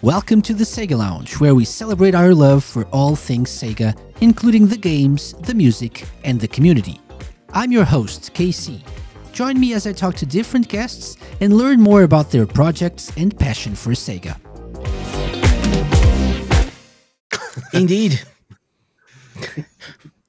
Welcome to the Sega Lounge, where we celebrate our love for all things Sega, including the games, the music, and the community. I'm your host, KC. Join me as I talk to different guests and learn more about their projects and passion for Sega. Indeed.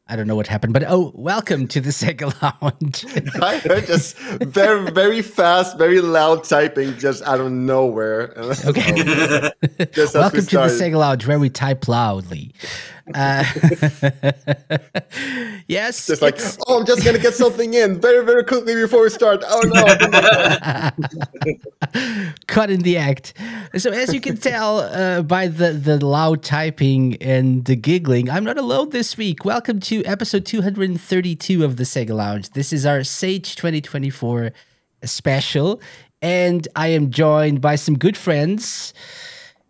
I don't know what happened, but welcome to the Sega Lounge. I heard just very, very fast, very loud typing just out of nowhere. Okay. Welcome to the Sega Lounge, where we type loudly. Yes. Just like, I'm just going to get something in very, very quickly before we start. Oh, no. Caught in the act. So as you can tell by the loud typing and the giggling, I'm not alone this week. Welcome to episode 232 of the Sega Lounge. This is our Sage 2024 special, and I am joined by some good friends.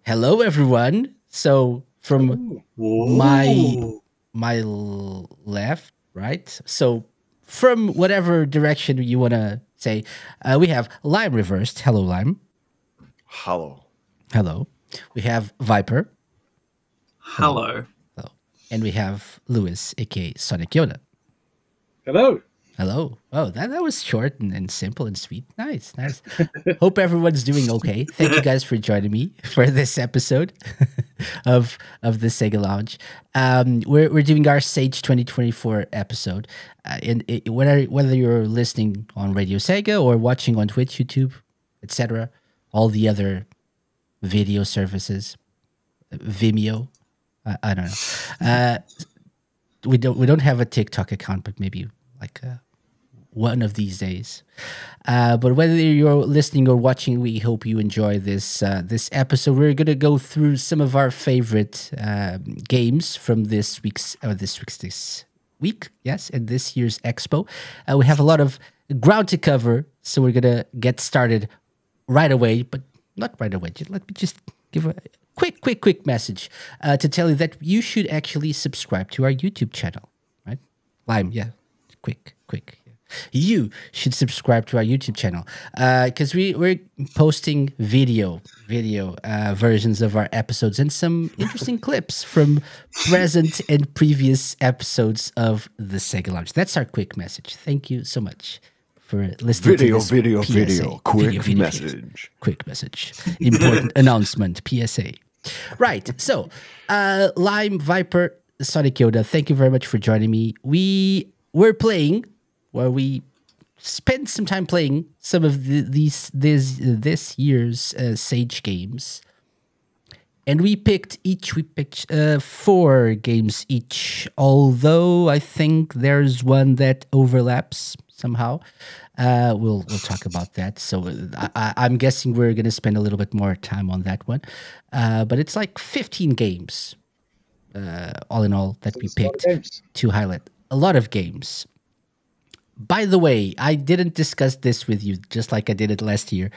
Hello, everyone. So from my left, right? So from whatever direction you want to say, we have Lime reversed. Hello, Lime. Hello. Hello. We have Viper. Hello. Hello. And we have Lewis, aka Sonic Yoda. Hello. Hello. Oh, that was short and simple and sweet. Nice. Hope everyone's doing okay. Thank you guys for joining me for this episode of the Sega Lounge. We're doing our Sage 2024 episode. Whether you're listening on Radio Sega or watching on Twitch, YouTube, etc., all the other video services, Vimeo, I don't know. We don't have a TikTok account, but maybe like one of these days. But whether you're listening or watching, we hope you enjoy this episode. We're gonna go through some of our favorite games from this week, and this year's expo. We have a lot of ground to cover, so we're gonna get started right away. But not right away. Let me just give a quick message to tell you that you should actually subscribe to our YouTube channel, right? Lime, yeah, quick. You should subscribe to our YouTube channel because we're posting video versions of our episodes and some interesting clips from present and previous episodes of the Sega Lounge. That's our quick message. Thank you so much for listening to this PSA. Quick message. Quick message. Important announcement, PSA. Right. So, Lime, Viper, Sonic Yoda, thank you very much for joining me. We spent some time playing some of this year's Sage games, and we picked 4 games each. Although I think there's one that overlaps somehow. We'll talk about that. So I'm guessing we're gonna spend a little bit more time on that one. But it's like 15 games, all in all, that we picked to highlight. A lot of games. By the way, I didn't discuss this with you, just like I did it last year.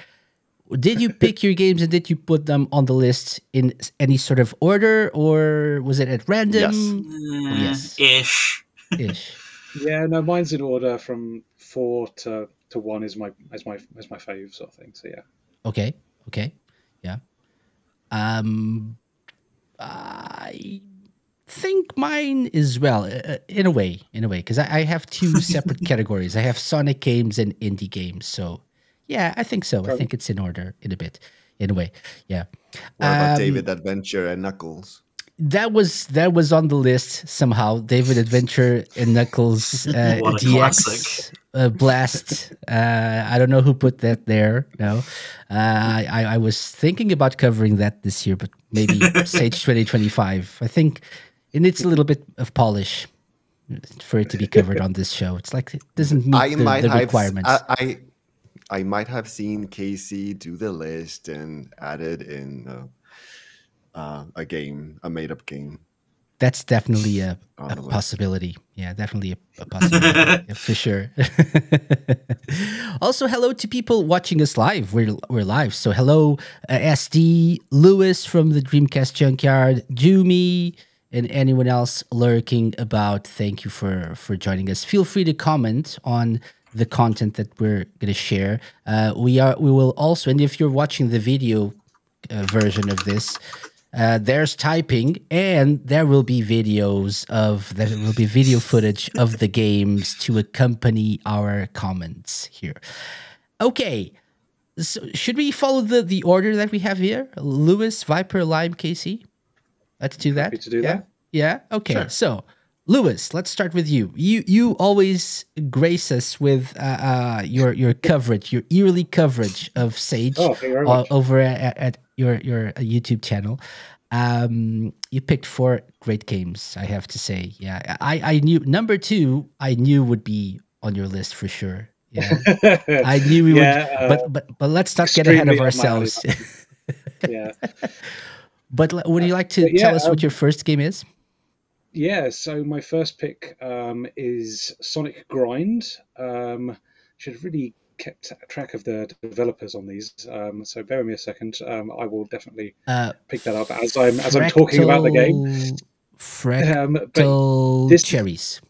Did you pick your games and did you put them on the list in any sort of order, or was it at random? Yes. Ish. Yeah, no, mine's in order from 4 to 1 is my fave sort of thing. So yeah. Okay. Yeah. I think mine is well, in a way, because I have 2 separate categories. I have Sonic games and indie games. So yeah, I think so. I think it's in order in a way. Yeah. What about David Adventure and Knuckles? That was on the list somehow. David Adventure and Knuckles DX Blast. I don't know who put that there. No, I was thinking about covering that this year, but maybe Sage 2025. I think it needs a little bit of polish for it to be covered on this show. It's like it doesn't meet the requirements. I might have seen KC do the list and added in a made-up game. That's definitely a possibility. Yeah, definitely a possibility. Yeah, for sure. Also, hello to people watching us live. We're live. So hello, SD, Lewis from the Dreamcast Junkyard, Jumi, and anyone else lurking about. Thank you for joining us. Feel free to comment on the content that we're going to share. We will also, and if you're watching the video version of this. There's typing, and there will be video footage of the games to accompany our comments here. Okay, so should we follow the order that we have here? Lewis, Viper, Lime, KC. Let's do that. Happy to do that. Yeah. Okay. Sure. So, Lewis, let's start with you. You always grace us with your coverage, your yearly coverage of Sage Thank you very much. over at your YouTube channel. You picked 4 great games, I have to say. Yeah, I knew number 2. I knew would be on your list for sure. Yeah, I knew we would. But let's not get ahead of ourselves. Yeah. But would you like to tell us what your first game is? Yeah, so my first pick is Sonic Grind. Should have really kept track of the developers on these. So bear with me a second. I will definitely pick that up as I'm talking about the game. Fractal Cherries.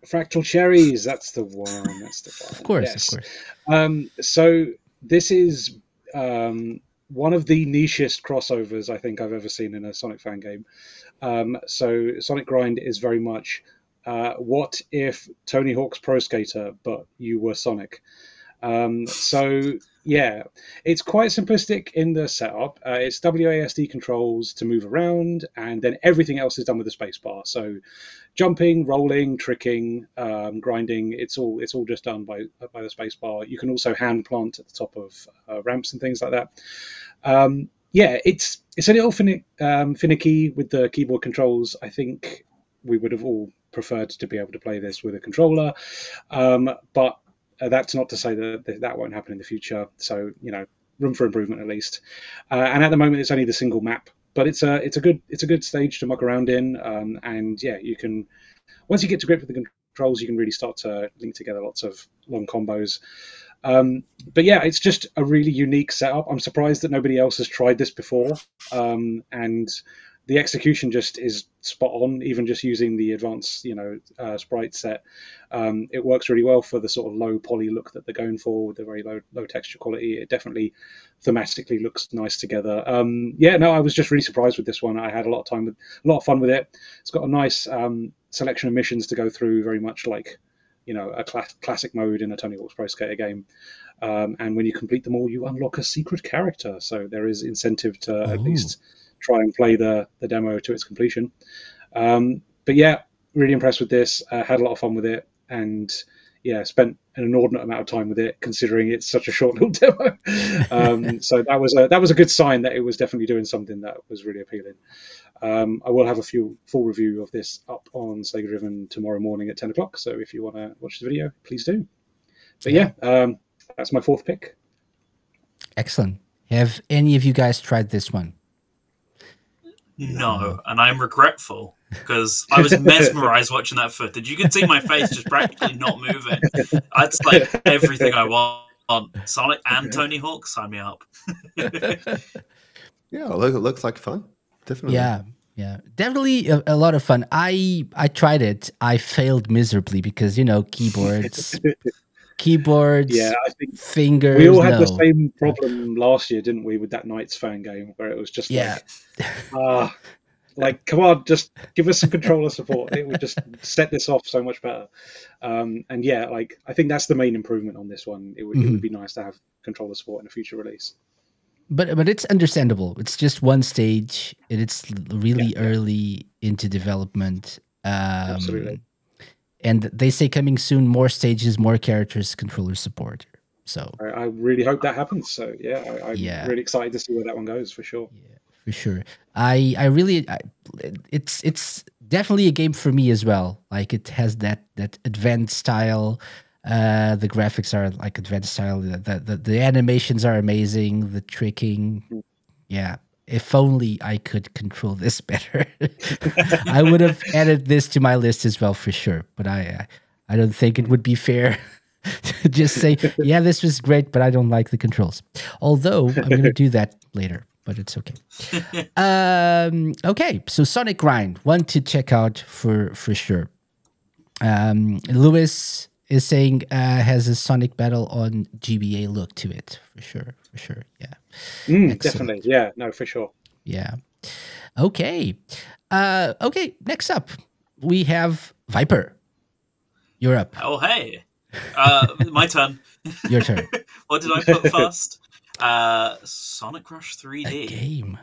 Fractal Cherries. That's the one. That's the one. Of course, yes. of course. So this is one of the nichest crossovers I think I've ever seen in a Sonic fan game. So Sonic Grind is very much what if Tony Hawk's Pro Skater, but you were Sonic. So yeah, it's quite simplistic in the setup. It's WASD controls to move around, and then everything else is done with the spacebar. So jumping, rolling, tricking, grinding, it's all just done by the spacebar. You can also hand plant at the top of ramps and things like that. Yeah, it's a little finicky with the keyboard controls. I think we would have all preferred to be able to play this with a controller, but that's not to say that won't happen in the future. So room for improvement at least. And at the moment, it's only the single map, but it's a good stage to muck around in. And yeah, you can, once you get to grip with the controls, you can really start to link together lots of long combos. But yeah, it's just a really unique setup. I'm surprised that nobody else has tried this before. And the execution just is spot on, even just using the advanced, sprite set. It works really well for the sort of low poly look that they're going for with the very low texture quality. It definitely thematically looks nice together. I was just really surprised with this one. I had a lot of fun with it. It's got a nice selection of missions to go through, very much like a classic mode in a Tony Hawk's Pro Skater game. And when you complete them all, you unlock a secret character. So there is incentive to at least try and play the demo to its completion. But yeah, really impressed with this. Had a lot of fun with it, and yeah, spent an inordinate amount of time with it, considering it's such a short little demo. So that was a good sign that it was definitely doing something that was really appealing. I will have a full review of this up on Sega Driven tomorrow morning at 10 o'clock. So if you want to watch the video, please do. But yeah, that's my fourth pick. Excellent. Have any of you guys tried this one? No, and I'm regretful because I was mesmerized watching that footage. You can see my face just practically not moving. That's like everything I want. Sonic and Tony Hawk, sign me up. Yeah, it looks like fun. Definitely. Yeah, definitely a lot of fun. I tried it. I failed miserably because keyboards, yeah, I think fingers. We all had the same problem last year, didn't we, with that Knights fan game where it was just like, come on, just give us some controller support. It would just set this off so much better. And yeah, like I think that's the main improvement on this one. It would be nice to have controller support in a future release. But it's understandable. It's just one stage, and it's really early into development. Absolutely. And they say coming soon, more stages, more characters, controller support. So I really hope that happens. So yeah, I'm really excited to see where that one goes for sure. Yeah, for sure. It's definitely a game for me as well. Like it has that advanced style. The graphics are like advanced style. The animations are amazing. The tricking, yeah. If only I could control this better, I would have added this to my list as well for sure. But I don't think it would be fair to just say, yeah, this was great, but I don't like the controls. Although I'm going to do that later, but it's okay. Okay, so Sonic Grind, one to check out for sure. Lewis, is saying has a Sonic battle on GBA look to it for sure. Yeah, definitely. Yeah, no, for sure. Yeah. Okay. Okay. Next up, we have Viper. You're up. Oh, hey. My turn. Your turn. What did I put first? Sonic Rush 3D. A game.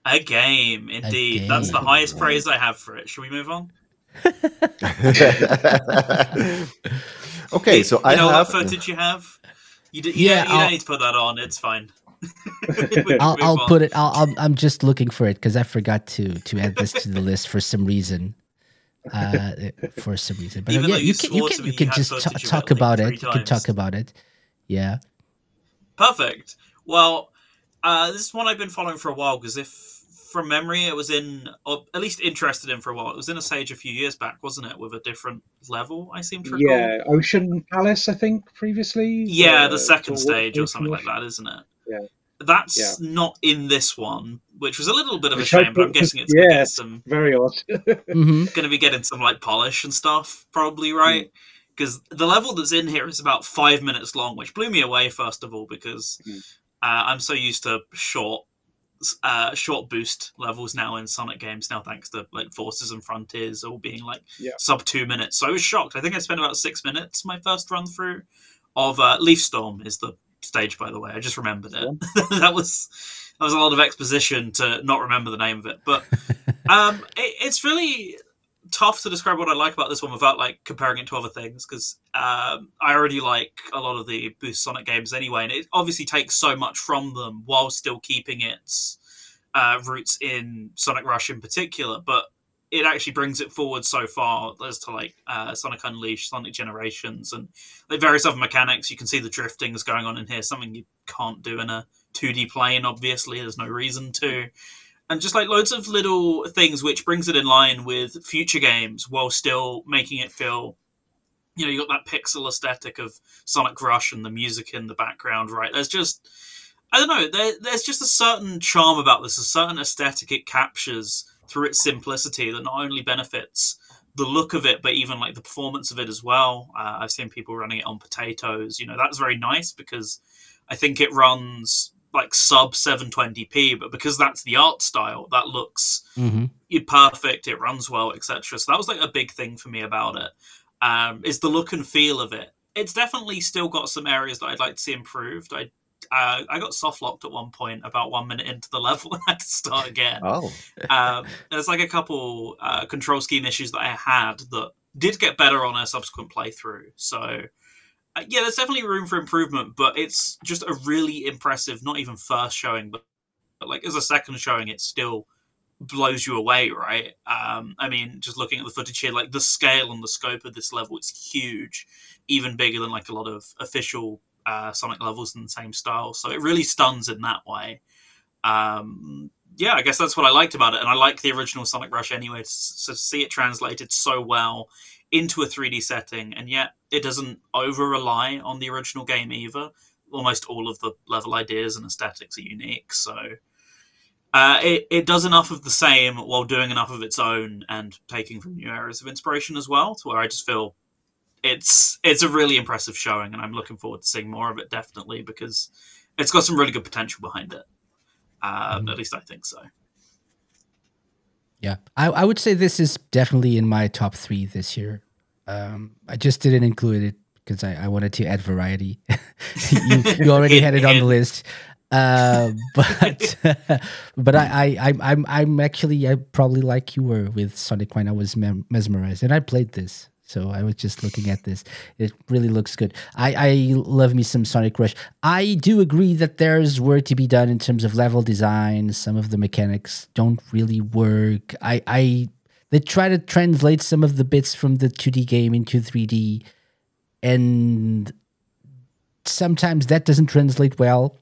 A game, indeed. That's the highest praise I have for it. Should we move on? Okay, so you know have what footage you have. You don't need to put that on. It's fine. I'll put it. I'm just looking for it because I forgot to add this to the list for some reason. But even yeah, though you can just talk about it. You can talk about it. Yeah. Perfect. Well, this is one I've been following for a while because from memory, it was in, or at least interested in for a while. It was in a stage a few years back, wasn't it? With a different level, I seem to recall. Yeah, Ocean Palace, I think, previously. Yeah, the second stage or something like that, isn't it? Yeah. That's not in this one, which was a little bit of a shame, but I'm guessing it's going to get some... very odd. Going to be getting some like polish and stuff, probably, right? Because the level that's in here is about 5 minutes long, which blew me away, first of all, because I'm so used to short boost levels now in Sonic games now, thanks to like Forces and Frontiers all being like sub 2 minutes. So I was shocked. I think I spent about 6 minutes my first run through of Leaf Storm is the stage, by the way. I just remembered it. that was a lot of exposition to not remember the name of it, but it's really tough to describe what I like about this one without like comparing it to other things, because I already like a lot of the Boost Sonic games anyway, and it obviously takes so much from them while still keeping its roots in Sonic Rush in particular, but it actually brings it forward so far as to like Sonic Unleashed, Sonic Generations, and like various other mechanics. You can see the drifting is going on in here, something you can't do in a 2D plane, obviously. There's no reason to. And just like loads of little things which brings it in line with future games while still making it feel, you know, you got that pixel aesthetic of Sonic Rush and the music in the background, right? There's just, I don't know, there's just a certain charm about this, a certain aesthetic it captures through its simplicity that not only benefits the look of it, but even like the performance of it as well. I've seen people running it on potatoes. You know, that's very nice because I think it runs like sub 720p, but because that's the art style, that looks perfect, it runs well, etc. So that was like a big thing for me about it, is the look and feel of it. It's definitely still got some areas that I'd like to see improved. I got soft locked at one point about 1 minute into the level and had to start again. There's like a couple control scheme issues that I had that did get better on a subsequent playthrough. So yeah, there's definitely room for improvement, but it's just a really impressive, not even first showing, but like as a second showing, it still blows you away, right? I mean, just looking at the footage here, like the scale and the scope of this level is huge, even bigger than like a lot of official Sonic levels in the same style. So it really stuns in that way. Yeah, I guess that's what I liked about it, and I like the original Sonic Rush anyway, to see it translated so well into a 3D setting, and yet it doesn't over-rely on the original game either. Almost all of the level ideas and aesthetics are unique, so it does enough of the same while doing enough of its own and taking from new areas of inspiration as well, to where I just feel it's a really impressive showing, and I'm looking forward to seeing more of it, definitely, because it's got some really good potential behind it. At least I think so. Yeah, I would say this is definitely in my top 3 this year. I just didn't include it because I wanted to add variety. you already had it on the list, but I'm actually, I probably like you were with Sonic when I was mesmerized, and I played this. So I was just looking at this. It really looks good. I love me some Sonic Rush. I do agree that there's work to be done in terms of level design. Some of the mechanics don't really work. They try to translate some of the bits from the 2D game into 3D, and sometimes that doesn't translate well.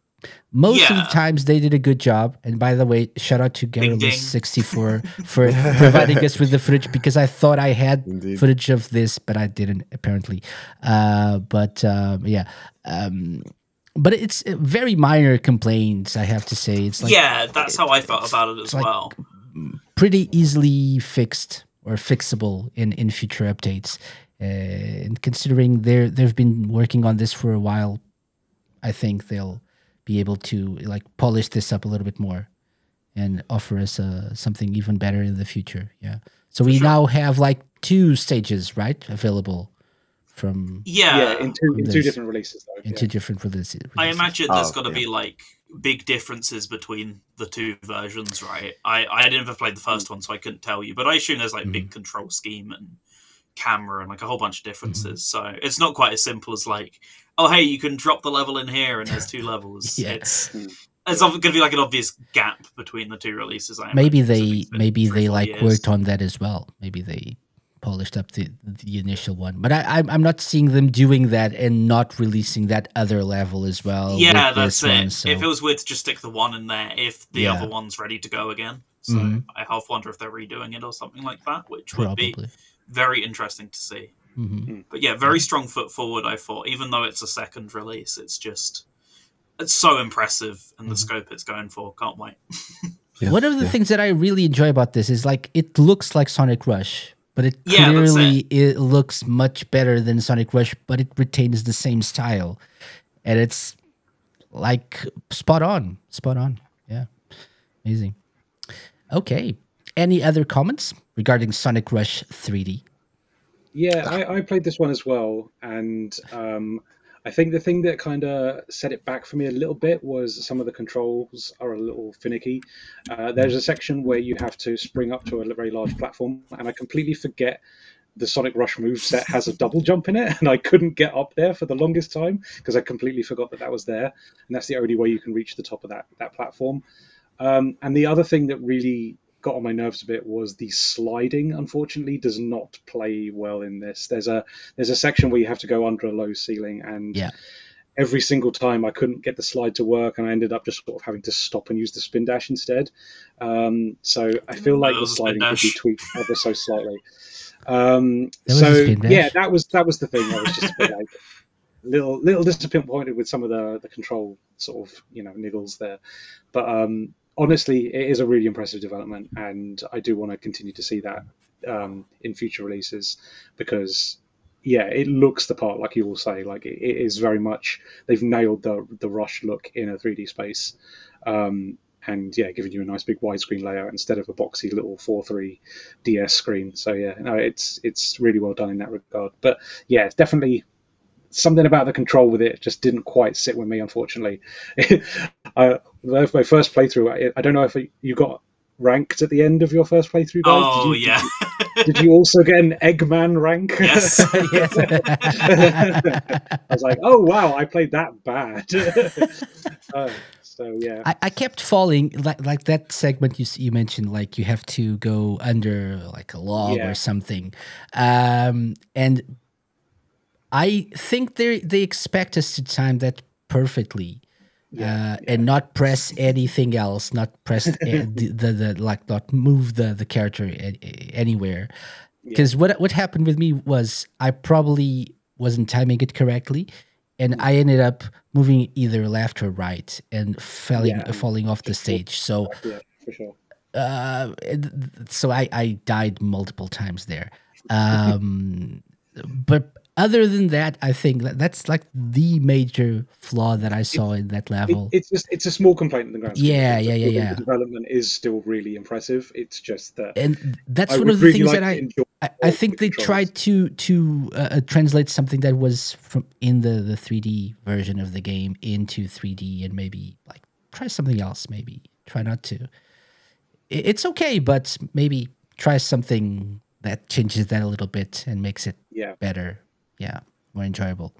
Most of the times they did a good job. And by the way, shout out to Garrulus64 for providing us with the footage, because I thought I had footage of this, but I didn't, apparently. But it's very minor complaints, I have to say. It's like, that's how I felt about it as well. Pretty easily fixed or fixable in future updates. And considering they've been working on this for a while, I think they'll be able to like polish this up a little bit more and offer us something even better in the future. Yeah. So we now have like 2 stages, right, available from in two different releases though. in 2 different releases. I imagine there's got to be like big differences between the 2 versions, right? I never played the first one, so I couldn't tell you, but I assume there's like big control scheme and camera and like a whole bunch of differences. So it's not quite as simple as like, oh hey, you can drop the level in here and there's 2 levels. Yeah. It's going to be like an obvious gap between the 2 releases. Maybe they like worked on that as well. Maybe they polished up the initial one, but I'm not seeing them doing that and not releasing that other level as well. Yeah, that's it. So. If it was weird to just stick the one in there, if the other one's ready to go again. So I half wonder if they're redoing it or something like that, which would be very interesting to see. But yeah, very strong foot forward, I thought. Even though it's a second release, it's so impressive in the scope it's going for. Can't wait. One of the things that I really enjoy about this is like it looks like Sonic Rush, but it clearly it looks much better than Sonic Rush, but it retains the same style, and it's like spot on. Yeah, amazing. Okay, any other comments regarding Sonic Rush 3D? Yeah, I played this one as well, and I think the thing that kind of set it back for me a little bit was some of the controls are a little finicky. There's a section where you have to spring up to a very large platform, and I completely forget the Sonic Rush moveset has a double jump in it, and I couldn't get up there for the longest time because I completely forgot that was there, and that's the only way you can reach the top of that platform. And the other thing that really got on my nerves a bit was the sliding, unfortunately, does not play well in this. There's a section where you have to go under a low ceiling, and every single time I couldn't get the slide to work, and I ended up just sort of having to stop and use the spin dash instead. So I feel like the sliding could be tweaked ever so slightly. That was the thing. I was just a bit like little disappointed with some of the control sort of niggles there, but honestly, it is a really impressive development, and I do want to continue to see that in future releases because, it looks the part, like you all say. Like it is very much, they've nailed the Rush look in a 3D space, and giving you a nice big widescreen layout instead of a boxy little 4:3 DS screen. So it's really well done in that regard. But it's definitely something about the control with it just didn't quite sit with me, unfortunately. My first playthrough, I don't know if you got ranked at the end of your first playthrough, guys. Oh, did you also get an Eggman rank? Yes. Yes. I was like, oh, wow, I played that bad. I kept falling, like that segment you mentioned, like you have to go under like a log or something. And I think they expect us to time that perfectly, and not press anything else, not press not move the character anywhere. Because what happened with me was I probably wasn't timing it correctly, and I ended up moving either left or right and falling off the stage. So for sure. So I died multiple times there. But other than that, I think that's like the major flaw that I saw in that level. It's a small complaint in the grand scheme. Yeah. The development is still really impressive. It's just that, and that's one of the things that I think they tried to translate something that was from in the 3D version of the game into 3D, and maybe like try something else. Maybe try not to. It's okay, but maybe try something that changes that a little bit and makes it better. Yeah, more enjoyable.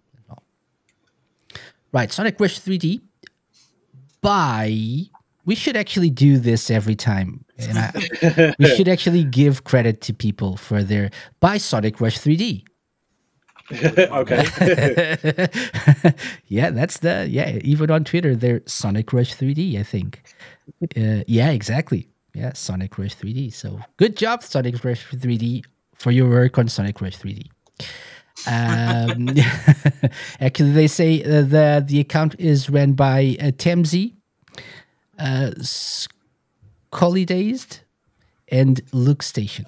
Right, Sonic Rush 3D. We should actually do this every time. And we should actually give credit to people for their buy Sonic Rush 3D. Okay. Even on Twitter, they're Sonic Rush 3D, I think. Exactly. Yeah, Sonic Rush 3D. So good job, Sonic Rush 3D, for your work on Sonic Rush 3D. Actually, they say the account is ran by Temzi, Collydazed, and Luke Station.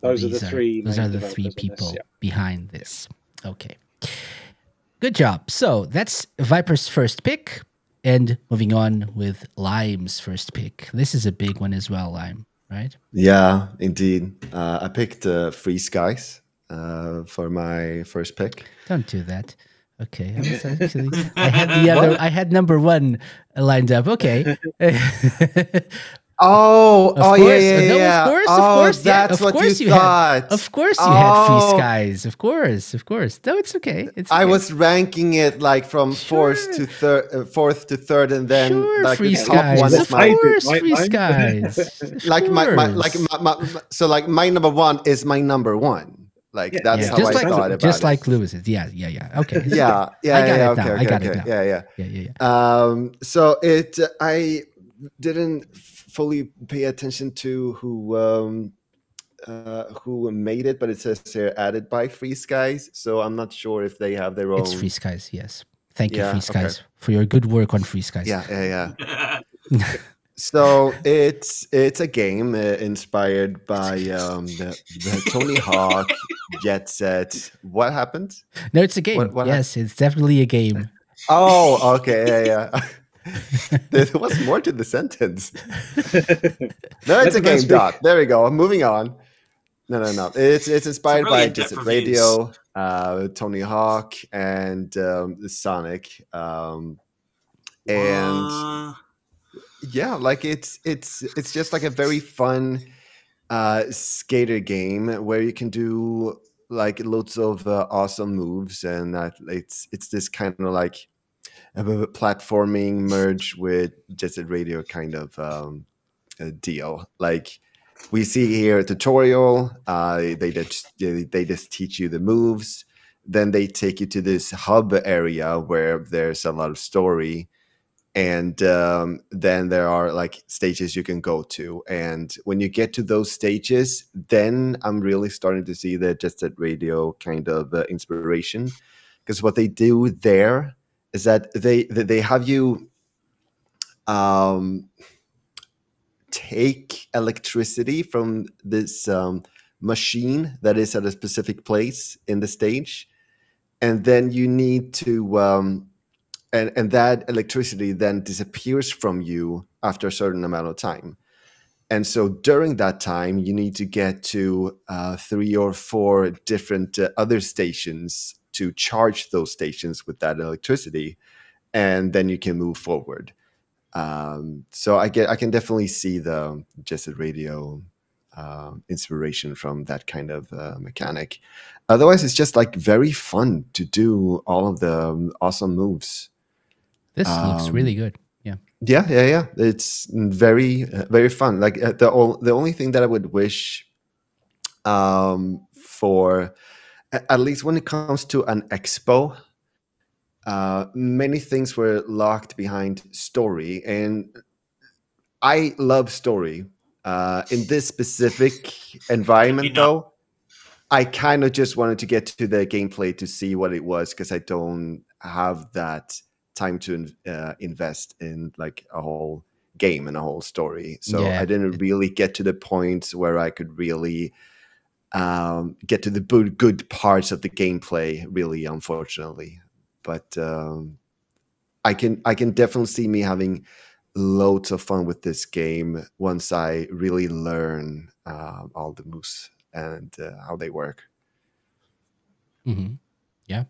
Those are the three people behind this. Okay. Good job. So that's Viper's first pick. And moving on with Lime's first pick. This is a big one as well, Lime, right? Yeah, indeed. I picked Free Skies for my first pick. Don't do that. Okay. I had the other. I had number one lined up. Okay. Oh, Of course. No, yeah. of course, That's of what course you had. thought. Of course, you had Free Oh. Skies. Of course. No, it's okay. It's okay. I was ranking it like from fourth to third, and then sure, like Free the top Skies. one Of is my course, Right, Free right? Skies. like my course. so like my number one is my number one. Like Yeah, that's Yeah, how just I like thought about just it. like Lewis's. Yeah. Okay. it's Yeah, okay. yeah, I got yeah, it now. okay, I got okay, it now. yeah. Yeah. So I didn't fully pay attention to who made it, but it says they're added by Free Skies, so I'm not sure if they have their own. It's Free Skies. Yes. Thank you, Yeah, Free okay. Skies, for your good work on Free Skies. Yeah. So it's a game inspired by the Tony Hawk Jet Set. What happened? No, it's a game. What Yes, it's definitely a game. Oh, okay, yeah. There was more to the sentence. No, it's a game. Speak. Dot. There we go. Moving on. No. It's inspired really by in-depth Jet Set reviews. Radio, Tony Hawk, and Sonic. And yeah, like it's just like a very fun skater game where you can do like loads of awesome moves, and it's this kind of like a platforming merge with Jet Set Radio kind of a deal. Like we see here a tutorial, they just teach you the moves, then they take you to this hub area where there's a lot of story, and then there are like stages you can go to, and when you get to those stages, then I'm really starting to see the Jet Set Radio kind of inspiration, because what they do there is that they have you take electricity from this machine that is at a specific place in the stage, and then you need to and that electricity then disappears from you after a certain amount of time. And so during that time, you need to get to 3 or 4 different other stations to charge those stations with that electricity, and then you can move forward. So I can definitely see the Jet Set Radio inspiration from that kind of mechanic. Otherwise, it's just like very fun to do all of the awesome moves. This looks really good. Yeah. Yeah. It's very, very fun. Like the only thing that I would wish for, at least when it comes to an expo, many things were locked behind story, and I love story. In this specific environment, though, I kind of just wanted to get to the gameplay to see what it was, because I don't have that time to invest in like a whole game and a whole story. So Yeah. I didn't really get to the point where I could really get to the good parts of the gameplay, really, unfortunately. But I can definitely see me having loads of fun with this game once I really learn all the moves and how they work. Mm-hmm. Yeah.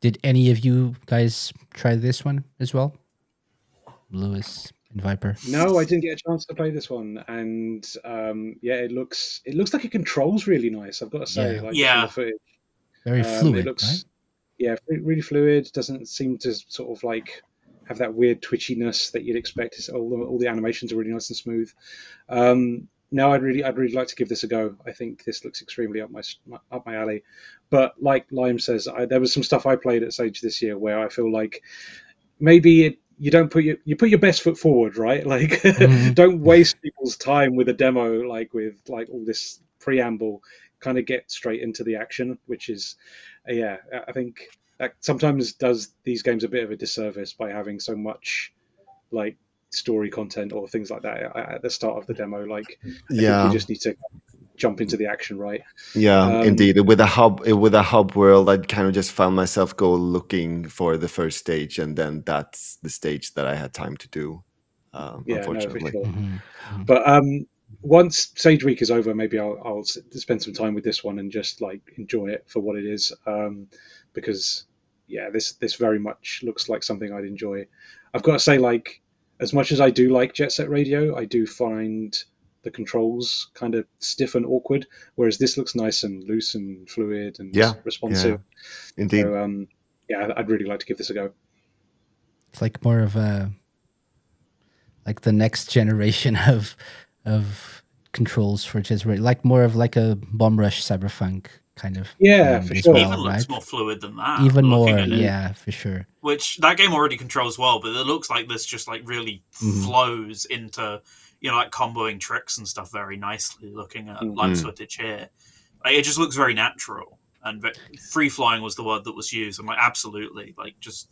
Did any of you guys try this one as well? Lewis and Viper? No, I didn't get a chance to play this one, and yeah, it looks like it controls really nice. I've got to say, Yeah. like Yeah. from the footage, Very fluid, it looks right? yeah, really fluid. Doesn't seem to sort of like have that weird twitchiness that you'd expect. It's all the animations are really nice and smooth. No, I'd really like to give this a go. I think this looks extremely up my alley. But like Lime says, there was some stuff I played at Sage this year where I feel like maybe you don't put your best foot forward, right? Like, Mhm. don't waste people's time with a demo, like with like all this preamble. Kind of get straight into the action, which is, yeah, I think that sometimes does these games a bit of a disservice by having so much like story content or things like that at the start of the demo. Like, I think Yeah. you just need to jump into the action, right? Yeah, indeed. With a hub world, I'd kind of just found myself go looking for the first stage, and then that's the stage that I had time to do. Yeah, Unfortunately. no, for sure. Mhm. But once Sage Week is over, maybe I'll spend some time with this one and just like enjoy it for what it is. Because yeah, this very much looks like something I'd enjoy. I've got to say, like, as much as I do like Jet Set Radio, I do find the controls kind of stiff and awkward, whereas this looks nice and loose and fluid and responsive. Yeah, indeed. So yeah, I'd really like to give this a go. It's like more of a like the next generation of controls for Jet Set Radio, like more of like a Bomb Rush Cyberpunk kind of. Yeah, for sure. Even looks more fluid than that. Even more, looking at it. yeah, for sure. Which that game already controls well, but it looks like this just like really flows into, you know, like comboing tricks and stuff very nicely. Looking at live footage here, like, it just looks very natural, and free flying was the word that was used. I'm like, absolutely, like just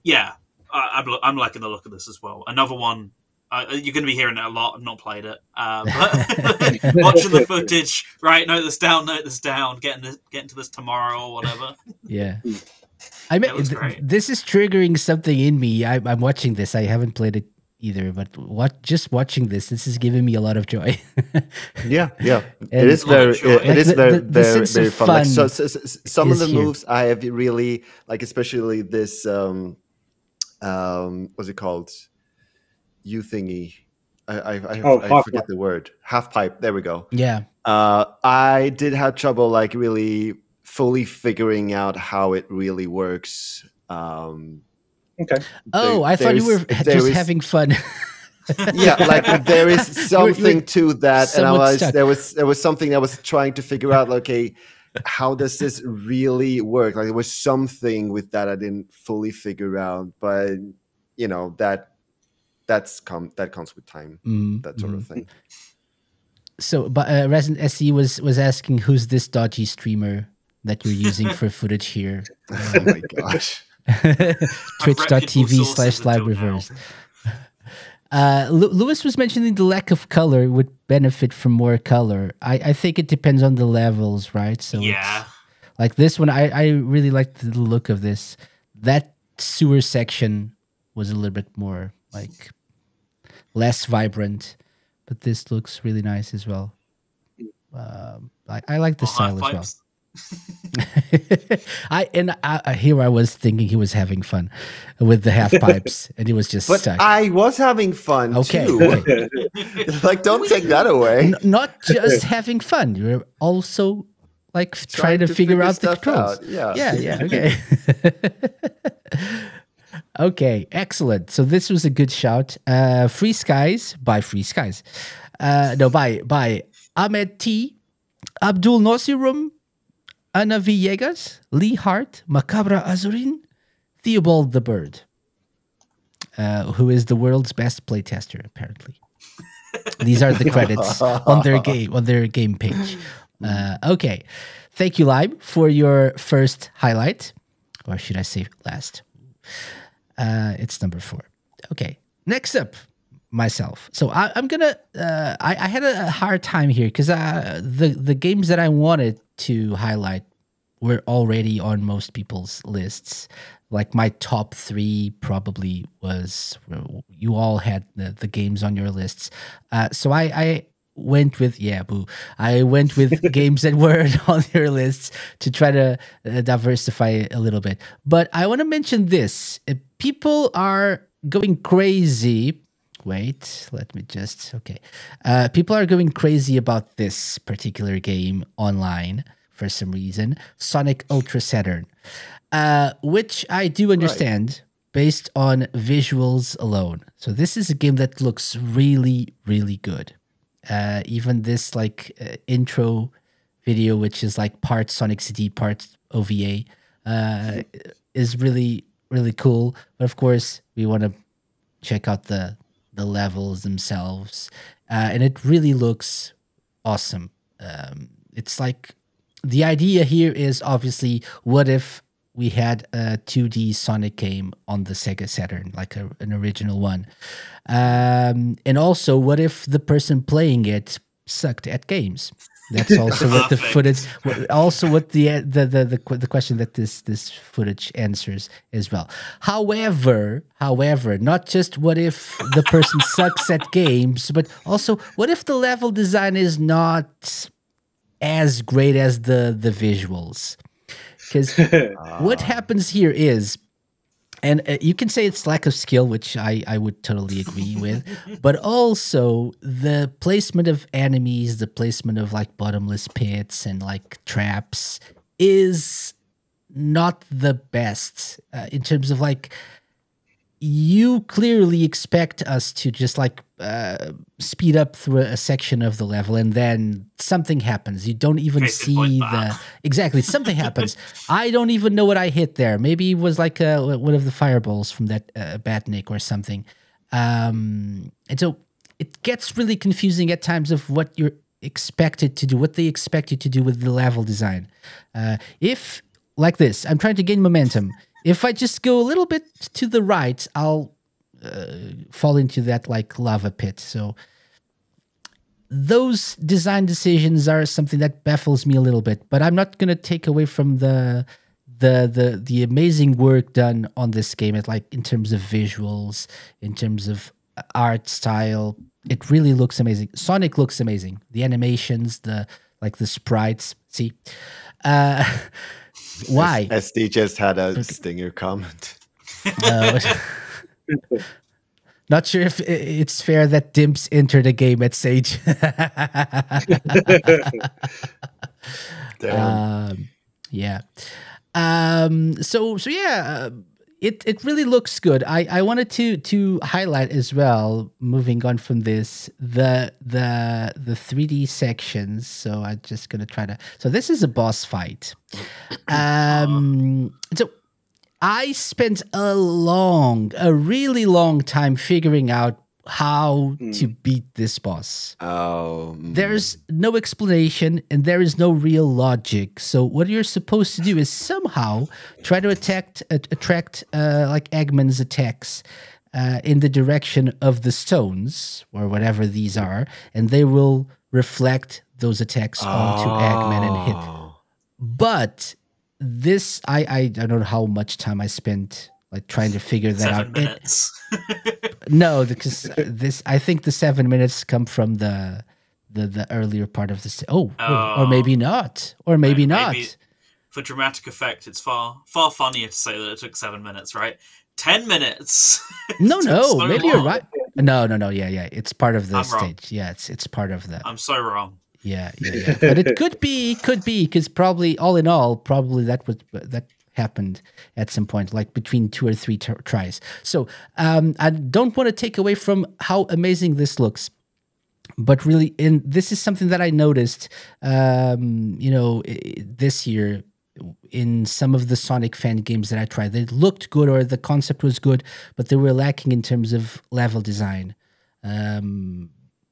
yeah. I'm liking the look of this as well. Another one. You're going to be hearing it a lot. I've not played it, but watching the footage, right? Note this down. Getting to this tomorrow or whatever. Yeah, I mean, this is triggering something in me. I'm watching this. I haven't played it either, but just watching this is giving me a lot of joy. yeah. It is very fun. Like, some of the moves I have really like, especially this. What's it called? U thingy. I forget the word. Half pipe. There we go. Yeah. I did have trouble like really fully figuring out how it really works. Okay. I thought you were just having fun. Yeah, like there is something to that, and there was something I was trying to figure out. Like, okay, how does this really work? Like, there was something with that I didn't fully figure out, but you know that comes with time, that sort of thing. So, but Resident SE was asking, who's this dodgy streamer that you're using for footage here? Oh my gosh. Twitch.tv/live-reversed. Lewis was mentioning the lack of color would benefit from more color. I think it depends on the levels, right? So yeah, like this one, I really liked the look of this. That sewer section was a little bit more like less vibrant, but this looks really nice as well. I like the style as well. Here I was thinking he was having fun with the half pipes, and he was just stuck. I was having fun too. Okay. Like, don't take that away. Not just having fun; you're also like trying to figure out the controls. Yeah. Okay. Okay, excellent. So this was a good shout. Free Skies by Free Skies. By Ahmed T, Abdul Nosirum, Ana Villegas, Lee Hart, Macabra Azurin, Theobald the Bird, who is the world's best playtester, apparently. These are the credits on their game page. Okay. Thank you, Lime, for your first highlight. Or should I say last? It's number 4. Okay. Next up, myself. So I'm gonna. I had a hard time here because the games that I wanted to highlight were already on most people's lists. Like my top 3 probably was. You all had the games on your lists. So I went with I went with games that weren't on your lists to try to diversify a little bit. But I want to mention this. People are going crazy. Wait, let me just... Okay. People are going crazy about this particular game online for some reason. Sonic Ultra Saturn. Which I do understand based on visuals alone. So this is a game that looks really, really good. Even this intro video, which is like part Sonic CD, part OVA, is really, really cool. But of course, we want to check out the levels themselves, and it really looks awesome. It's like the idea here is obviously, what if we had a 2D Sonic game on the Sega Saturn, like an original one? And also, what if the person playing it sucked at games? That's also what the Perfect. footage. Also, what the question that this footage answers as well. However, not just what if the person sucks at games, but also what if the level design is not as great as the visuals? Because what happens here is, and you can say it's lack of skill, which I would totally agree with, but also the placement of enemies, the placement of like bottomless pits and like traps is not the best in terms of like, you clearly expect us to just like speed up through a section of the level, and then something happens. You don't even Case in point, see that. exactly, something happens. I don't even know what I hit there. Maybe it was like one of the fireballs from that Batnik or something. And so it gets really confusing at times of what you're expected to do, what they expect you to do with the level design. If like this, I'm trying to gain momentum. If I just go a little bit to the right, I'll fall into that like lava pit. So those design decisions are something that baffles me a little bit. But I'm not going to take away from the amazing work done on this game. It like in terms of visuals, in terms of art style, it really looks amazing. Sonic looks amazing. The animations, the sprites. See. Why? SD just had a stinger comment. Not sure if it's fair that Dimps entered the game at Sage. Yeah. So yeah, it really looks good. I wanted to highlight as well, moving on from this, the 3D sections. So I'm just gonna try to. So this is a boss fight. So I spent a really long time figuring out how to beat this boss. There's no explanation and there is no real logic. So what you're supposed to do is somehow try to attract like Eggman's attacks in the direction of the stones or whatever these are, and they will reflect those attacks onto Eggman and hit. But this, I don't know how much time I spent like trying to figure that 7 out. minutes. No, because this, I think the 7 minutes come from the earlier part of the. Or maybe not, or maybe not. For dramatic effect, it's far funnier to say that it took 7 minutes, right? 10 minutes. No, so maybe long. you're right. No, yeah. It's part of the I'm stage. wrong. Yeah, it's part of the. I'm so wrong. Yeah. But it could be, because probably all in all, that happened at some point, like between 2 or 3 tries. So I don't want to take away from how amazing this looks, but really, this is something that I noticed, this year in some of the Sonic fan games that I tried. They looked good, or the concept was good, but they were lacking in terms of level design.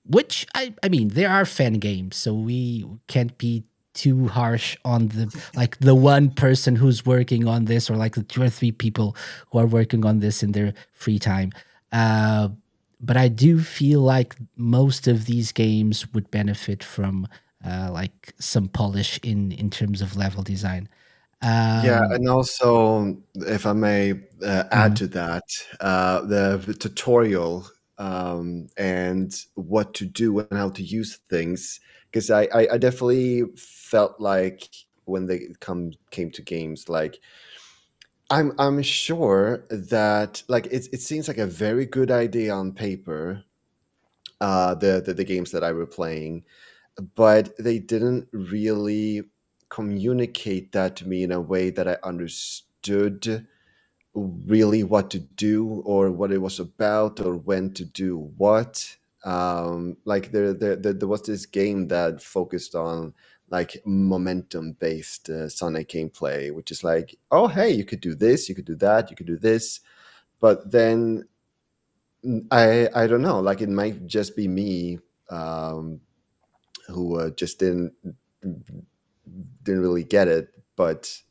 Which I mean, there are fan games, so we can't be too harsh on the one person who's working on this, or like the 2 or 3 people who are working on this in their free time. But I do feel like most of these games would benefit from like some polish in terms of level design. Yeah, and also, if I may add to that, the tutorial and what to do and how to use things, because I definitely felt like when they came to games, like I'm sure that like it seems like a very good idea on paper, the games that I were playing, but they didn't really communicate that to me in a way that I understood really what to do or what it was about or when to do what. Like there was this game that focused on like momentum based Sonic gameplay, which is like, oh hey, you could do this, you could do that, you could do this, but then I don't know, like it might just be me who just didn't really get it, but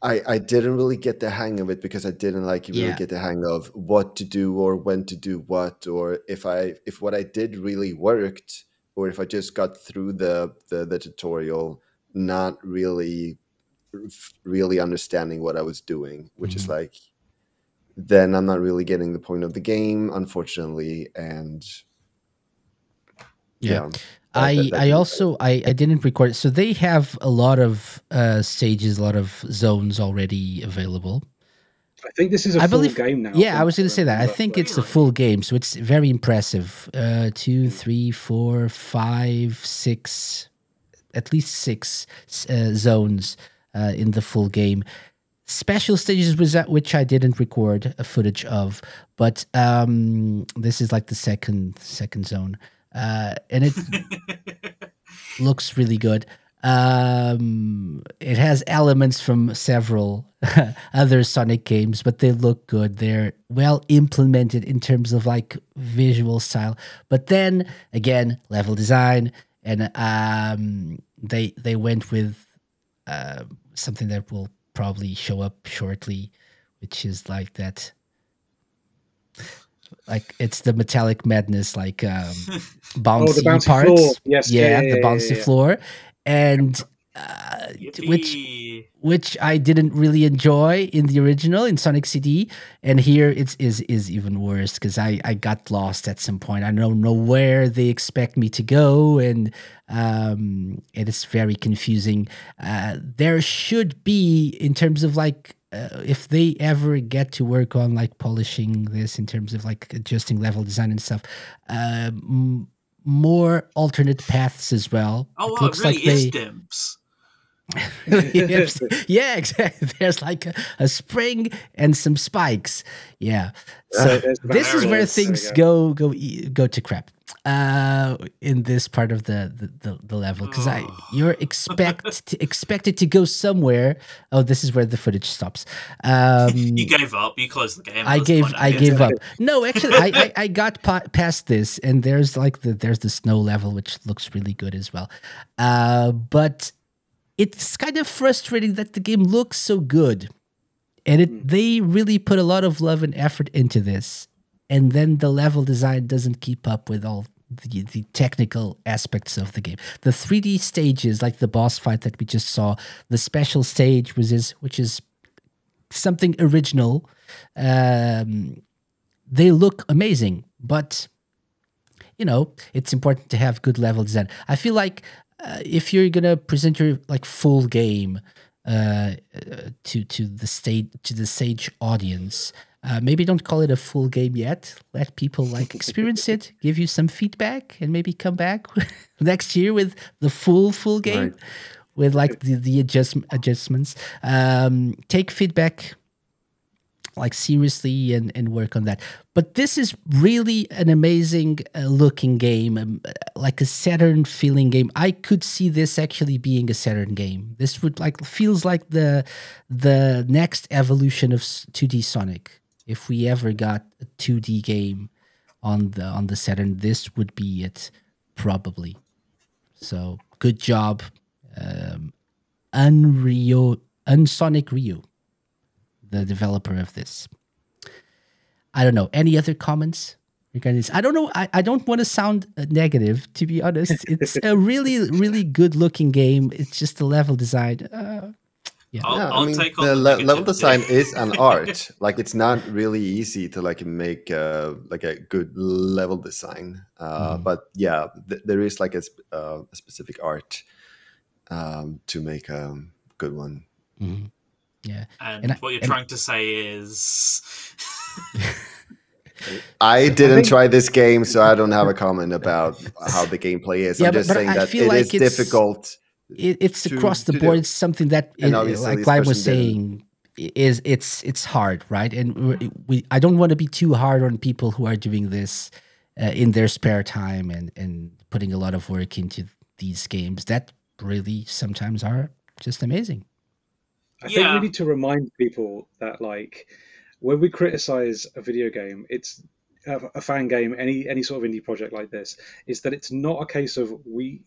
I didn't really get the hang of it because I didn't like really get the hang of what to do or when to do what, or if what I did really worked or if I just got through the tutorial, not really understanding what I was doing, which is like, then I'm not really getting the point of the game, unfortunately. And yeah. I didn't record it. So they have a lot of stages, a lot of zones already available. I think this is a full game now. Yeah, I was going to say that. I think it's a full game, so it's very impressive. 2, 3, 4, 5, 6, at least 6 zones in the full game. Special stages which I didn't record footage of, but this is like the second zone, and it looks really good. It has elements from several other Sonic games, but they look good. They're well implemented in terms of like visual style. But then again, level design, and they went with something that will probably show up shortly, which is like that. Like it's the metallic madness, like bouncy, the bouncy parts. Floor. Yes, the bouncy floor. And which I didn't really enjoy in the original in Sonic CD, and here it is even worse because I got lost at some point. I don't know where they expect me to go, and it is very confusing. There should be, in terms of like, if they ever get to work on like polishing this in terms of like adjusting level design and stuff, more alternate paths as well. Oh, it looks really like is dimps. Yeah, exactly. There's like a spring and some spikes. Yeah. So this is where things go to crap in this part of the level, because you're expected to go somewhere. Oh, this is where the footage stops. You gave up. You closed the game. I gave up. No, actually, I got past this, and there's like there's the snow level, which looks really good as well. But it's kind of frustrating that the game looks so good, and they really put a lot of love and effort into this, and then the level design doesn't keep up with all the technical aspects of the game. The 3D stages, like the boss fight that we just saw, the special stage which is something original. They look amazing, but you know, it's important to have good level design. I feel like if you're gonna present your like full game to the stage audience, maybe don't call it a full game yet. Let people like experience it, give you some feedback, and maybe come back next year with the full game, right, with like the adjustments. Take feedback like seriously and work on that. But this is really an amazing looking game, like a Saturn feeling game. I could see this actually being a Saturn game. This would feels like the next evolution of 2D Sonic. If we ever got a 2D game on the Saturn, this would be it probably. So good job, Unsonic Ryu, the developer of this. I don't know. Any other comments regarding this? I don't know. I don't want to sound negative, to be honest. It's a really, really good looking game. It's just the level design. Yeah. I'll take on the level design is an art. Like, it's not really easy to make a good level design. But yeah, there is like a specific art to make a good one. Mm-hmm. Yeah. And what you're trying to say is I didn't try this game, so I don't have a comment about how the gameplay is. I'm just saying that it is difficult. It's across the board. It's something that, like Clive was saying, it's hard, right? And I don't want to be too hard on people who are doing this in their spare time and putting a lot of work into these games that really sometimes are just amazing. I think we need to remind people that, when we criticize a video game, it's a fan game, any sort of indie project like this, is that it's not a case of we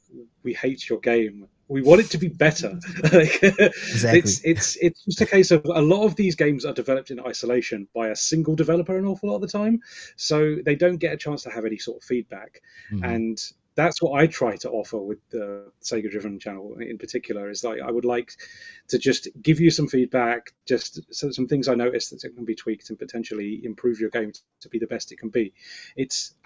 hate your game. We want it to be better. Exactly. It's just a case of a lot of these games are developed in isolation by a single developer an awful lot of the time, so they don't get a chance to have any sort of feedback. Mm-hmm. And that's what I try to offer with the Sega Driven channel in particular. Is like I would like to just give you some feedback, just some things I noticed that can be tweaked and potentially improve your game to be the best it can be.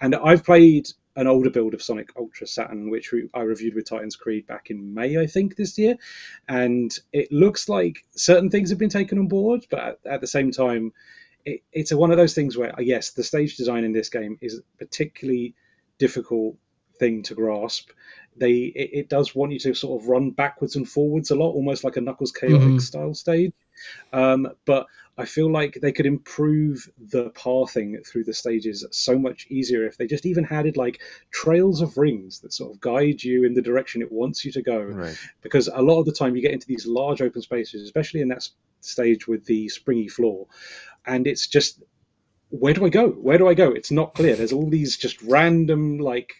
And I've played an older build of Sonic Ultra Saturn, which I reviewed with Titans Creed back in May, I think, this year, and it looks like certain things have been taken on board, but at the same time, it's one of those things where, yes, the stage design in this game is particularly difficult thing to grasp. It does want you to sort of run backwards and forwards a lot, almost like a Knuckles Chaotix style stage. But I feel like they could improve the pathing through the stages so much easier if they just even added like trails of rings that sort of guide you in the direction it wants you to go. Right. Because a lot of the time you get into these large open spaces, especially in that stage with the springy floor, and it's just, where do I go? Where do I go? It's not clear. There's all these just random, like,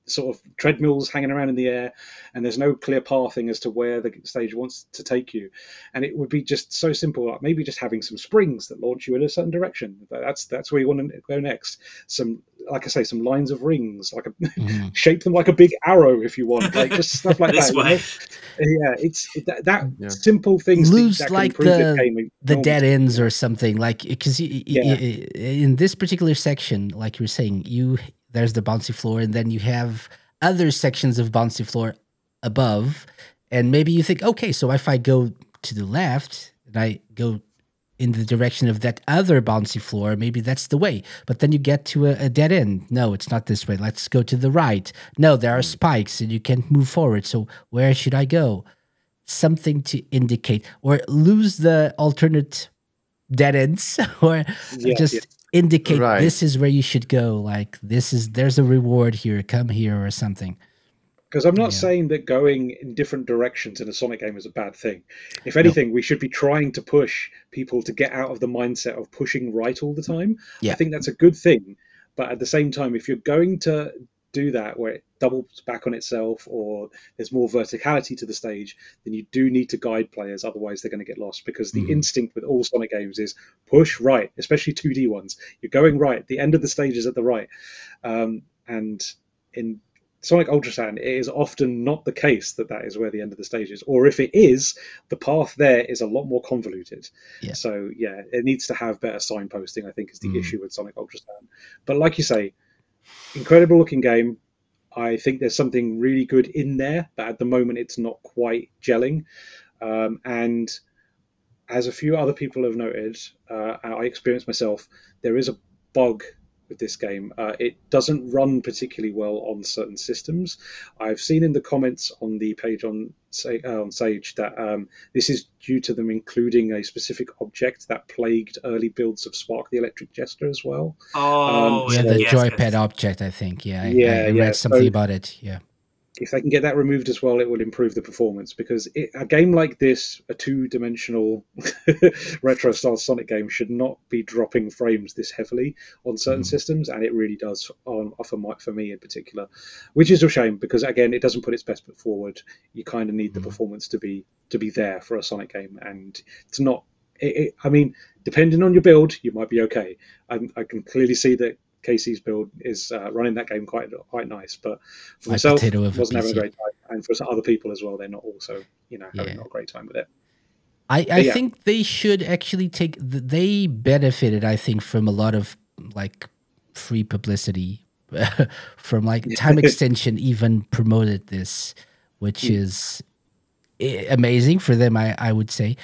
sort of treadmills hanging around in the air, and there's no clear pathing as to where the stage wants to take you. And it would be just so simple, like maybe just having some springs that launch you in a certain direction. That's where you want to go next. Some, like I say, some lines of rings, like shape them like a big arrow if you want, like just stuff like This that. way. Yeah, it's simple things. Lose that like the dead ends or something, like, because in this particular section, like you were saying, there's the bouncy floor, and then you have other sections of bouncy floor above, and maybe you think, okay, so if I go to the left and I go in the direction of that other bouncy floor, maybe that's the way. But then you get to a dead end. No, it's not this way. Let's go to the right. No, there are spikes and you can't move forward. So where should I go? Something to indicate, or lose the alternate dead ends, or indicate this is where you should go. Like, there's a reward here. Come here or something. Because I'm not saying that going in different directions in a Sonic game is a bad thing. If anything, we should be trying to push people to get out of the mindset of pushing right all the time. I think that's a good thing. But at the same time, if you're going to do that where it doubles back on itself, or there's more verticality to the stage, then you do need to guide players. Otherwise, they're going to get lost. Because the instinct with all Sonic games is push right, especially 2D ones. You're going right. The end of the stage is at the right. And in Sonic Ultra Saturn, it is often not the case that is where the end of the stage is. Or if it is, the path there is a lot more convoluted. Yeah. So, it needs to have better signposting, I think, is the issue with Sonic Ultra Saturn. But like you say, incredible looking game. I think there's something really good in there, but at the moment it's not quite gelling. And as a few other people have noted, I experienced myself, there is a bug with this game. It doesn't run particularly well on certain systems. I've seen in the comments on the page on Sage that this is due to them including a specific object that plagued early builds of Spark the Electric Jester as well. The joypad object, I think. I read something about it. If they can get that removed as well, it will improve the performance, because a game like this, a two-dimensional retro-style Sonic game, should not be dropping frames this heavily on certain systems, and it really does for me in particular, which is a shame, because, again, it doesn't put its best foot forward. You kind of need the performance to be there for a Sonic game, and it's not... I mean, depending on your build, you might be okay. I can clearly see that Casey's build is running that game quite nice, but for myself, wasn't having a great time, and for some other people as well, they're not also having not a great time with it. I think they should actually they benefited, I think, from a lot of like free publicity from like Time Extension even promoted this, which is amazing for them, I would say.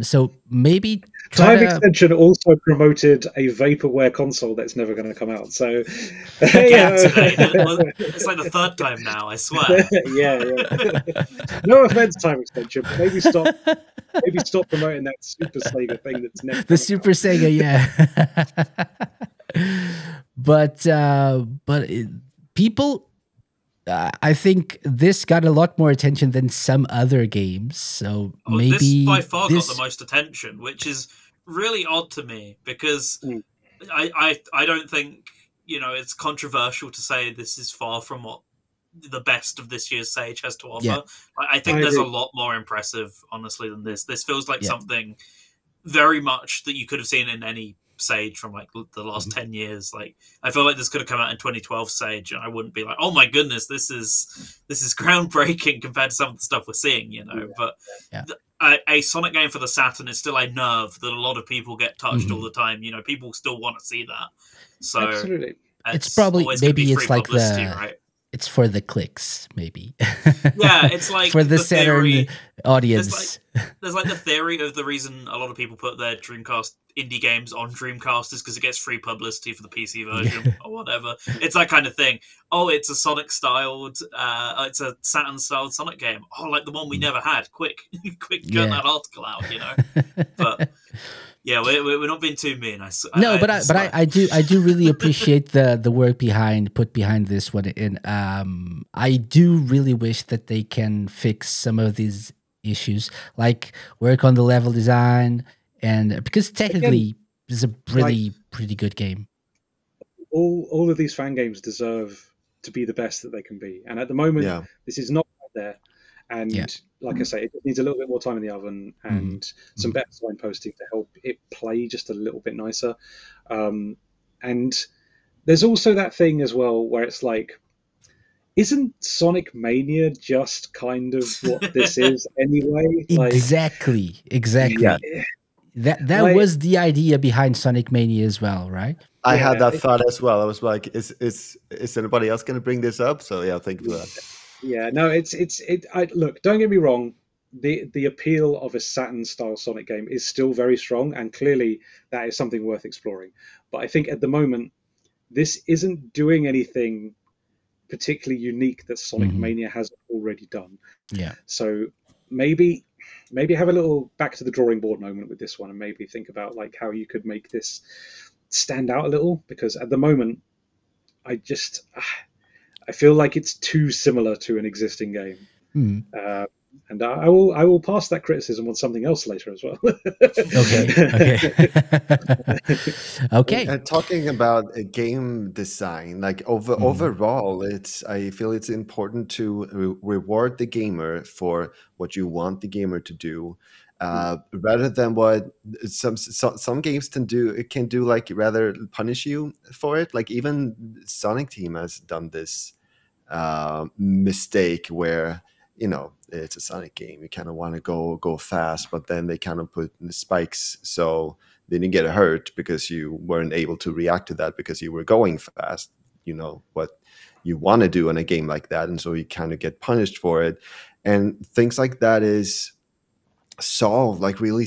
So maybe Time Extension also promoted a vaporware console that's never going to come out. So it's like the third time now, I swear. No offense, Time Extension, but maybe stop promoting that Super Sega thing that's never the Super Sega, but people. I think this got a lot more attention than some other games, so maybe this by far got the most attention, which is really odd to me, because I don't think it's controversial to say this is far from what the best of this year's Sage has to offer. Yeah. I think there's a lot more impressive, honestly, than this. This feels like something very much that you could have seen in any Sage from like the last 10 years. Like, I feel like this could have come out in 2012 Sage, and I wouldn't be like, oh my goodness, this is groundbreaking compared to some of the stuff we're seeing, you know. But a Sonic game for the Saturn is still a nerve that a lot of people get touched all the time. You know, people still want to see that. So absolutely, it's probably maybe it's like right? It's for the clicks, maybe. Yeah, it's like for the Saturn audience. There's like the theory of the reason a lot of people put their Dreamcast indie games on Dreamcast is because it gets free publicity for the PC version or whatever. It's that kind of thing. Oh, it's a Sonic styled, it's a Saturn styled Sonic game. Oh, like the one we never had. Quick, get that article out, you know. But yeah, we're not being too mean. I do really appreciate the work put behind this one, and I do really wish that they can fix some of these issues, like work on the level design, and because technically it's a pretty good game. All of these fan games deserve to be the best that they can be, and at the moment, this is not there. And like I say, it needs a little bit more time in the oven and some better signposting to help it play just a little bit nicer. And there's also that thing as well where it's like, isn't Sonic Mania just kind of what this is anyway? Exactly. Yeah. That was the idea behind Sonic Mania as well, right? I had that thought as well. I was like, is anybody else going to bring this up? So yeah, thank you for that. Yeah, no, look, don't get me wrong. The appeal of a Saturn-style Sonic game is still very strong, and clearly that is something worth exploring. But I think at the moment, this isn't doing anything particularly unique that Sonic Mania has already done. Yeah. So maybe have a little back to the drawing board moment with this one, and maybe think about like how you could make this stand out a little, because at the moment, I feel like it's too similar to an existing game. And I will pass that criticism on something else later as well. Okay. And talking about game design, like overall, I feel it's important to reward the gamer for what you want the gamer to do, rather than what some games can do, like rather punish you for it. Like even Sonic Team has done this mistake where, you know, it's a Sonic game, you kind of want to go fast, but then they kind of put the spikes so then you get hurt because you weren't able to react to that because you were going fast. You know what you want to do in a game like that, and so you kind of get punished for it. And things like that is solved like really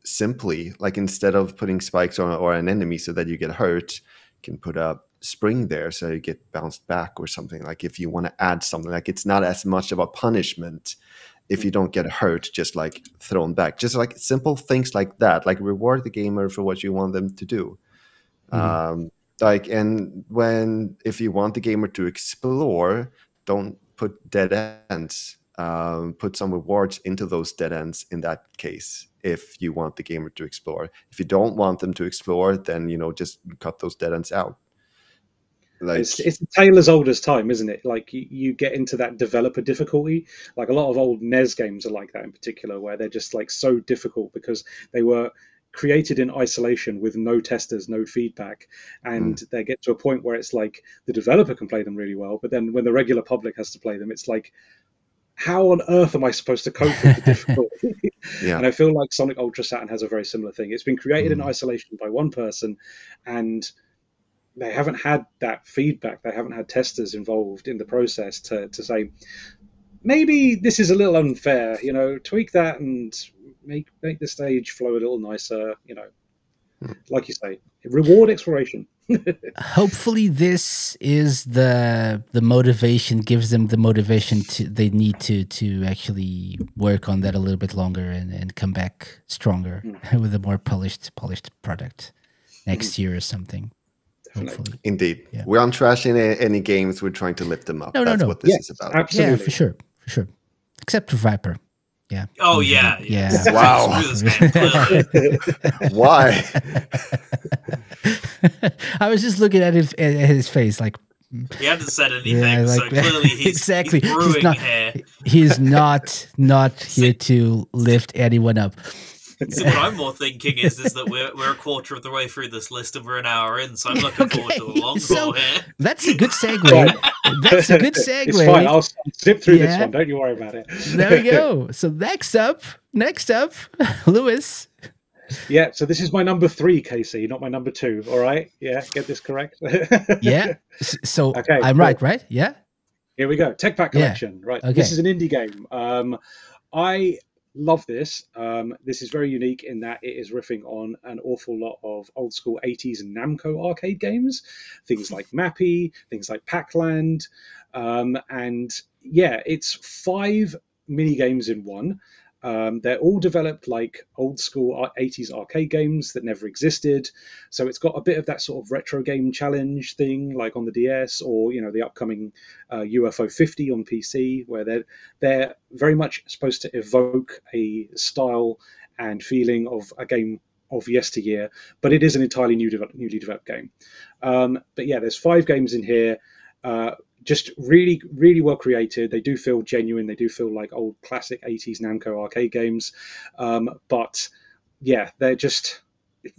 simply. Like instead of putting spikes on or an enemy so that you get hurt, you can put a spring there so you get bounced back or something. Like if you want to add something, like it's not as much of a punishment if you don't get hurt, just like thrown back, just like simple things like that, like reward the gamer for what you want them to do. Like, and if you want the gamer to explore, don't put dead ends, put some rewards into those dead ends in that case. If you want the gamer to explore, if you don't want them to explore, then, you know, just cut those dead ends out. Like, it's a tale as old as time, isn't it? Like you get into that developer difficulty. Like a lot of old NES games are like that in particular, where they're just like so difficult because they were created in isolation with no testers, no feedback, and they get to a point where it's like the developer can play them really well, but then when the regular public has to play them, it's like, how on earth am I supposed to cope with the difficulty? And I feel like Sonic Ultra Saturn has a very similar thing. It's been created in isolation by one person, and they haven't had that feedback. They haven't had testers involved in the process to say, maybe this is a little unfair, you know, tweak that and make the stage flow a little nicer, you know. Like you say, reward exploration. Hopefully this is the motivation, gives them the motivation they need to actually work on that a little bit longer and come back stronger with a more polished product next year or something. Hopefully. Indeed. Yeah. We're not trashing any games. We're trying to lift them up. That's what this is about. Absolutely. Yeah, for sure. Except for Viper. Yeah. Oh, yeah. Wow. Why? I was just looking at his face like... He hadn't said anything, so clearly he's brewing here. He's not here to lift anyone up. See, what I'm more thinking is that we're a quarter of the way through this list and we're an hour in, so I'm looking forward to the long haul here. That's a good segue. That's a good segue. It's fine. I'll zip through this one. Don't you worry about it. There we go. So next up, Lewis. Yeah, so this is my number 3, Casey, not my number 2. All right? Yeah, get this correct. Yeah. So okay, I'm right? Yeah. Here we go. Tech Pack Collection. Yeah. Right. Okay. This is an indie game. I love this. This is very unique in that it is riffing on an awful lot of old school 80s Namco arcade games, things like Mappy, things like Pac-Land, and yeah, it's 5 mini games in one. They're all developed like old school 80s arcade games that never existed. So it's got a bit of that sort of retro game challenge thing, like on the DS, or the upcoming UFO 50 on PC, where they're very much supposed to evoke a style and feeling of a game of yesteryear, but it is an entirely newly developed game. But yeah, there's 5 games in here. Just really, really well created. They do feel genuine. They do feel like old classic 80s Namco arcade games. But yeah, they're just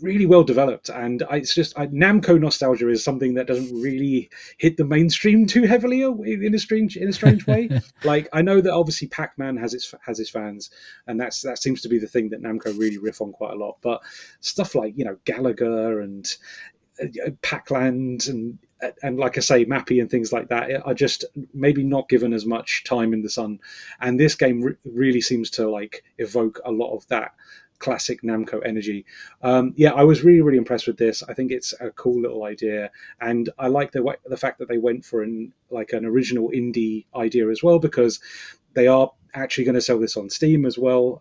really well developed. And Namco nostalgia is something that doesn't really hit the mainstream too heavily in a strange way. Like, I know that obviously Pac-Man has its fans, and that seems to be the thing that Namco really riff on quite a lot. But stuff like Gallagher and Pac-Land and like I say, Mappy and things like that are just maybe not given as much time in the sun. And this game really seems to like evoke a lot of that classic Namco energy. Yeah, I was really, really impressed with this. I think it's a cool little idea, and I like the fact that they went for an original indie idea as well, because they are actually going to sell this on Steam as well.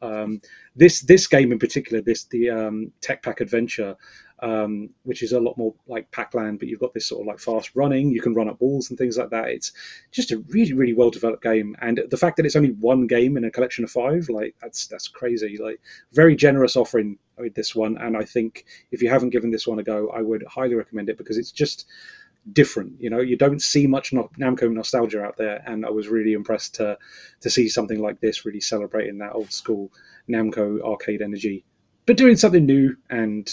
This game in particular, the Tech Pack Adventure, which is a lot more like Pac-Land, but you've got this sort of like fast running, you can run up walls and things like that. It's just a really, really well developed game, and the fact that it's only one game in a collection of 5, like that's crazy. Like, very generous offering with this one, and I think if you haven't given this one a go, I would highly recommend it, because it's just different. You don't see much Namco nostalgia out there, and I was really impressed to see something like this really celebrating that old school Namco arcade energy, but doing something new and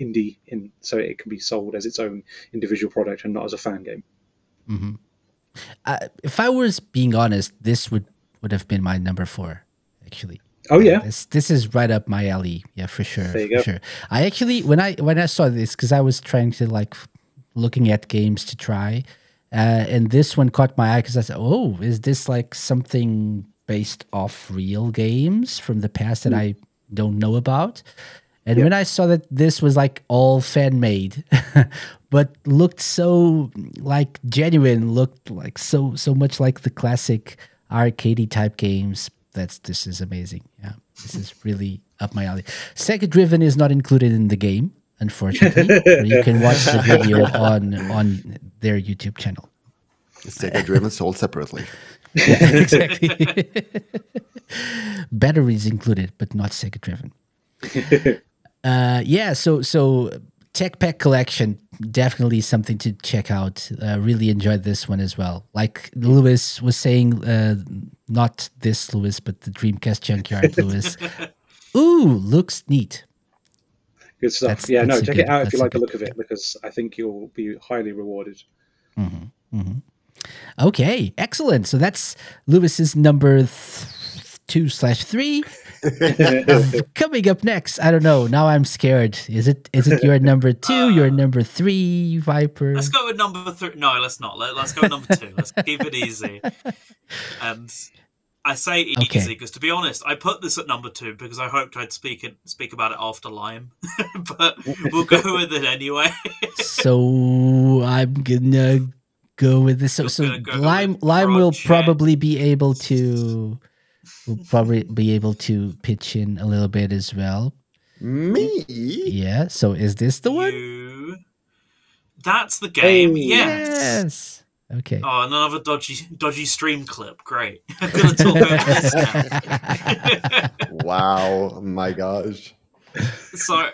indie, so it can be sold as its own individual product and not as a fan game. Mm-hmm. If I was being honest, this would have been my number 4, actually. Oh yeah, this is right up my alley. Yeah, for sure. There you go. Sure. I actually, when I saw this, because I was trying to looking at games to try, and this one caught my eye because I said, "Oh, is this like something based off real games from the past that I don't know about?" And when I saw that this was like all fan made, but looked so like genuine, looked like so much like the classic arcadey type games. This is amazing. Yeah, this is really up my alley. Sega Driven is not included in the game, unfortunately. You can watch the video on their YouTube channel. Sega Driven sold separately. Yeah, exactly. Batteries included, but not Sega Driven. Yeah, so Tech Pack Collection, definitely something to check out. Really enjoyed this one as well. Like Lewis was saying, not this Lewis, but the Dreamcast Junkyard Lewis. Ooh, looks neat. Good stuff. Check it out if you like the look of it, because I think you'll be highly rewarded. Mm-hmm, mm-hmm. Okay, excellent. So that's Lewis's number 2/3. Coming up next, I don't know. Now I'm scared. Is it your number 2? Your number 3, Viper? Let's go with number 3. No, let's not. Let's go with number 2. Let's keep it easy. And I say easy because, to be honest, I put this at number 2 because I hoped I'd speak about it after Lime, but we'll go with it anyway. So I'm gonna go with this. So Lime will probably be able to. We'll probably be able to pitch in a little bit as well. Me? Yeah. So is this the one? That's the game. Oh, yes. Okay. Oh, another dodgy stream clip. Great. I'm gonna talk about this now. Wow. My gosh. So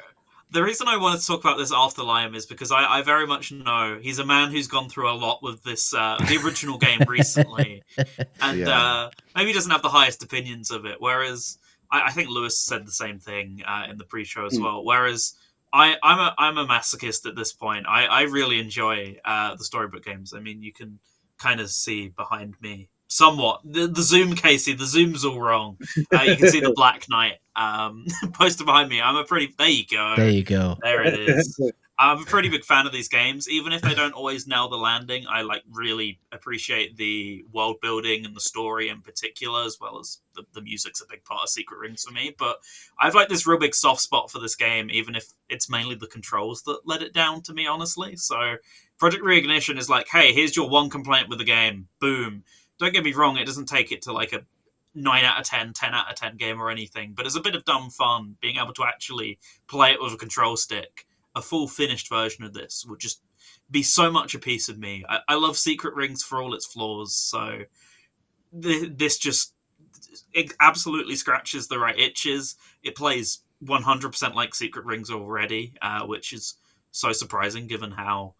the reason I wanted to talk about this after Liam is because I very much know he's a man who's gone through a lot with this the original game recently, and maybe doesn't have the highest opinions of it. Whereas I think Lewis said the same thing in the pre-show as well. Whereas I'm a masochist at this point. I really enjoy the storybook games. I mean, you can kind of see behind me somewhat the zoom, Casey. The zoom's all wrong. You can see the Black Knight poster behind me. There you go. There you go. There it is. I'm a pretty big fan of these games, even if they don't always nail the landing. I really appreciate the world building and the story in particular, as well as the music's a big part of Secret Rings for me. But I've this real big soft spot for this game, even if it's mainly the controls that let it down to me, honestly. So Project Reignition is hey, here's your one complaint with the game. Boom. Don't get me wrong, it doesn't take it to a 9 out of 10, 10 out of 10 game or anything, but it's a bit of dumb fun being able to actually play it with a control stick. A full finished version of this would just be so much a piece of me. I love Secret Rings for all its flaws, so it absolutely scratches the right itches. It plays 100% like Secret Rings already, which is so surprising given how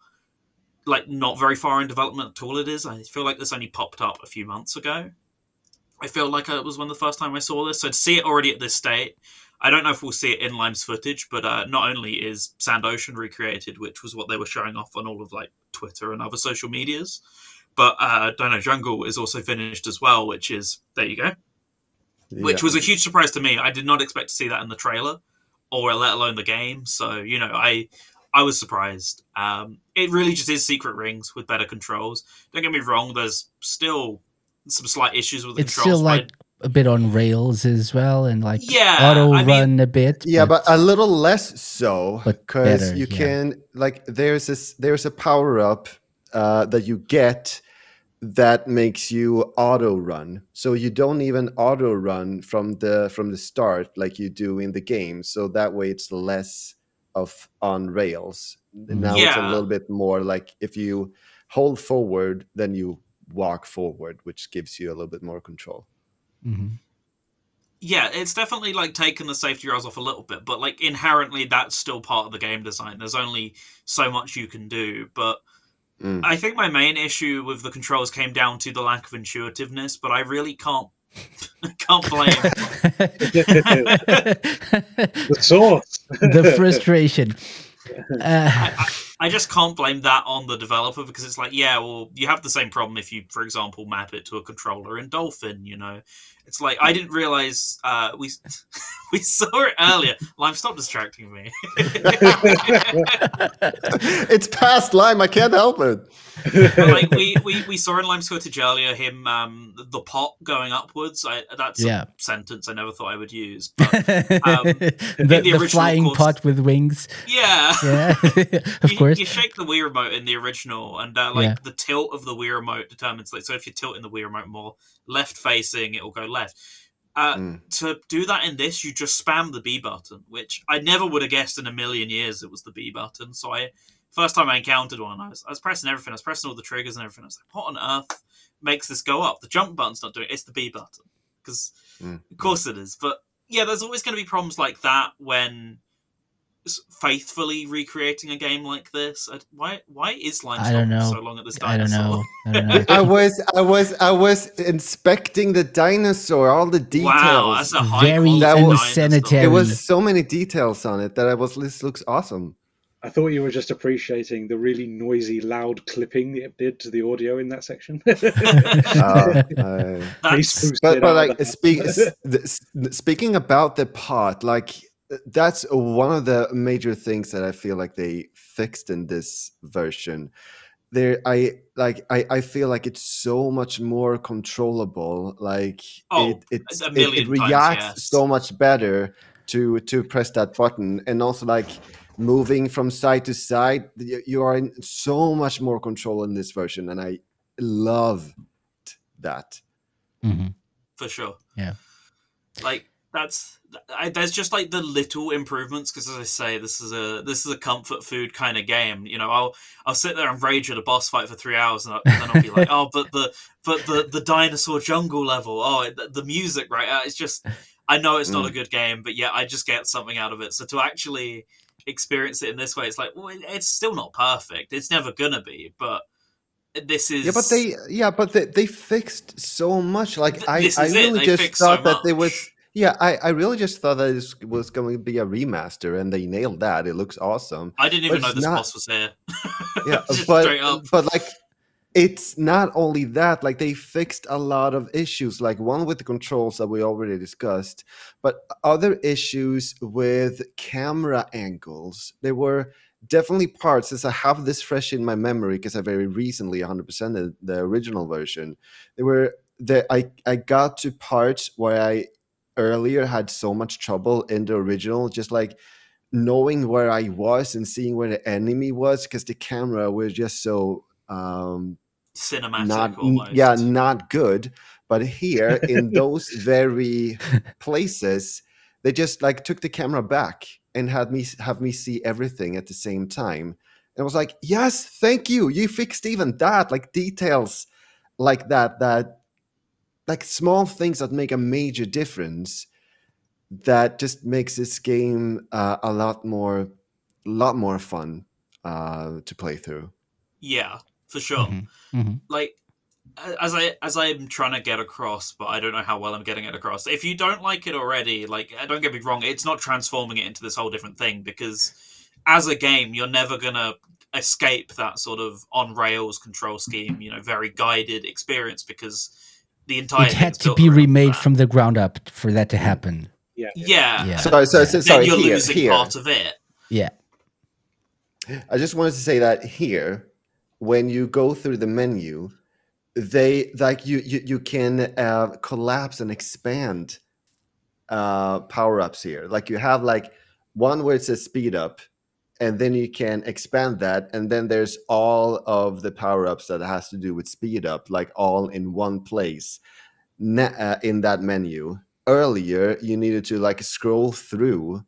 not very far in development at all it is. I feel like this only popped up a few months ago. I feel like it was the first time I saw this, so to see it already at this state, I don't know if we'll see it in Lime's footage, but not only is Sand Ocean recreated, which was what they were showing off on all of Twitter and other social medias, but Dino Jungle is also finished as well, which is, there you go. Yeah. Which was a huge surprise to me. I did not expect to see that in the trailer, or let alone the game, so, I was surprised. It really just is Secret Rings with better controls. Don't get me wrong, there's still some slight issues with the it's controls. It's still a bit on rails as well, and run a bit. Yeah, but a little less so, because you can there's a power up that you get that makes you auto run. So you don't even auto run from the start like you do in the game. So that way it's less of on rails. Now it's a little bit more if you hold forward, then you walk forward, which gives you a little bit more control. Mm-hmm. Yeah, it's definitely taking the safety rails off a little bit, but inherently that's still part of the game design. There's only so much you can do, but I think my main issue with the controls came down to the lack of intuitiveness, but I really can't blame the source, the frustration. I just can't blame that on the developer, because it's you have the same problem if you, for example, map it to a controller in Dolphin, It's I didn't realize we saw it earlier. Lime, stop distracting me. It's past Lime, I can't help it. But we saw in Lime's footage earlier him the pot going upwards. That's a sentence I never thought I would use. But, the flying pot with wings. Yeah. Of course. You shake the Wii remote in the original, and the tilt of the Wii remote determines so if you're tilting the Wii remote more left facing, it will go left. To do that in this, you just spam the B button, which I never would have guessed in a million years it was the B button. So first time I encountered one, I was pressing everything. I was pressing all the triggers and everything. I was like, what on earth makes this go up? The jump button's not doing it. It's the B button. Because, of course it is. But, yeah, there's always going to be problems like that when faithfully recreating a game like this. Why is Lime so long at this dinosaur? I don't know. I was inspecting the dinosaur, all the details. Wow, that's a high very unsanitary. There was so many details on it that this looks awesome. I thought you were just appreciating the really noisy, loud clipping it did to the audio in that section. Speaking about the pot, that's one of the major things that I feel like they fixed in this version. I feel like it's so much more controllable. It reacts so much better to press that button, and also moving from side to side, you are in so much more control in this version, and I love that. Mm-hmm. For sure. Yeah. There's just the little improvements, because as I say, this is a comfort food kind of game. I'll sit there and rage at a boss fight for 3 hours, and then I'll be like, oh, but the dinosaur jungle level, the music, right? It's just, I know it's not a good game, but yeah, I just get something out of it. So to actually experience it in this way, it's it's still not perfect. It's never gonna be, but this is but they fixed so much. I really just thought that Yeah, I really just thought that this was going to be a remaster, and they nailed that. It looks awesome. I didn't But even know it's this not. boss was here. Yeah, Just straight up. but like it's not only that, like they fixed a lot of issues, like one with the controls that we already discussed, but other issues with camera angles. There were definitely parts, as I have this fresh in my memory because I very recently 100% the original version. There were I got to parts where I earlier had so much trouble in the original, just like knowing where I was and seeing where the enemy was, because the camera was just so Cinematic almost. not good. But here in those very places, they just like took the camera back and had me have me see everything at the same time. And I was like, yes, thank you, you fixed even that, like details like that like small things that make a major difference, that just makes this game a lot more fun to play through. Yeah, for sure. Mm-hmm. Like as I'm trying to get across, but I don't know how well I'm getting it across. If you don't like it already, like don't get me wrong, it's not transforming it into this whole different thing, because as a game, you're never gonna escape that sort of on rails control scheme, very guided experience, because the entire It had thing's to built be around remade that. from the ground up for that to happen. Yeah. Yeah. Sorry, Then you're here, losing part of it. Yeah. I just wanted to say that here, when you go through the menu, they like you can collapse and expand power-ups here. Like you have like one where it says speed up, and then you can expand that, and then there's all of the power-ups that has to do with speed up, like all in one place in that menu. Earlier, you needed to like scroll through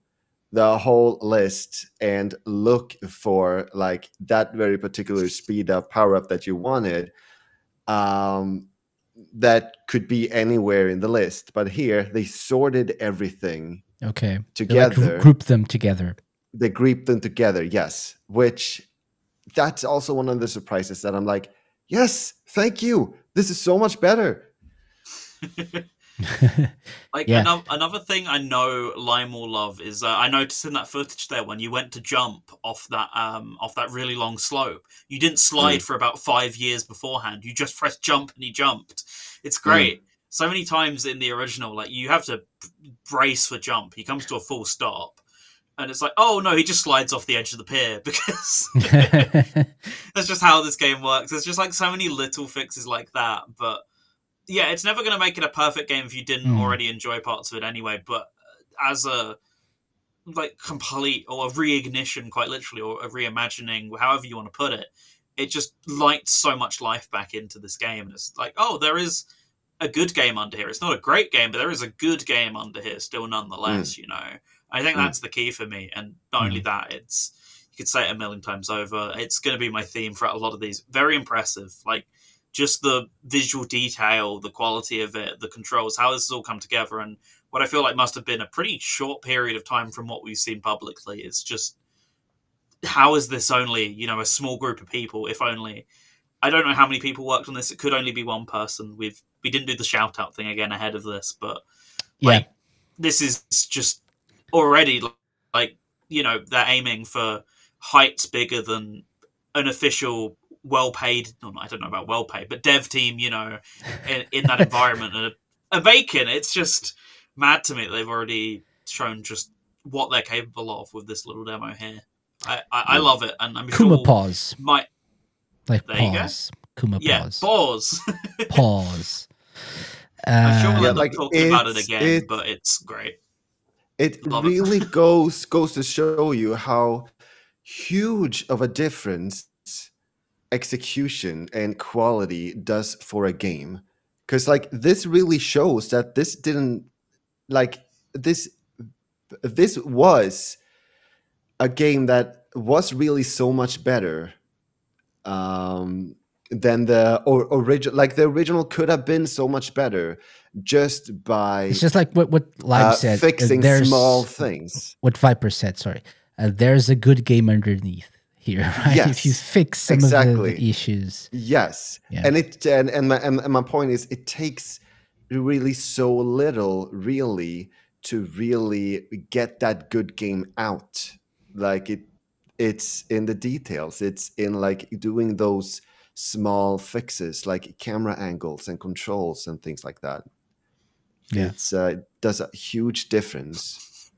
the whole list and look for like that very particular speed up power up that you wanted. That could be anywhere in the list, but here they sorted everything. Okay. Together, they like group them together. They grouped them together, yes. Which that's also one of the surprises that I'm like, yes, thank you. This is so much better. Like Yeah. another thing I know Lime will love is I noticed in that footage there, when you went to jump off that really long slope, you didn't slide for about 5 years beforehand. You just pressed jump and you jumped. It's great. So many times in the original, like you have to brace for jump. He comes to a full stop, and it's like, oh no, he just slides off the edge of the pier, because that's just how this game works. There's just like so many little fixes like that, but yeah, it's never going to make it a perfect game if you didn't already enjoy parts of it anyway. But as a like complete or a reignition, quite literally, or a reimagining, however you want to put it, it just lights so much life back into this game. And it's like, oh, there is a good game under here. It's not a great game, but there is a good game under here still, nonetheless. I think that's the key for me. And not only that, it's, you could say it a million times over, it's going to be my theme for a lot of these. Very impressive. Like, just the visual detail, the quality of it, the controls, how this has all come together, and what I feel like must have been a pretty short period of time from what we've seen publicly. It's just, how is this only, a small group of people, if only? I don't know how many people worked on this. It could only be one person. We didn't do the shout out thing again ahead of this, but like, this is just already like, they're aiming for heights bigger than an official well-paid, I don't know about well-paid, but dev team, in that environment. And a Bacon, it's just mad to me that they've already shown just what they're capable of with this little demo here. I love it, and I'm Kuma sure pause. Like there pause. Kuma pause. Pause. Pause. I'm sure we'll end up like, talking about it again, but it's great. It Love really goes to show you how huge of a difference execution and quality does for a game. Because like this really shows that this didn't like this was a game that was really so much better than the original. Like the original could have been so much better just by It's just like what Lime said. fixing there's small things. What Viper said, sorry. There's a good game underneath here, right? Yes, if you fix some of the issues. Yes. Yeah. And my point is, it takes really so little, really, to really get that good game out. Like it's in the details. It's in like doing those small fixes, like camera angles and controls and things like that. Yeah. It's does a huge difference.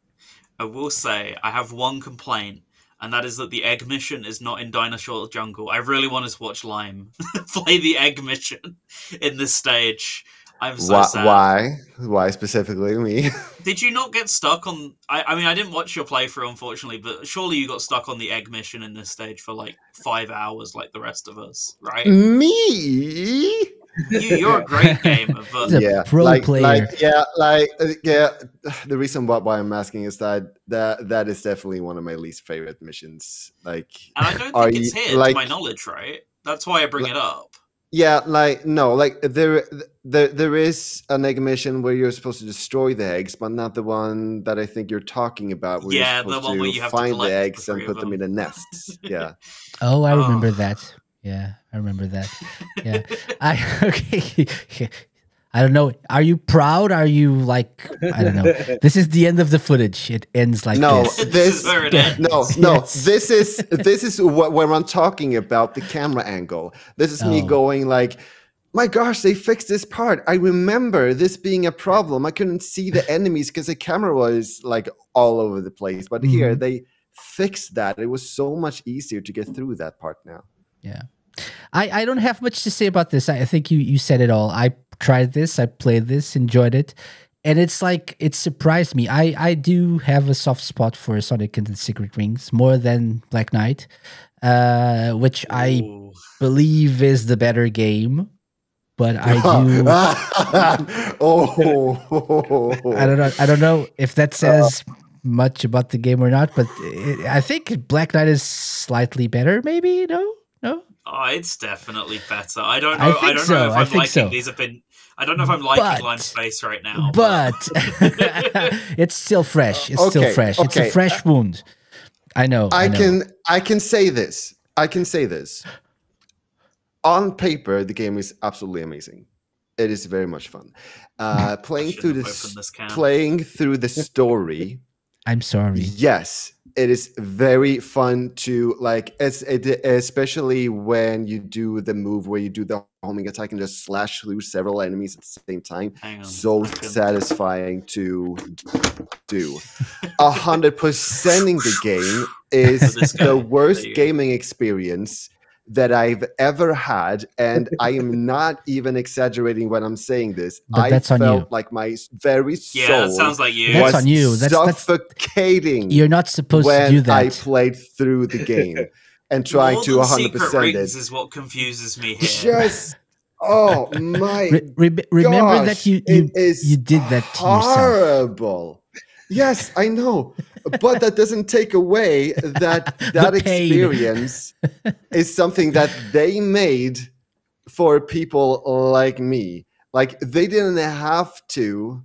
I will say I have one complaint, and that is that the egg mission is not in Dinosaur Jungle. I really want to watch Lime play the egg mission in this stage. I'm so sad. Why specifically me? Did you not get stuck on? I mean, I didn't watch your playthrough, unfortunately, but surely you got stuck on the egg mission in this stage for like 5 hours, like the rest of us, right? Me? You're a great gamer, but He's a pro player. The reason why I'm asking is that is definitely one of my least favorite missions. Like, and I don't think it's here, to my knowledge, right? That's why I bring it up. Yeah, there is an egg mission where you're supposed to destroy the eggs, but not the one that I think you're talking about. Where Yeah, you're the one where you have find to the eggs the and put them in the nests. Yeah. Oh, I remember that. Yeah, I remember that. Yeah, okay. I don't know. Are you proud? Are you like, I don't know. This is the end of the footage. It ends like this. This is where it ends. No. Yes. This is where I'm talking about the camera angle. This is me going like, my gosh, they fixed this part. I remember this being a problem. I couldn't see the enemies because the camera was like all over the place. But here they fixed that. It was so much easier to get through that part now. Yeah. I don't have much to say about this. I think you said it all. I tried this, I played this, enjoyed it, and it's like it surprised me. I do have a soft spot for Sonic and the Secret Rings more than Black Knight, which I believe is the better game. But I do. I don't know if that says much about the game or not. But I think Black Knight is slightly better. Maybe no. Oh, it's definitely better. I don't know. I don't know if I'm liking these opinions. I don't know if I'm liking Lime's face right now. But it's still fresh. It's still fresh. It's a fresh wound. I know. I can say this. On paper, the game is absolutely amazing. It is very much fun. Playing through the story. I'm sorry. Yes, it is very fun to like, especially when you do the move where you do the homing attack and just slash through several enemies at the same time. So satisfying to do. 100%ing the game is the worst gaming experience that I've ever had, and I am not even exaggerating when I'm saying this. I felt like my very soul. Yeah, that sounds like you. That's on you. That's suffocating. You're not supposed to do that. When I played through the game and trying to 100% it. This is what confuses me here. Just oh my! Remember that you did that to yourself. Horrible. Yes, I know, but that doesn't take away that experience is something that they made for people like me. Like, they didn't have to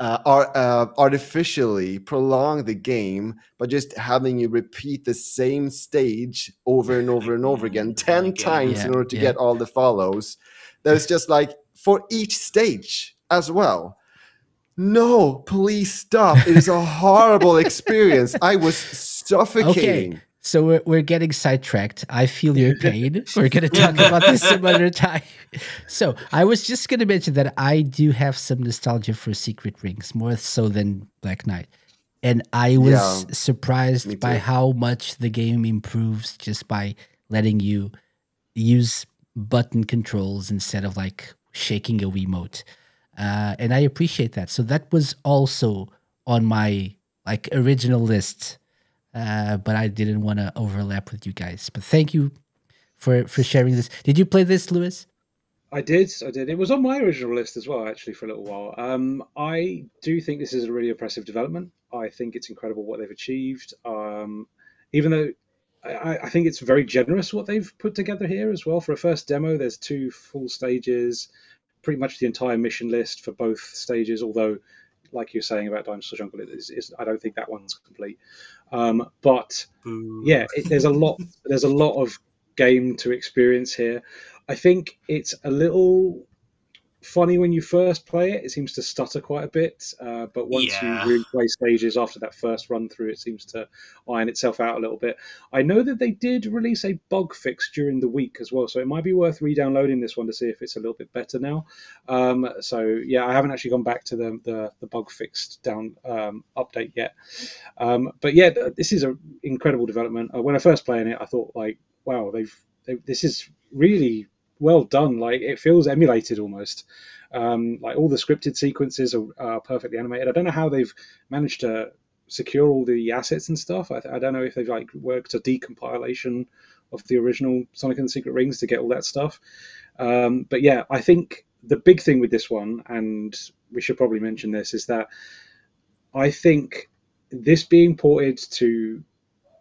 artificially prolong the game, but just having you repeat the same stage over and over and over again 10 times in order to get all the follows. There's just like for each stage as well. No, please stop. It is a horrible experience. I was suffocating. Okay, so we're getting sidetracked. I feel your pain. We're going to talk about this some other time. So I was just going to mention that I do have some nostalgia for Secret Rings, more so than Black Knight. And I was surprised by how much the game improves just by letting you use button controls instead of like shaking a Wiimote. And I appreciate that. So that was also on my like original list, but I didn't want to overlap with you guys. But thank you for sharing this. Did you play this, Lewis? I did. It was on my original list as well, actually, for a little while. I do think this is a really impressive development. I think it's incredible what they've achieved. Even though I think it's very generous what they've put together here as well. For a first demo, there's 2 full stages. Pretty much the entire mission list for both stages, although, like you're saying about Dinosaur Jungle, I don't think that one's complete. But yeah, there's a lot of game to experience here. I think it's a little funny when you first play it. It seems to stutter quite a bit, but once you Yeah. really play stages after that first run through, it seems to iron itself out a little bit. I know that they did release a bug fix during the week as well, so it might be worth re-downloading this one to see if it's a little bit better now. So yeah, I haven't actually gone back to the bug fixed down update yet. But yeah, this is an incredible development. When I first playing it, I thought like, wow, this is really well done. Like it feels emulated almost. Like all the scripted sequences are perfectly animated. I don't know how they've managed to secure all the assets and stuff. I don't know if they've like worked a decompilation of the original Sonic and the Secret Rings to get all that stuff. But yeah, I think the big thing with this one, and we should probably mention this, is that I think this being ported to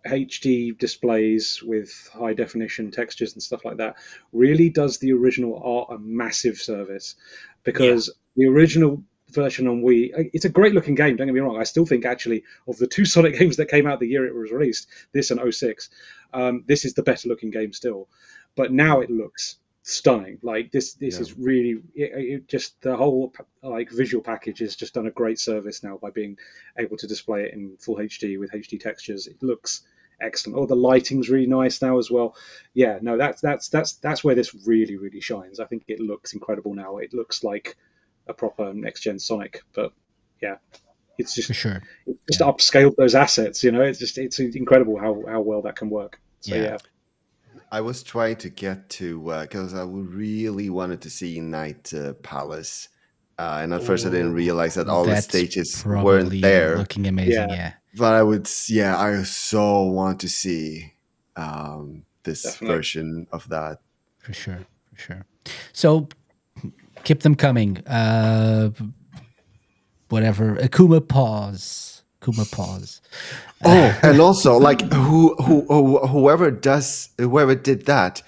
HD displays with high definition textures and stuff like that really does the original art a massive service, because the original version on Wii, it's a great looking game, don't get me wrong. I still think actually of the two Sonic games that came out the year it was released, this and 06, this is the better looking game still. But now it looks stunning. Like this is really it just the whole like visual package has just done a great service now by being able to display it in full HD with HD textures. It looks excellent. Oh, the lighting's really nice now as well. Yeah, no, that's where this really, really shines. I think it looks incredible now. It looks like a proper next gen Sonic, but yeah, it's just For sure. it's just upscaled those assets. It's incredible how well that can work. So yeah. I was trying to get to because I really wanted to see Night Palace, and at first I didn't realize that all the stages weren't there. Looking amazing, yeah. But I so want to see this version of that. For sure. So keep them coming. Whatever. Akuma Pause. Oh, and also like whoever did that,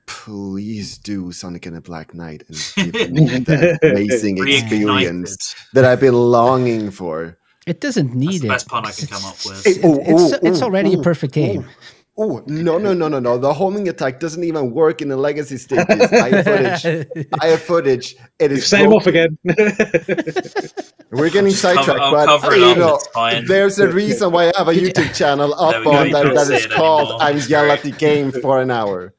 please do Sonic and the Black Knight and give me that amazing experience that I've been longing for. It doesn't need That's it. the best pun I could come up with. It's already a perfect game. Oh, no. The homing attack doesn't even work in the legacy stages. I have footage. It is same off again. We're getting sidetracked, but there's a reason why I have a YouTube channel up on that is called "I'm Yell at the Game" for an hour.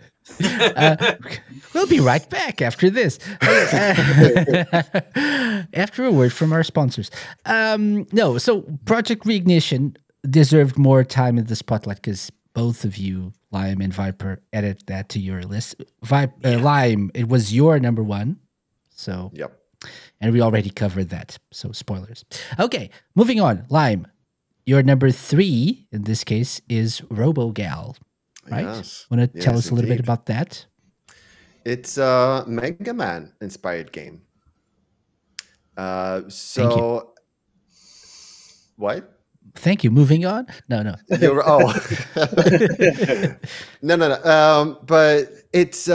We'll be right back after this. After a word from our sponsors. So Project Reignition deserved more time in the spotlight because both of you, Lime and Viper, added that to your list. Lime, it was your number one. So, yep. And we already covered that. So, spoilers. Okay, moving on. Lime, your number 3 in this case is RoboGal, right? Yes. Want to tell us a little bit about that? It's a Mega Man inspired game. So, what? Thank you. Moving on? No. No. But it's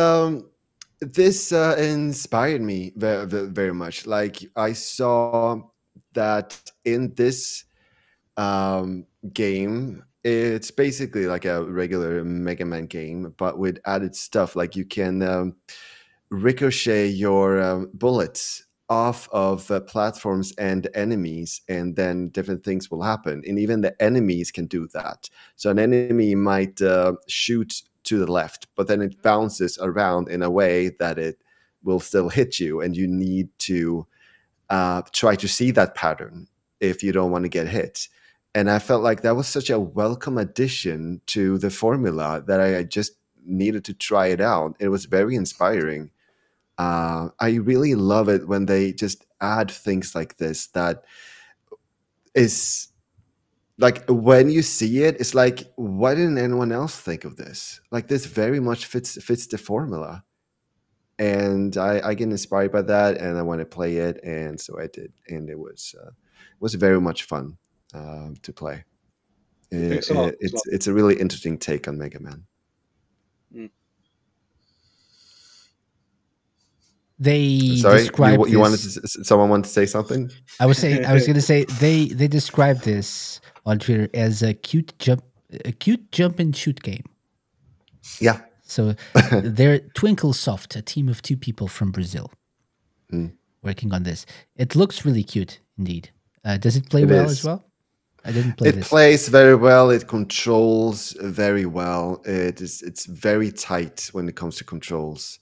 this inspired me very, very much. Like I saw that in this game, it's basically like a regular Mega Man game, but with added stuff. Like you can ricochet your bullets off of platforms and enemies, and then different things will happen. And even the enemies can do that. So an enemy might shoot to the left, but then it bounces around in a way that it will still hit you, and you need to try to see that pattern if you don't want to get hit. And I felt like that was such a welcome addition to the formula that I just needed to try it out. It was very inspiring. I really love it when they just add things like this that is like when you see it, it's like, why didn't anyone else think of this? Like this very much fits the formula. And I get inspired by that, and I want to play it, and so I did, and it was very much fun to play. It's a really interesting take on Mega Man. They Sorry, describe you wanted to, someone wanted to say something? I was going to say they describe this on Twitter as a cute jump and shoot game. Yeah. So they're Twinkle Soft, a team of 2 people from Brazil. working on this. It looks really cute indeed. Does it play It well is. as well? I didn't play It this. plays very well. It controls very well. It's very tight when it comes to controls.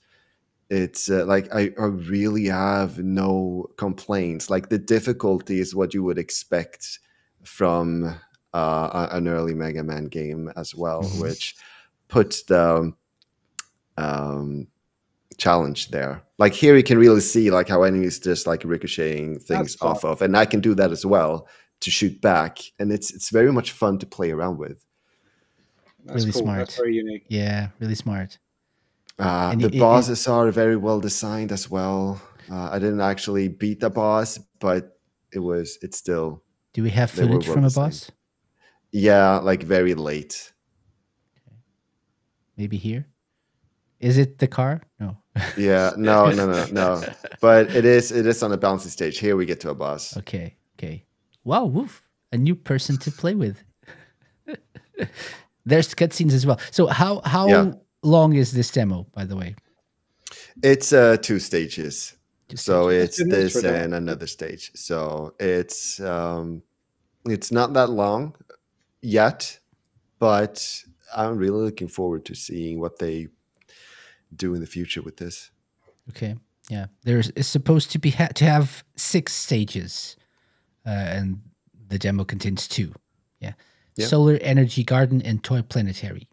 It's like I really have no complaints. Like the difficulty is what you would expect from an early Mega Man game as well, which puts the challenge there. Like here, you can really see like how enemies just like ricocheting things fun. off of, and I can do that as well to shoot back, and it's very much fun to play around with. That's Really cool. smart. That's very unique. Yeah, really smart. The bosses are very well designed as well. I didn't actually beat the boss, but it's still. Do we have They were footage well from a designed. boss? Yeah, like very late. Maybe here. Is it the car? No. Yeah, no. But it is on a bouncy stage. Here we get to a boss. Okay. Okay. Wow. Woof. A new person to play with. There's cutscenes as well. So how Yeah. long is this demo, by the way? It's 2 stages. So it's It's this for that. and another stage. So it's not that long yet, but I'm really looking forward to seeing what they do in the future with this. Okay. Yeah. It's supposed to be to have 6 stages, and the demo contains 2. Yeah. Yeah. Solar Energy Garden and Toy Planetary,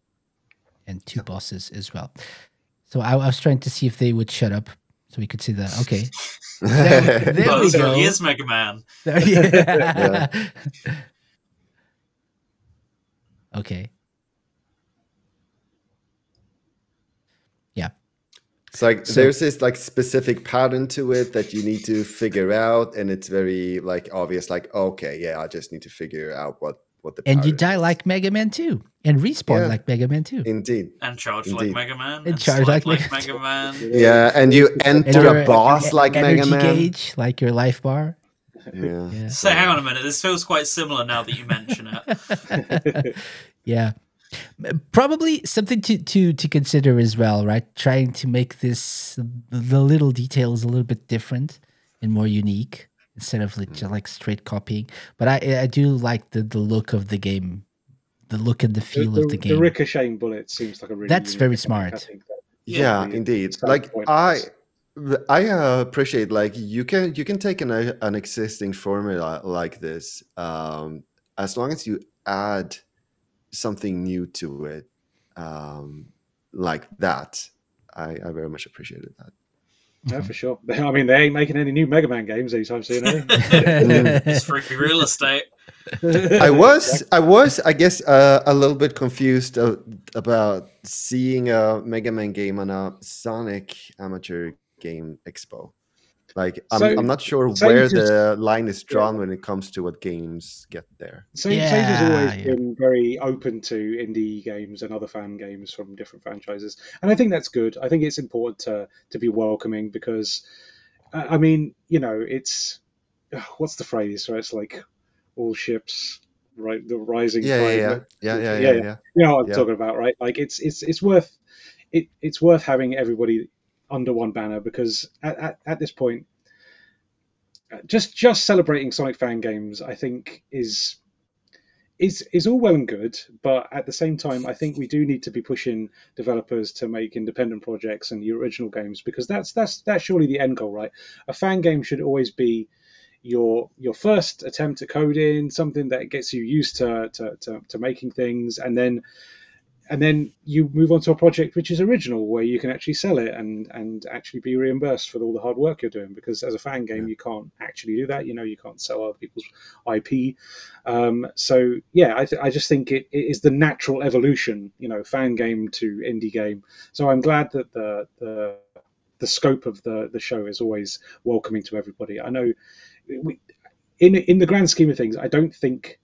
and 2 bosses as well. So I was trying to see if they would shut up so we could see that. Okay. There Well, we this go. really is Mega Man. Yeah. Okay. Yeah. It's like So- there's this like specific pattern to it that you need to figure out, and it's very like obvious. Like, okay, yeah, I just need to figure out what the And you pattern die is. like Mega Man 2 and respawn Yeah. like Mega Man 2. Indeed. And charge like Indeed. Mega Man. And charge slide like Mega Man. Yeah, and you And enter your a boss like Mega energy Man. gauge, like your life bar. Yeah. Yeah. So hang on a minute. This feels quite similar now that you mention it. Yeah. Probably something to consider as well, right? Trying to make the little details a little bit different and more unique instead of just like straight copying. But I do like the look of the game, the look and the feel of the game. The ricocheting bullet seems like a really. That's unique very mechanic, I smart. think, that- Yeah, really indeed. selling Like point. I appreciate like you can take an existing formula like this, as long as you add something new to it, like that. I very much appreciated that. Yeah, for sure. I mean, they ain't making any new Mega Man games anytime soon, are they? It's free real estate. I was, I guess, a little bit confused about seeing a Mega Man game on a Sonic Amateur Game Expo. Like, I'm not sure Sage where is- the line is drawn when it comes to what games get there. Sage has always Yeah. been very open to indie games and other fan games from different franchises, and I think that's good. I think it's important to be welcoming because, I mean, you know, it's what's the phrase? Right? It's like all ships, right? The rising tide. Yeah. You know what I'm Yeah. talking about, right? Like it's worth having everybody under one banner because at this point, just celebrating Sonic fan games, I think is all well and good, but at the same time, I think we do need to be pushing developers to make independent projects and your original games because that's surely the end goal, right? A fan game should always be your first attempt at coding, something that gets you used to making things, and then you move on to a project which is original, where you can actually sell it and actually be reimbursed for all the hard work you're doing. Because as a fan game, you can't actually do that. You know, you can't sell other people's IP. So yeah, I just think it is the natural evolution, you know, fan game to indie game. So I'm glad that the scope of the show is always welcoming to everybody. I know, in the grand scheme of things, I don't think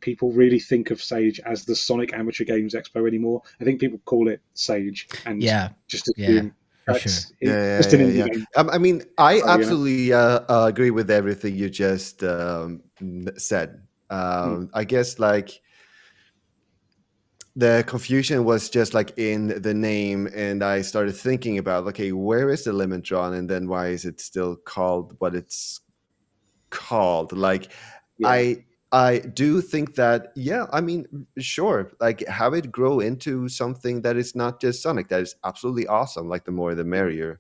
people really think of Sage as the Sonic Amateur Games Expo anymore. I think people call it Sage and just assume for that's sure. just an indie game. I mean, I Oh, yeah. absolutely agree with everything you just said. I guess like the confusion was just like in the name, and I started thinking about, okay, where is the limit drawn, and then why is it still called what it's called? Like, Yeah. I do think that, yeah, I mean, sure, like have it grow into something that is not just Sonic, that is absolutely awesome. Like the more the merrier.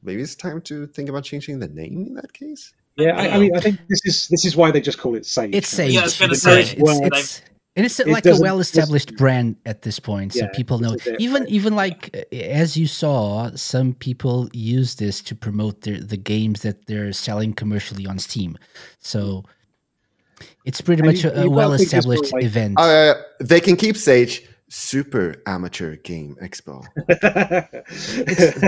Maybe it's time to think about changing the name in that case. Yeah, I mean, I think this is why they just call it Sage. It's now. Sage. Yeah, I was gonna because say, it's It like a doesn't- well-established brand at this point, so Yeah, people know. this is it, Even right. even like as you saw, some people use this to promote the games that they're selling commercially on Steam. So it's pretty And much you a gotta think as well-established well, like- event. They can keep Sage Super Amateur Game Expo.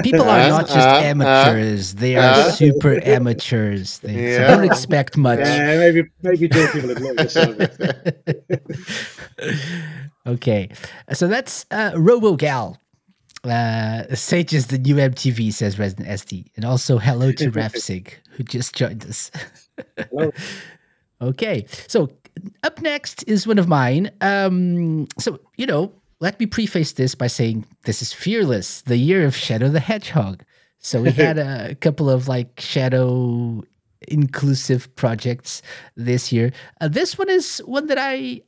People are not just amateurs; they are super amateurs. So Yeah. don't expect much. Yeah, maybe do people at the service. Okay, so that's RoboGal. Sage is the new MTV, says Resident SD, and also hello to Rafsig, who just joined us. Hello. Okay, so up next is one of mine. So let me preface this by saying this is Fearless, the year of Shadow the Hedgehog. So we had a couple of like Shadow inclusive projects this year. This one is one that I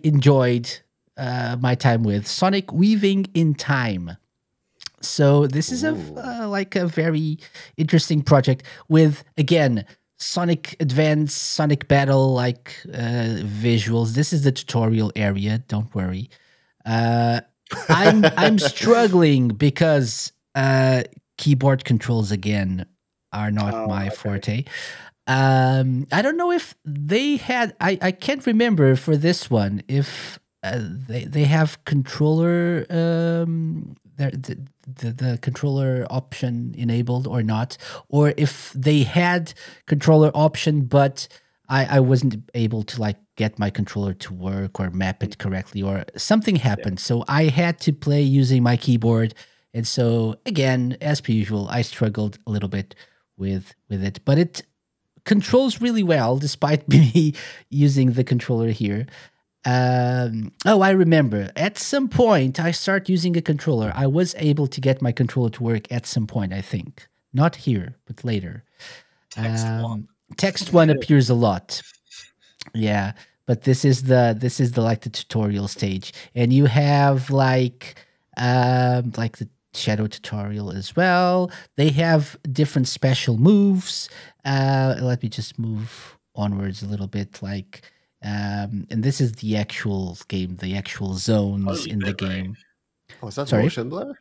enjoyed my time with, Sonic Weaving in Time. So this is like a very interesting project with, again, Sonic Advance, Sonic Battle, like visuals. This is the tutorial area. Don't worry. I'm struggling because keyboard controls again are not my forte. I don't know if they had. I can't remember for this one if they have controller the controller option enabled or not, or if they had controller option but I wasn't able to like get my controller to work or map it correctly, or something happened. So I had to play using my keyboard, and so again, as per usual, I struggled a little bit with it, but it controls really well despite me using the controller here. I remember at some point I start using a controller. I was able to get my controller to work at some point, I think. Not here, but later. Text one appears a lot. Yeah, but this is the like the tutorial stage, and you have like the Shadow tutorial as well. They have different special moves. Let me just move onwards a little bit, like. And this is the actual game, the actual zones in the game. Oh, is that Sorry? motion blur?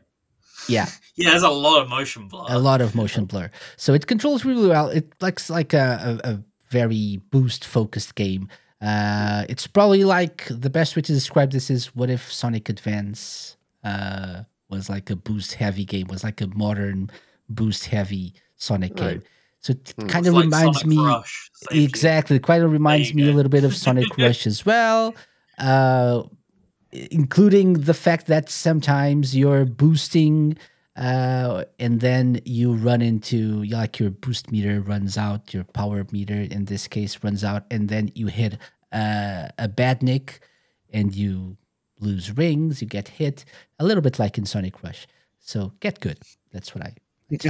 Yeah. Yeah, there's a lot of motion blur. A lot of motion blur. So it controls really well. It looks like a very boost focused game. It's probably like the best way to describe this is what if Sonic Advance was like a boost heavy game, was like a modern boost heavy Sonic game. So it kind of It's like reminds Sonic me Rush, safety. exactly. It kind of reminds me a little bit of Sonic Rush as well, including the fact that sometimes you're boosting, and then you run into like your boost meter runs out, your power meter in this case runs out, and then you hit a badnik, and you lose rings. You get hit a little bit like in Sonic Rush. So get good. That's what I. That's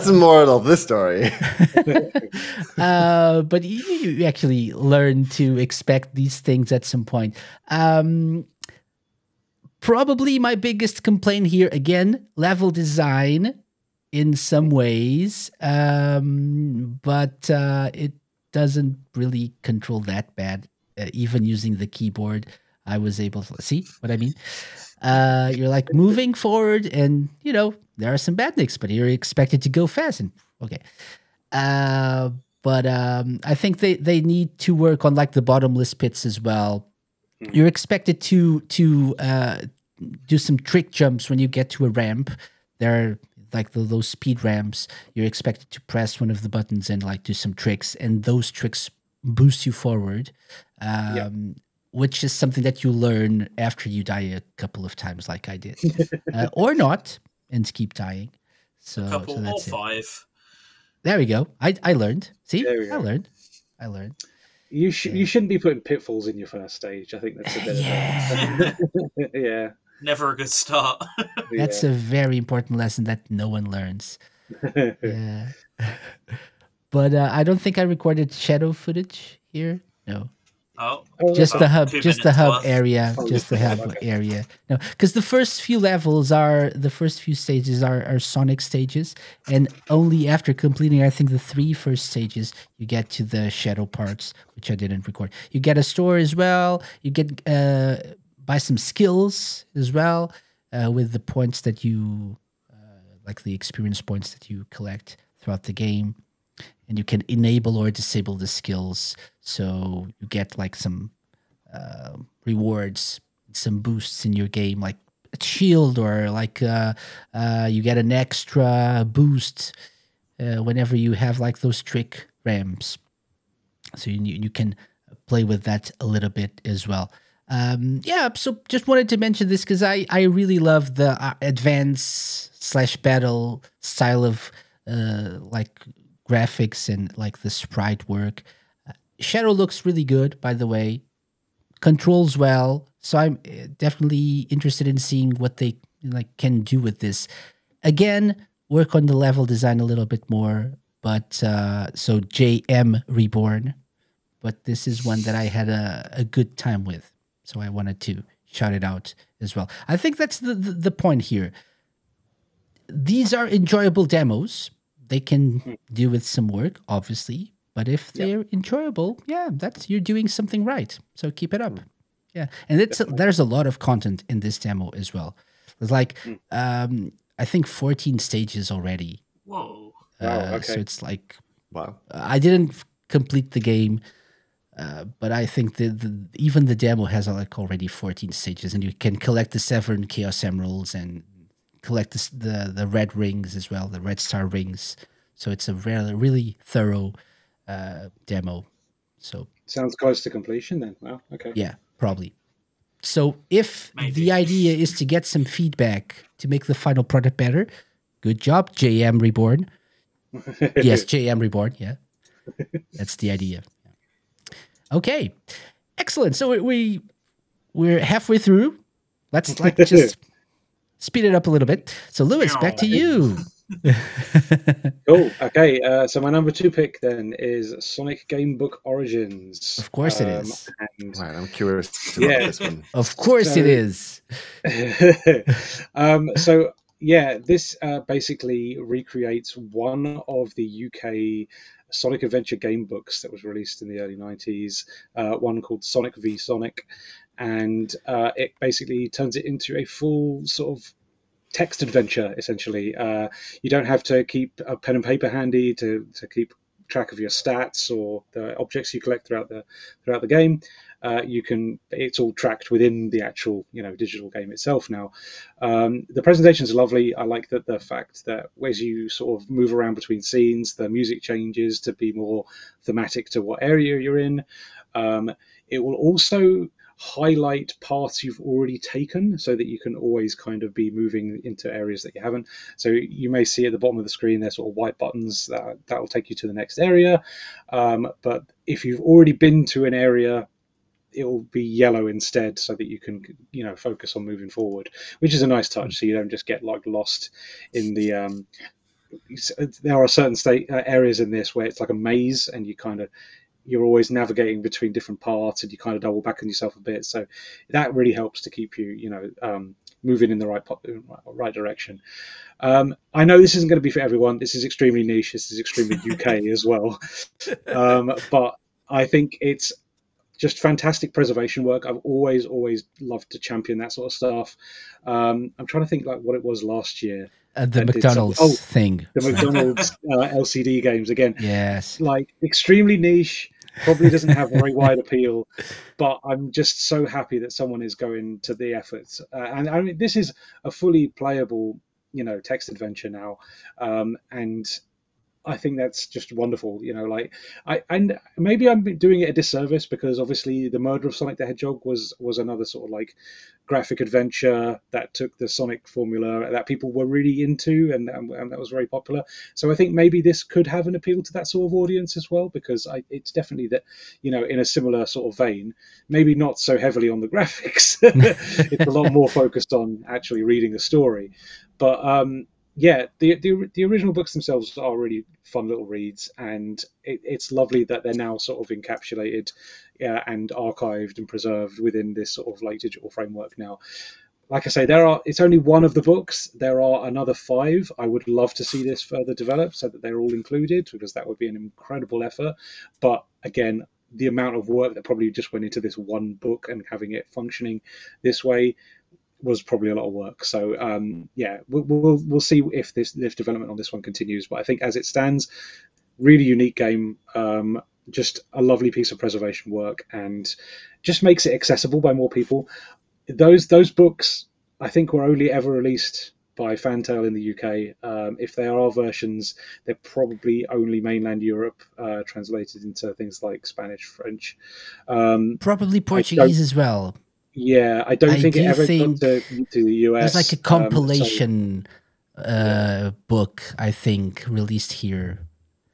the moral of this story. But you actually learn to expect these things at some point. Probably my biggest complaint here, again, level design in some ways, but it doesn't really control that bad. Even using the keyboard, I was able to see what I mean. You're like moving forward, and there are some badniks, but you're expected to go fast. And okay, but I think they need to work on like the bottomless pits as well. You're expected to do some trick jumps when you get to a ramp. There are like those speed ramps. You're expected to press one of the buttons and like do some tricks, and those tricks boost you forward. Which is something that you learn after you die a couple of times, like I did, or not, and keep dying. So, a couple so or that's it. five. There we go. I learned. See, There we go. I learned. You shouldn't be putting pitfalls in your first stage. I think that's a bit of yeah. Never a good start. That's a very important lesson that no one learns. Yeah. But I don't think I recorded shadow footage here. No. Oh, Just the hub, 2 just the minutes hub worth. area, just the hub okay. area. No, because the first few stages are Sonic stages, and only after completing, I think, the 3 first stages, you get to the shadow parts, which I didn't record. You get a store as well. You get buy some skills as well with the points that you like the experience points that you collect throughout the game. And you can enable or disable the skills, so you get like some rewards, some boosts in your game, like a shield, or like you get an extra boost whenever you have like those trick ramps. So you can play with that a little bit as well. Yeah, so just wanted to mention this because I really love the advance / battle style of like graphics and like the sprite work. Shadow looks really good, by the way. Controls well, so I'm definitely interested in seeing what they like can do with this. Again, work on the level design a little bit more. But so JM Reborn, but this is one that I had a good time with, so I wanted to shout it out as well. I think that's the point here. These are enjoyable demos. They can do with some work, obviously, but if they're enjoyable, yeah, that's you're doing something right. So keep it up. Yeah, and there's a lot of content in this demo as well. There's like I think 14 stages already. Whoa. Wow, okay. So it's like Wow. I didn't complete the game, but I think even the demo has like already 14 stages, and you can collect the 7 Chaos Emeralds and collect the red rings as well, the red star rings. So it's a really thorough demo. So Sounds close to completion then. Wow, okay. yeah, probably. So if Maybe. the idea is to get some feedback to make the final product better, good job, JM Reborn. Yes, JM Reborn. Yeah, that's the idea. Okay, excellent. So we're halfway through. Let's like just speed it up a little bit. So Lewis, back to you. Cool. Okay. So my number 2 pick then is Sonic Game Book Origins. Of course it is. And Right, I'm curious about this one. Of course it is. So yeah, this basically recreates one of the UK Sonic Adventure game books that was released in the early 90s, one called Sonic v Sonic, and it basically turns it into a full sort of text adventure, essentially. You don't have to keep a pen and paper handy to keep track of your stats or the objects you collect throughout the game. It's all tracked within the actual digital game itself now. The presentations are lovely. I like the fact that as you sort of move around between scenes, the music changes to be more thematic to what area you're in. It will also highlight paths you've already taken so that you can always kind of be moving into areas that you haven't. So you may see at the bottom of the screen there's sort of white buttons that will take you to the next area. But if you've already been to an area, it will be yellow instead so that you can focus on moving forward, which is a nice touch, so you don't just get like lost in the there are certain areas in this where it's like a maze and you're always navigating between different parts and you kind of double back on yourself a bit. So that really helps to keep you, moving in the right direction. I know this isn't going to be for everyone. This is extremely niche. This is extremely UK as well. But I think it's just fantastic preservation work. I've always loved to champion that sort of stuff. I'm trying to think like what it was last year. The McDonald's thing. The McDonald's LCD games again. Yes. Like extremely niche, probably doesn't have very wide appeal, but I'm just so happy that someone is going to the efforts. And I mean, this is a fully playable, text adventure now. And I think that's just wonderful. Like and maybe I'm doing it a disservice because obviously the Murder of Sonic the Hedgehog was another sort of like graphic adventure that took the Sonic formula that people were really into, and that was very popular. So I think maybe this could have an appeal to that sort of audience as well, because it's definitely that, in a similar sort of vein, maybe not so heavily on the graphics. It's a lot more focused on actually reading the story, but yeah, the original books themselves are really fun little reads, and it's lovely that they're now sort of encapsulated and archived and preserved within this sort of like digital framework now. Like I say, it's only one of the books. There are another 5. I would love to see this further developed so that they're all included, because that would be an incredible effort. But again, the amount of work that probably just went into this one book and having it functioning this way was probably a lot of work. So yeah, we'll see if development on this one continues. But I think as it stands, really unique game, just a lovely piece of preservation work, and just makes it accessible by more people. Those books, I think, were only ever released by Fantail in the UK. If there are versions, they're probably only mainland Europe, translated into things like Spanish, French, probably Portuguese as well. Yeah, I don't think it ever got to the US. There's like a compilation book, I think, released here.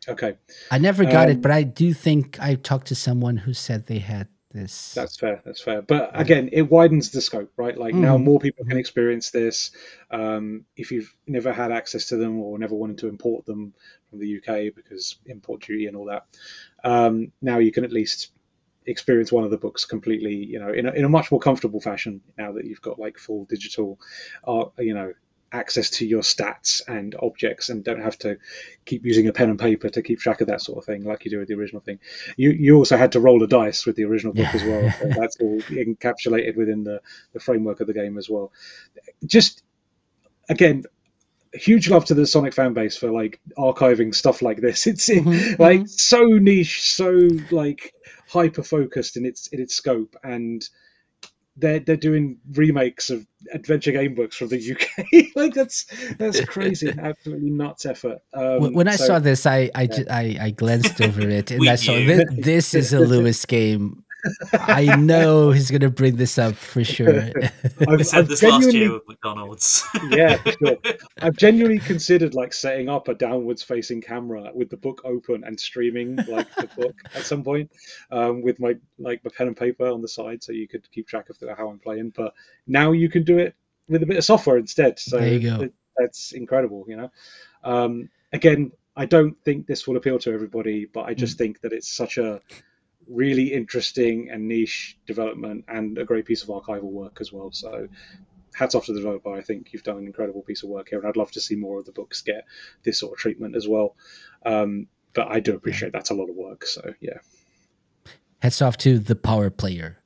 Okay. I never got it, but I do think I talked to someone who said they had this. That's fair. But again, it widens the scope, right? Like now more people can experience this. If you've never had access to them or never wanted to import them from the UK because import duty and all that, now you can at least experience one of the books completely, in a much more comfortable fashion now that you've got like full digital, access to your stats and objects, and don't have to keep using a pen and paper to keep track of that sort of thing like you do with the original thing. You also had to roll a dice with the original book as well. So that's all encapsulated within the framework of the game as well. Just again, huge love to the Sonic fan base for like archiving stuff like this. It's like so niche, so like hyper focused in its scope, and they're doing remakes of adventure game books from the UK. Like that's crazy, absolutely nuts effort. When I saw this, I glanced over it and I saw this is a Lewis game. I know he's going to bring this up for sure. I said this last year with McDonald's. Yeah, for sure. I've genuinely considered like setting up a downwards facing camera with the book open and streaming like the book at some point, with my pen and paper on the side so you could keep track of how I'm playing. But now you can do it with a bit of software instead. So there you go. That's incredible, Again, I don't think this will appeal to everybody, but I just think that it's such a really interesting and niche development and a great piece of archival work as well. So hats off to the developer. I think you've done an incredible piece of work here, and I'd love to see more of the books get this sort of treatment as well. But I do appreciate that's a lot of work. So yeah. Hats off to The Power Player.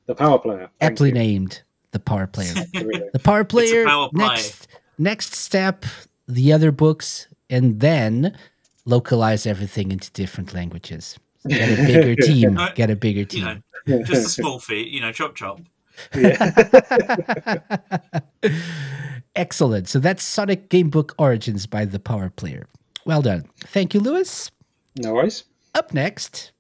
The Power Player. Aptly named The Power Player. The Power Player, next step, the other books, and then localize everything into different languages. Get a bigger team. Get a bigger team. Just a small feat, chop chop. Yeah. Excellent. So that's Sonic Gamebook Origins by The Power Player. Well done. Thank you, Lewis. No worries. Up next,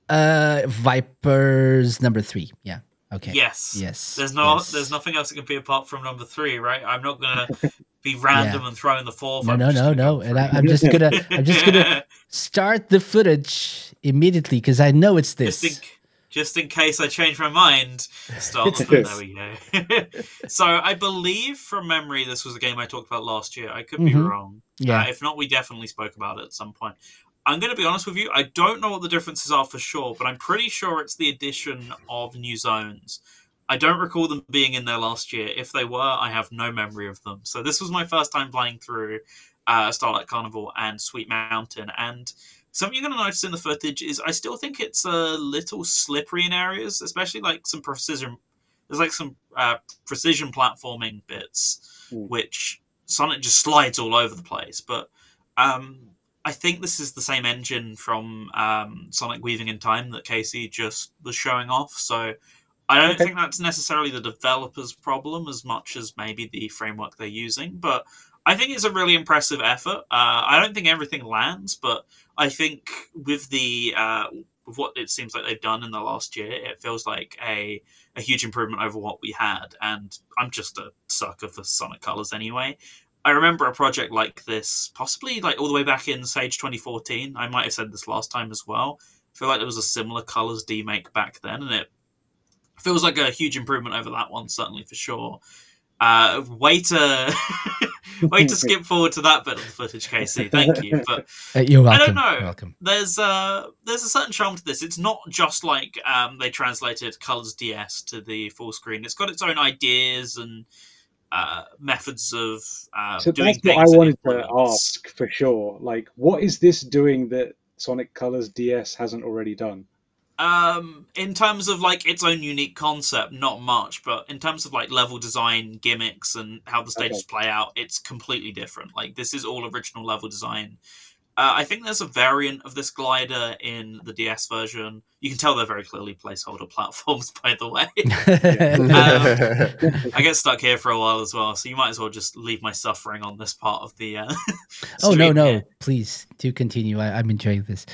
Vipers number 3. Yeah. Okay. Yes. There's nothing else that can be apart from number 3, right? I'm not gonna be random and throw in the 4th. No. And I'm just gonna start the footage immediately because I know it's this. Just in case I change my mind. Start the film. There we go. So I believe from memory this was a game I talked about last year. I could be wrong. Yeah. If not, we definitely spoke about it at some point. I'm going to be honest with you. I don't know what the differences are for sure, but I'm pretty sure it's the addition of new zones. I don't recall them being in there last year. If they were, I have no memory of them. So this was my first time playing through Starlight Carnival and Sweet Mountain. And something you're going to notice in the footage is I still think it's a little slippery in areas, especially like some precision. There's like some precision platforming bits, which Sonic just slides all over the place. But I think this is the same engine from Sonic Weaving in Time that Casey just was showing off. So I don't think that's necessarily the developer's problem as much as maybe the framework they're using. But I think it's a really impressive effort. I don't think everything lands, but I think with with what it seems like they've done in the last year, it feels like a huge improvement over what we had. And I'm just a sucker for Sonic Colors anyway. I remember a project like this, possibly like all the way back in Sage 2014. I might have said this last time as well. I feel like there was a similar Colors demake back then, and it feels like a huge improvement over that one, certainly for sure. Way to skip forward to that bit of the footage, Casey. Thank you. But you're welcome. I don't know. You're welcome. There's a certain charm to this. It's not just like they translated Colors DS to the full screen. It's got its own ideas and methods of so doing that's things. what I wanted to ask for sure. Like, what is this doing that Sonic Colors DS hasn't already done? In terms of like its own unique concept, not much, but in terms of like level design, gimmicks, and how the stages play out, it's completely different. Like, this is all original level design. I think there's a variant of this glider in the DS version. You can tell they're very clearly placeholder platforms, by the way. I get stuck here for a while as well, so you might as well just leave my suffering on this part of the Oh, no, here. please do continue. I'm enjoying this.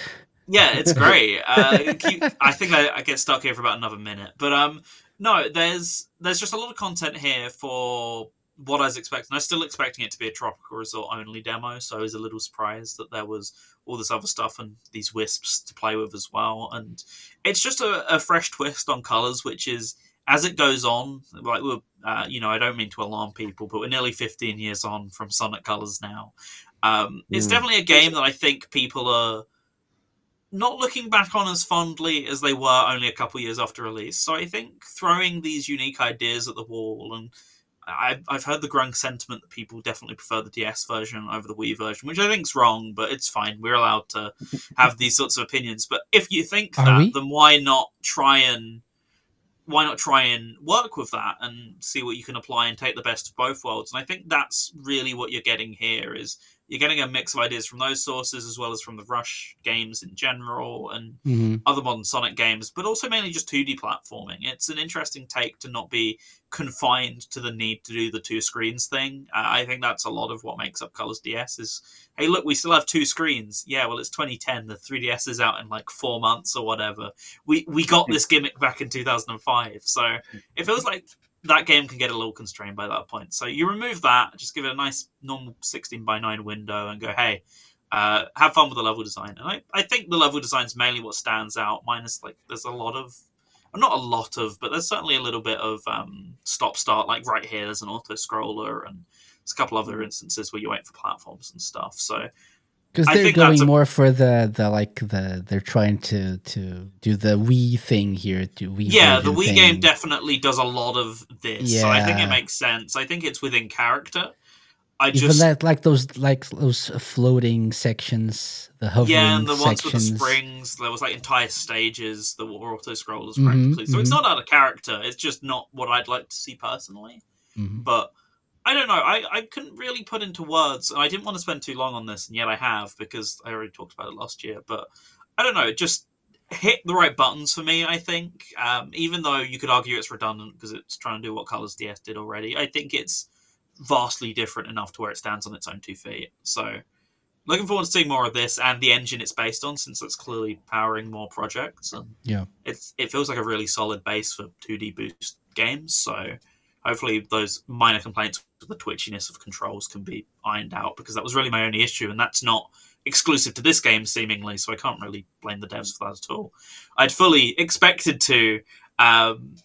Yeah, it's great. I think I get stuck here for about another minute. But no, there's just a lot of content here for what I was expecting. I was still expecting it to be a Tropical Resort only demo, so I was a little surprised that there was all this other stuff and these wisps to play with as well. And it's just a fresh twist on Colors, which is, as it goes on, like I don't mean to alarm people, but we're nearly 15 years on from Sonic Colors now. It's definitely a game that I think people are not looking back on as fondly as they were only a couple years after release. So I think throwing these unique ideas at the wall, and I've heard the growing sentiment that people definitely prefer the DS version over the Wii version, which I think's wrong, but it's fine. We're allowed to have these sorts of opinions. But if you think then why not try and work with that and see what you can apply and take the best of both worlds? And I think that's really what you're getting here. Is you're getting a mix of ideas from those sources as well as from the Rush games in general and other modern Sonic games, but also mainly just 2D platforming. It's an interesting take to not be confined to the need to do the two screens thing. I think that's a lot of what makes up Colors DS is, hey, look, we still have two screens. Yeah, well, it's 2010. The 3DS is out in like 4 months or whatever. We got this gimmick back in 2005. So it feels like that game can get a little constrained by that point. So you remove that, just give it a nice normal 16:9 window and go, hey, have fun with the level design. And I think the level design is mainly what stands out, minus like there's a lot of, not a lot of, but there's certainly a little bit of stop-start, like right here there's an auto-scroller and there's a couple other instances where you wait for platforms and stuff. So because they're going more for they're trying to do the Wii thing here. The Wii game definitely does a lot of this. Yeah. So I think it makes sense. I think it's within character. Those floating sections, the hovering and the ones sections. With the springs. There was like entire stages that were auto scrollers practically. So it's not out of character. It's just not what I'd like to see personally. But I don't know. I couldn't really put into words, and I didn't want to spend too long on this, and yet I have, because I already talked about it last year. But I don't know. It just hit the right buttons for me, I think. Even though you could argue it's redundant because it's trying to do what Colors DS did already, I think it's vastly different enough to where it stands on its own 2 feet. So looking forward to seeing more of this and the engine it's based on, since it's clearly powering more projects. And it feels like a really solid base for 2D boost games. So hopefully those minor complaints with the twitchiness of controls can be ironed out, because that was really my only issue, and that's not exclusive to this game seemingly, so I can't really blame the devs for that at all. I'd fully expected to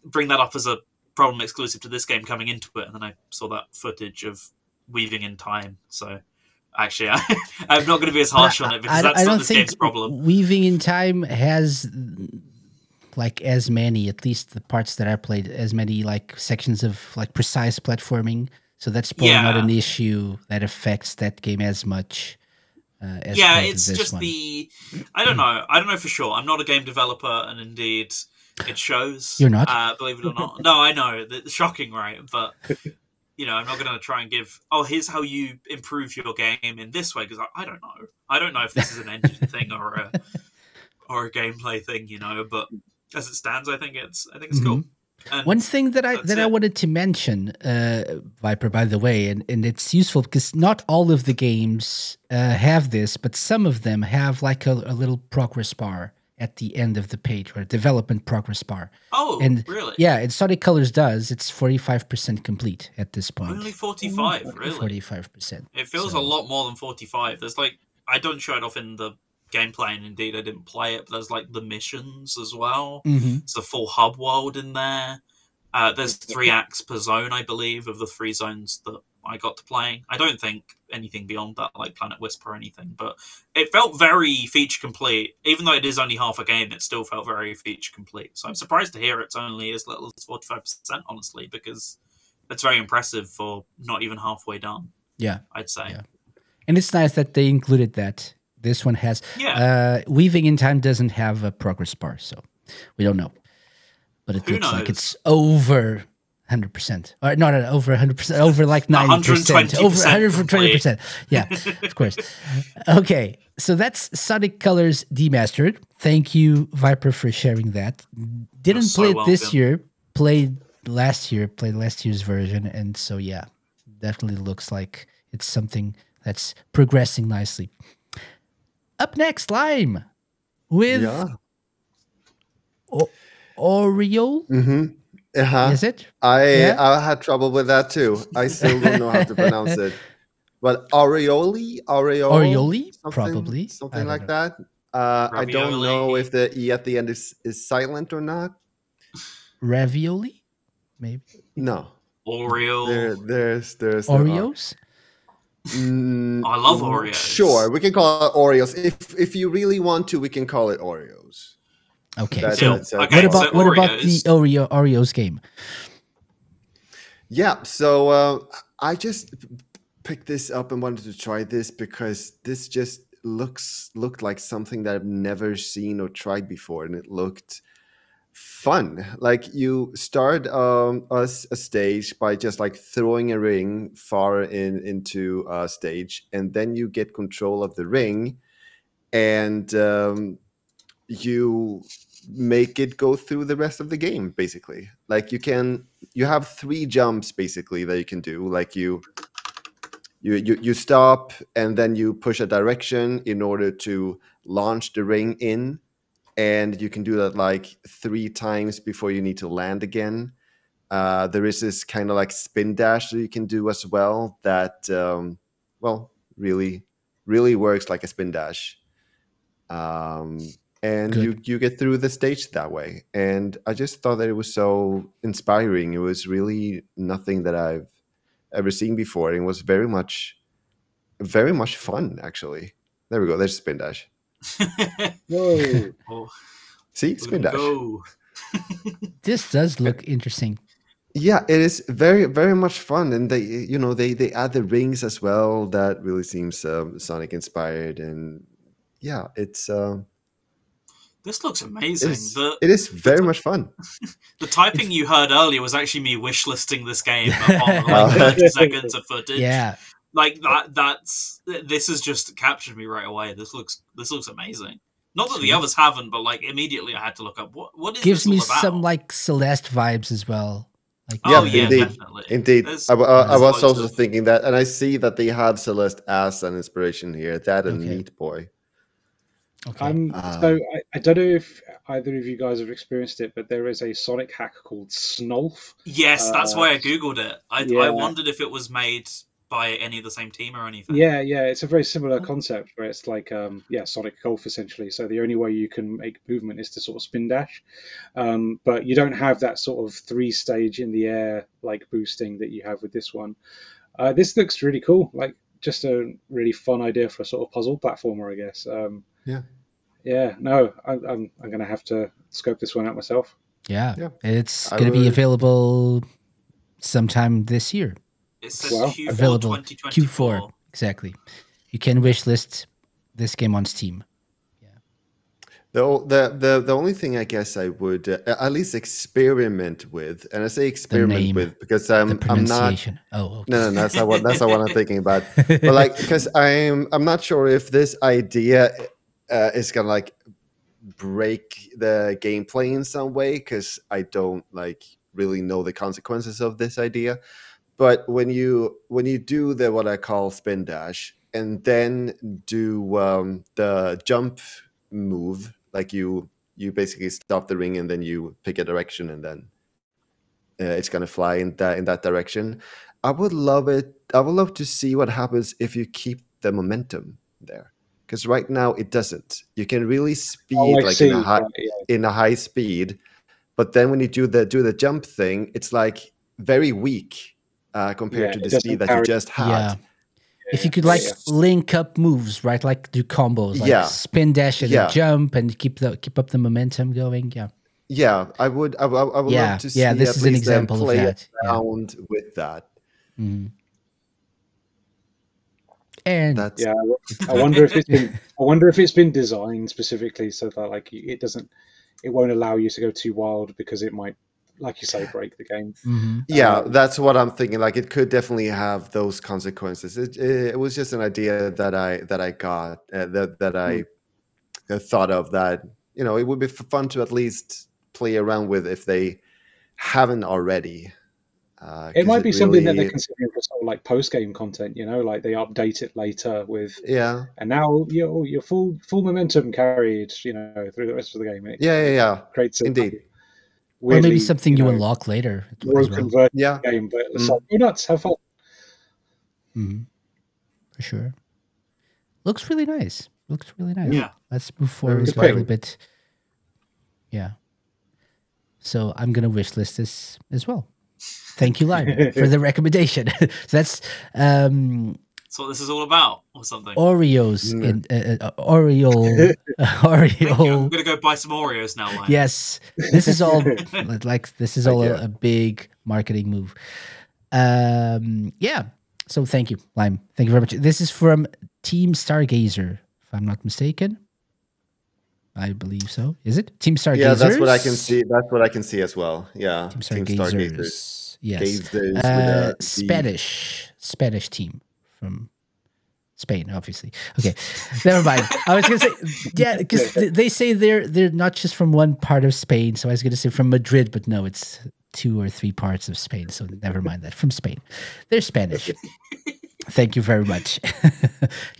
bring that up as a problem exclusive to this game coming into it, and then I saw that footage of weaving in time. So actually, I'm not going to be as harsh on it, because that's not this game's problem. Weaving in time has like as many, at least the parts that I played, as many like sections of like precise platforming. So that's probably not an issue that affects that game as much. It's just one. I don't know for sure. I'm not a game developer, and indeed it shows. You're not? Believe it or not. No, I know. It's shocking, right? But I'm not going to try and give, here's how you improve your game in this way, because I don't know. I don't know if this is an engine thing or a gameplay thing, but as it stands, I think it's cool. And One thing that I that's it. wanted to mention, Viper, by the way, and it's useful because not all of the games have this, but some of them have like a little progress bar at the end of the page, or a development progress bar. Oh, And really? yeah, and Sonic Colors does. It's 45% complete at this point. Only 45, really? 45%. It feels So- a lot more than 45. There's like, I don't show it off in the gameplay, and indeed I didn't play it, but there's like the missions as well. Mhm. It's a full hub world in there. There's 3 acts per zone, I believe, of the 3 zones that I got to play. I don't think anything beyond that, like Planet Whisper or anything, but it felt very feature complete. Even though it is only half a game, it still felt very feature complete. So I'm surprised to hear it's only as little as 45%, honestly, because it's very impressive for not even halfway done, Yeah. I'd say. Yeah. And it's nice that they included that. This one has. Yeah. Weaving in Time doesn't have a progress bar, so we don't know. But it Who looks like knows? it's over 100%. Or not over 100%, over like 90%. Over 120%. Yeah, of course. Okay, so that's Sonic Colors Demastered. Thank you, Viper, for sharing that. Didn't You're so play it this welcome. year. Played last year's version. And so, yeah, definitely looks like it's something that's progressing nicely. Up next, Lime with Yeah. Oreo. Uh-huh. Is it? I Yeah? I had trouble with that too. I still don't know how to pronounce it. But Orioli? Probably. I something don't like know. that. I don't know Ravioli. if the E at the end is silent or not. Ravioli? Maybe. No. Oreo. There's no R. Oreos? I love Oreos. Sure, we can call it Oreos. If you really want to, we can call it Oreos. Okay. That's- So that's- Okay, what about the Oreos. Oreos game? Yeah, so I just picked this up and wanted to try this because this just looked like something that I've never seen or tried before, and it looked fun. Like you start a stage by just like throwing a ring far into a stage, and then you get control of the ring, and you make it go through the rest of the game. Basically, like you have 3 jumps basically that you can do. Like you stop, and then you push a direction in order to launch the ring in, and you can do that like 3 times before you need to land again. There is this kind of like spin dash that you can do as well that really works like a spin dash. And Good. you get through the stage that way. And I just thought that it was so inspiring. It was really nothing that I've ever seen before. And it was very much fun, actually. There we go. There's spin dash. Whoa. Oh, See, spin dash. go. This does look interesting. Yeah, it is very, very much fun, and they add the rings as well. That really seems Sonic inspired, and yeah, it's This looks amazing. it is very much fun. The typing you heard earlier was actually me wishlisting this game upon like 30 seconds of footage. Yeah. Like this has just captured me right away. This looks amazing. Not that the others haven't, but like immediately I had to look up what is Gives this me all about? some like Celeste vibes as well. Like, Oh Yeah, yeah, definitely. Indeed, There's- I there's was loads also of- thinking that, and I see that they have Celeste as an inspiration here. That and Okay. Meat Boy. okay. So I don't know if either of you guys have experienced it, but there is a Sonic hack called Snolf. Yes, that's why I googled it. I yeah. wondered if it was made by any of the same team or anything. Yeah, it's a very similar concept where it's like Sonic Golf essentially. So the only way you can make movement is to sort of spin dash, but you don't have that sort of 3-stage in the air like boosting that you have with this one. This looks really cool, like just a really fun idea for a sort of puzzle platformer, I guess. Yeah. No, I'm gonna have to scope this one out myself. Yeah. Yeah. It's I going to be would- available sometime this year. It says Wow. Q4 Available 2024. Q4. Exactly. You can wishlist this game on Steam. The only thing I guess I would at least experiment with, and I say experiment name, with because The I'm not. pronunciation. Oh, okay. No, that's not what I'm thinking about. But like, because I'm not sure if this idea is gonna like break the gameplay in some way, because I don't like really know the consequences of this idea. But when you do the what I call spin dash and then do the jump move, like you basically stop the ring and then you pick a direction and then it's gonna fly in that direction. I would love it. I would love to see what happens if you keep the momentum there, because right now it doesn't. You can really speed like see. In a high speed, but then when you do the jump thing, it's like very weak compared to the speed that you just had. Yeah. If you could link up moves, right? Like do combos, like spin dash and then jump, and keep up the momentum going. Yeah. Yeah, I would love to see. Yeah, this is an example of that. Around with that. Mm-hmm. And that's I wonder if it's been designed specifically so that like it won't allow you to go too wild, because it might, like you say, break the game. Mm-hmm. Yeah, that's what I'm thinking. Like it could definitely have those consequences. It was just an idea that I got that I thought of, that it would be fun to at least play around with if they haven't already. It might be something that they're considering for sort of like post-game content, like they update it later with and now your full momentum carried through the rest of the game. Creates indeed, weirdly, or maybe something you unlock later. Broken game, but it's like, go nuts, have fun. Mm-hmm. For sure. Looks really nice. Yeah. Let's move forward a little bit. Yeah. So I'm gonna wishlist this as well. Thank you, Lime, for the recommendation. So that's what this is all about, or something. Oreos in Oreo. Oreo. I'm gonna go buy some Oreos now, Lime. Yes, this is all a big marketing move. Yeah. So thank you, Lime. Thank you very much. This is from Team Stargazer, if I'm not mistaken. I believe so. Is it Team Stargazers? Yeah, that's what I can see. That's what I can see as well. Yeah, Team Stargazers. Yes, Spanish team from Spain, obviously. Okay, never mind. I was gonna say because they say they're not just from one part of Spain. So I was gonna say from Madrid, but no, it's 2 or 3 parts of Spain. So never mind that. From Spain, they're Spanish. Thank you very much.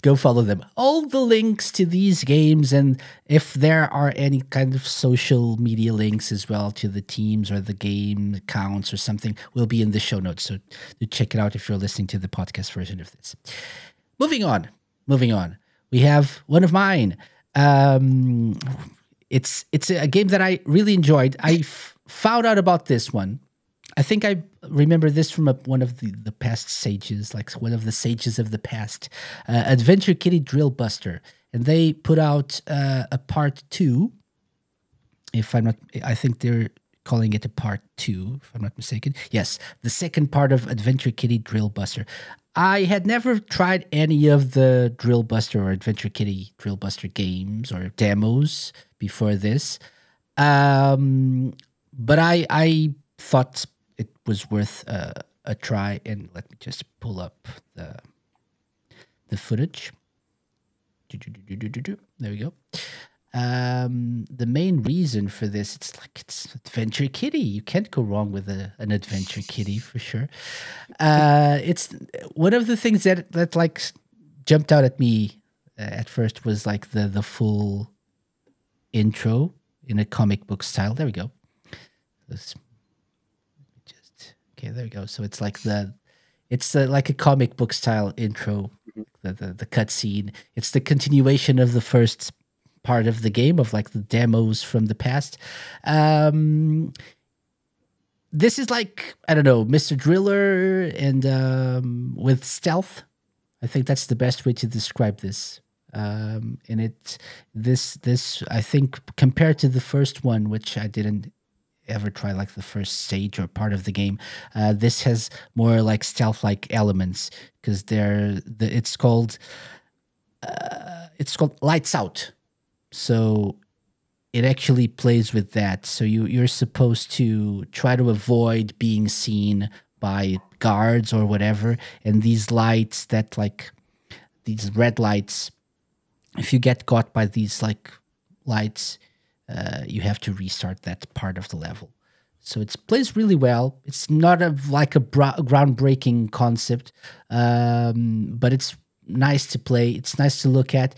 Go follow them. All the links to these games, and if there are any kind of social media links as well to the teams or the game accounts or something, will be in the show notes. So do check it out if you're listening to the podcast version of this. Moving on. We have one of mine. It's a game that I really enjoyed. I found out about this one. I think I remember this from one of the past sages, like one of the sages of the past, Adventure Kitty Drill Buster, and they put out a part 2. I think they're calling it a part 2, if I'm not mistaken. Yes, the second part of Adventure Kitty Drill Buster. I had never tried any of the Drill Buster or Adventure Kitty Drill Buster games or demos before this, but I thought it was worth a try, and let me just pull up the footage. There we go. The main reason for this, it's Adventure Kitty. You can't go wrong with an Adventure Kitty for sure. It's one of the things that like jumped out at me at first was like the full intro in a comic book style. There we go. Okay, there we go. So it's like like a comic book style intro, the cutscene. It's the continuation of the first part of the game, of like the demos from the past. This is like, I don't know, Mr. Driller and with stealth. I think that's the best way to describe this. And this I think compared to the first one, which I didn't ever try like the first stage or part of the game, this has more like stealth-like elements, because it's called Lights Out, so it actually plays with that. So you're supposed to try to avoid being seen by guards or whatever, and these lights, that like these red lights, if you get caught by these like lights, you have to restart that part of the level. So it plays really well. It's not like a groundbreaking concept, but it's nice to play. It's nice to look at.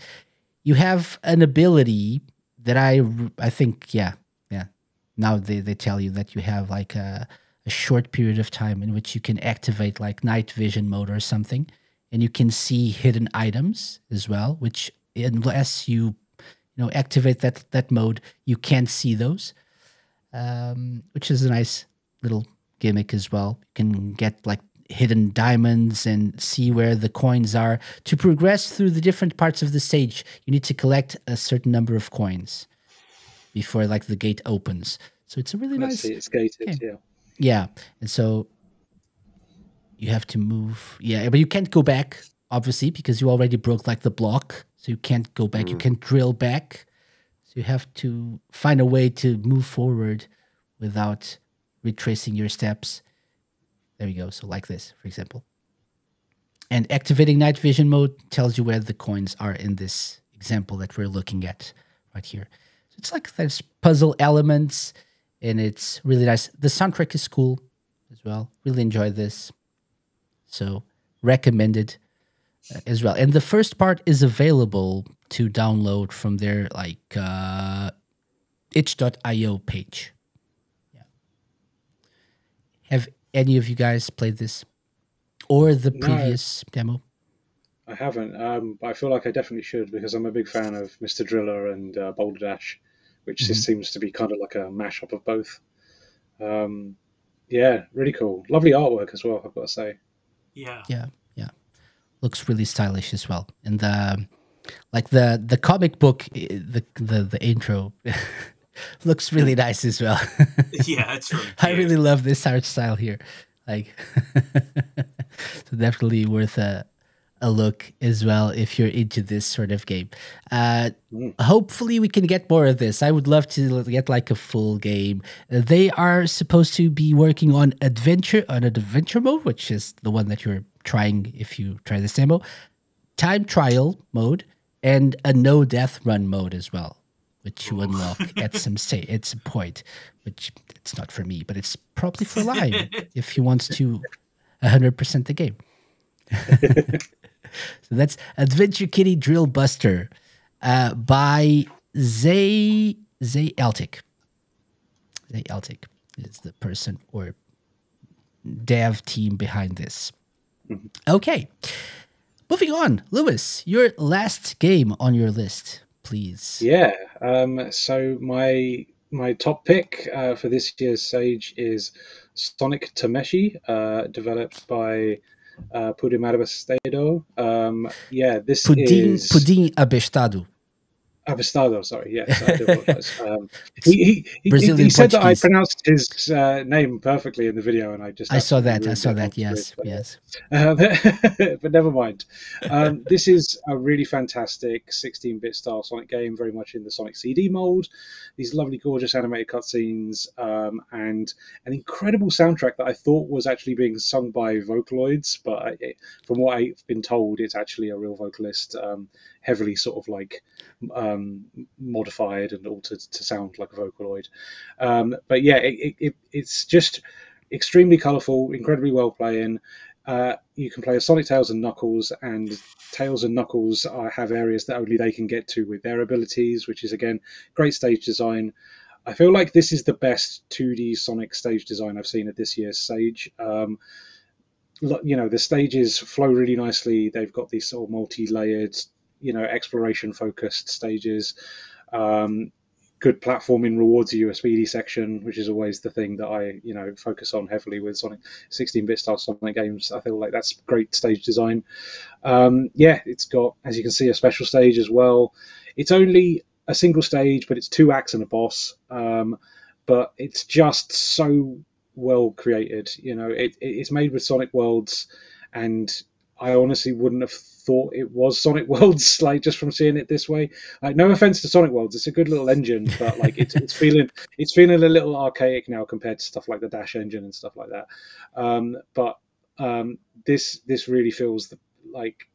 You have an ability that I think, yeah. Now they tell you that you have like a short period of time in which you can activate like night vision mode or something, and you can see hidden items as well, which unless you activate that mode, you can't see those, which is a nice little gimmick as well. You can get like hidden diamonds and see where the coins are. To progress through the different parts of the stage, you need to collect a certain number of coins before like the gate opens. So it's a really nice. It's gated, game. Yeah, and so you have to move. Yeah, but you can't go back, obviously, because you already broke like the block. So you can't go back. You can't drill back. So you have to find a way to move forward without retracing your steps. There we go. So like this, for example. And activating night vision mode tells you where the coins are in this example that we're looking at right here. So it's like there's puzzle elements, and it's really nice. The soundtrack is cool as well. Really enjoy this. So recommended as well. And the first part is available to download from their like itch.io page. Yeah. Have any of you guys played this or the previous demo? I haven't. But I feel like I definitely should, because I'm a big fan of Mr. Driller and Boulder Dash, which just seems to be kind of like a mashup of both. Yeah, really cool. Lovely artwork as well, I've got to say. Yeah. Looks really stylish as well. And the comic book, the intro looks really nice as well. Yeah, it's really cute. I really love this art style here. Like, so definitely worth a look as well if you're into this sort of game. Hopefully we can get more of this. I would love to get like a full game. They are supposed to be working on an adventure mode, which is the one that you're trying if you try this demo, time trial mode, and a no death run mode as well, which you unlock at some point, which it's not for me, but it's probably for Lime if he wants to 100% the game. So that's Adventure Kitty Drill Buster by Zay Eltic. Zay Eltic is the person or dev team behind this. Okay. Moving on. Lewis, your last game on your list, please. Yeah. So my top pick for this year's Sage is Sonic Tameshi, developed by Pudim Abestado. Yeah, this is Pudim Abestado. Abestado, sorry. Yes, I do apologize. He said that I pronounced his name perfectly in the video, and I saw that. Yes. But never mind. This is a really fantastic 16-bit style Sonic game, very much in the Sonic CD mold. These lovely, gorgeous animated cutscenes, and an incredible soundtrack that I thought was actually being sung by Vocaloids, but from what I've been told, it's actually a real vocalist, heavily sort of like modified and altered to sound like a Vocaloid. But yeah, it's just extremely colourful, incredibly well playing. You can play as Sonic, Tails and Knuckles, and Tails and Knuckles have areas that only they can get to with their abilities, which is again great stage design. I feel like this is the best 2D Sonic stage design I've seen at this year's Sage. The stages flow really nicely. They've got these sort of multi-layered, exploration focused stages. Good platforming rewards you a speedy section, which is always the thing that I focus on heavily with Sonic 16-bit style Sonic games. I feel like that's great stage design. It's got, as you can see, a special stage as well. It's only a single stage, but it's 2 acts and a boss. But it's just so well created. It's made with Sonic Worlds, and I honestly wouldn't have thought it was Sonic Worlds, like just from seeing it this way. Like, no offense to Sonic Worlds, it's a good little engine, but like it's feeling a little archaic now compared to stuff like the Dash engine and stuff like that. But this really feels like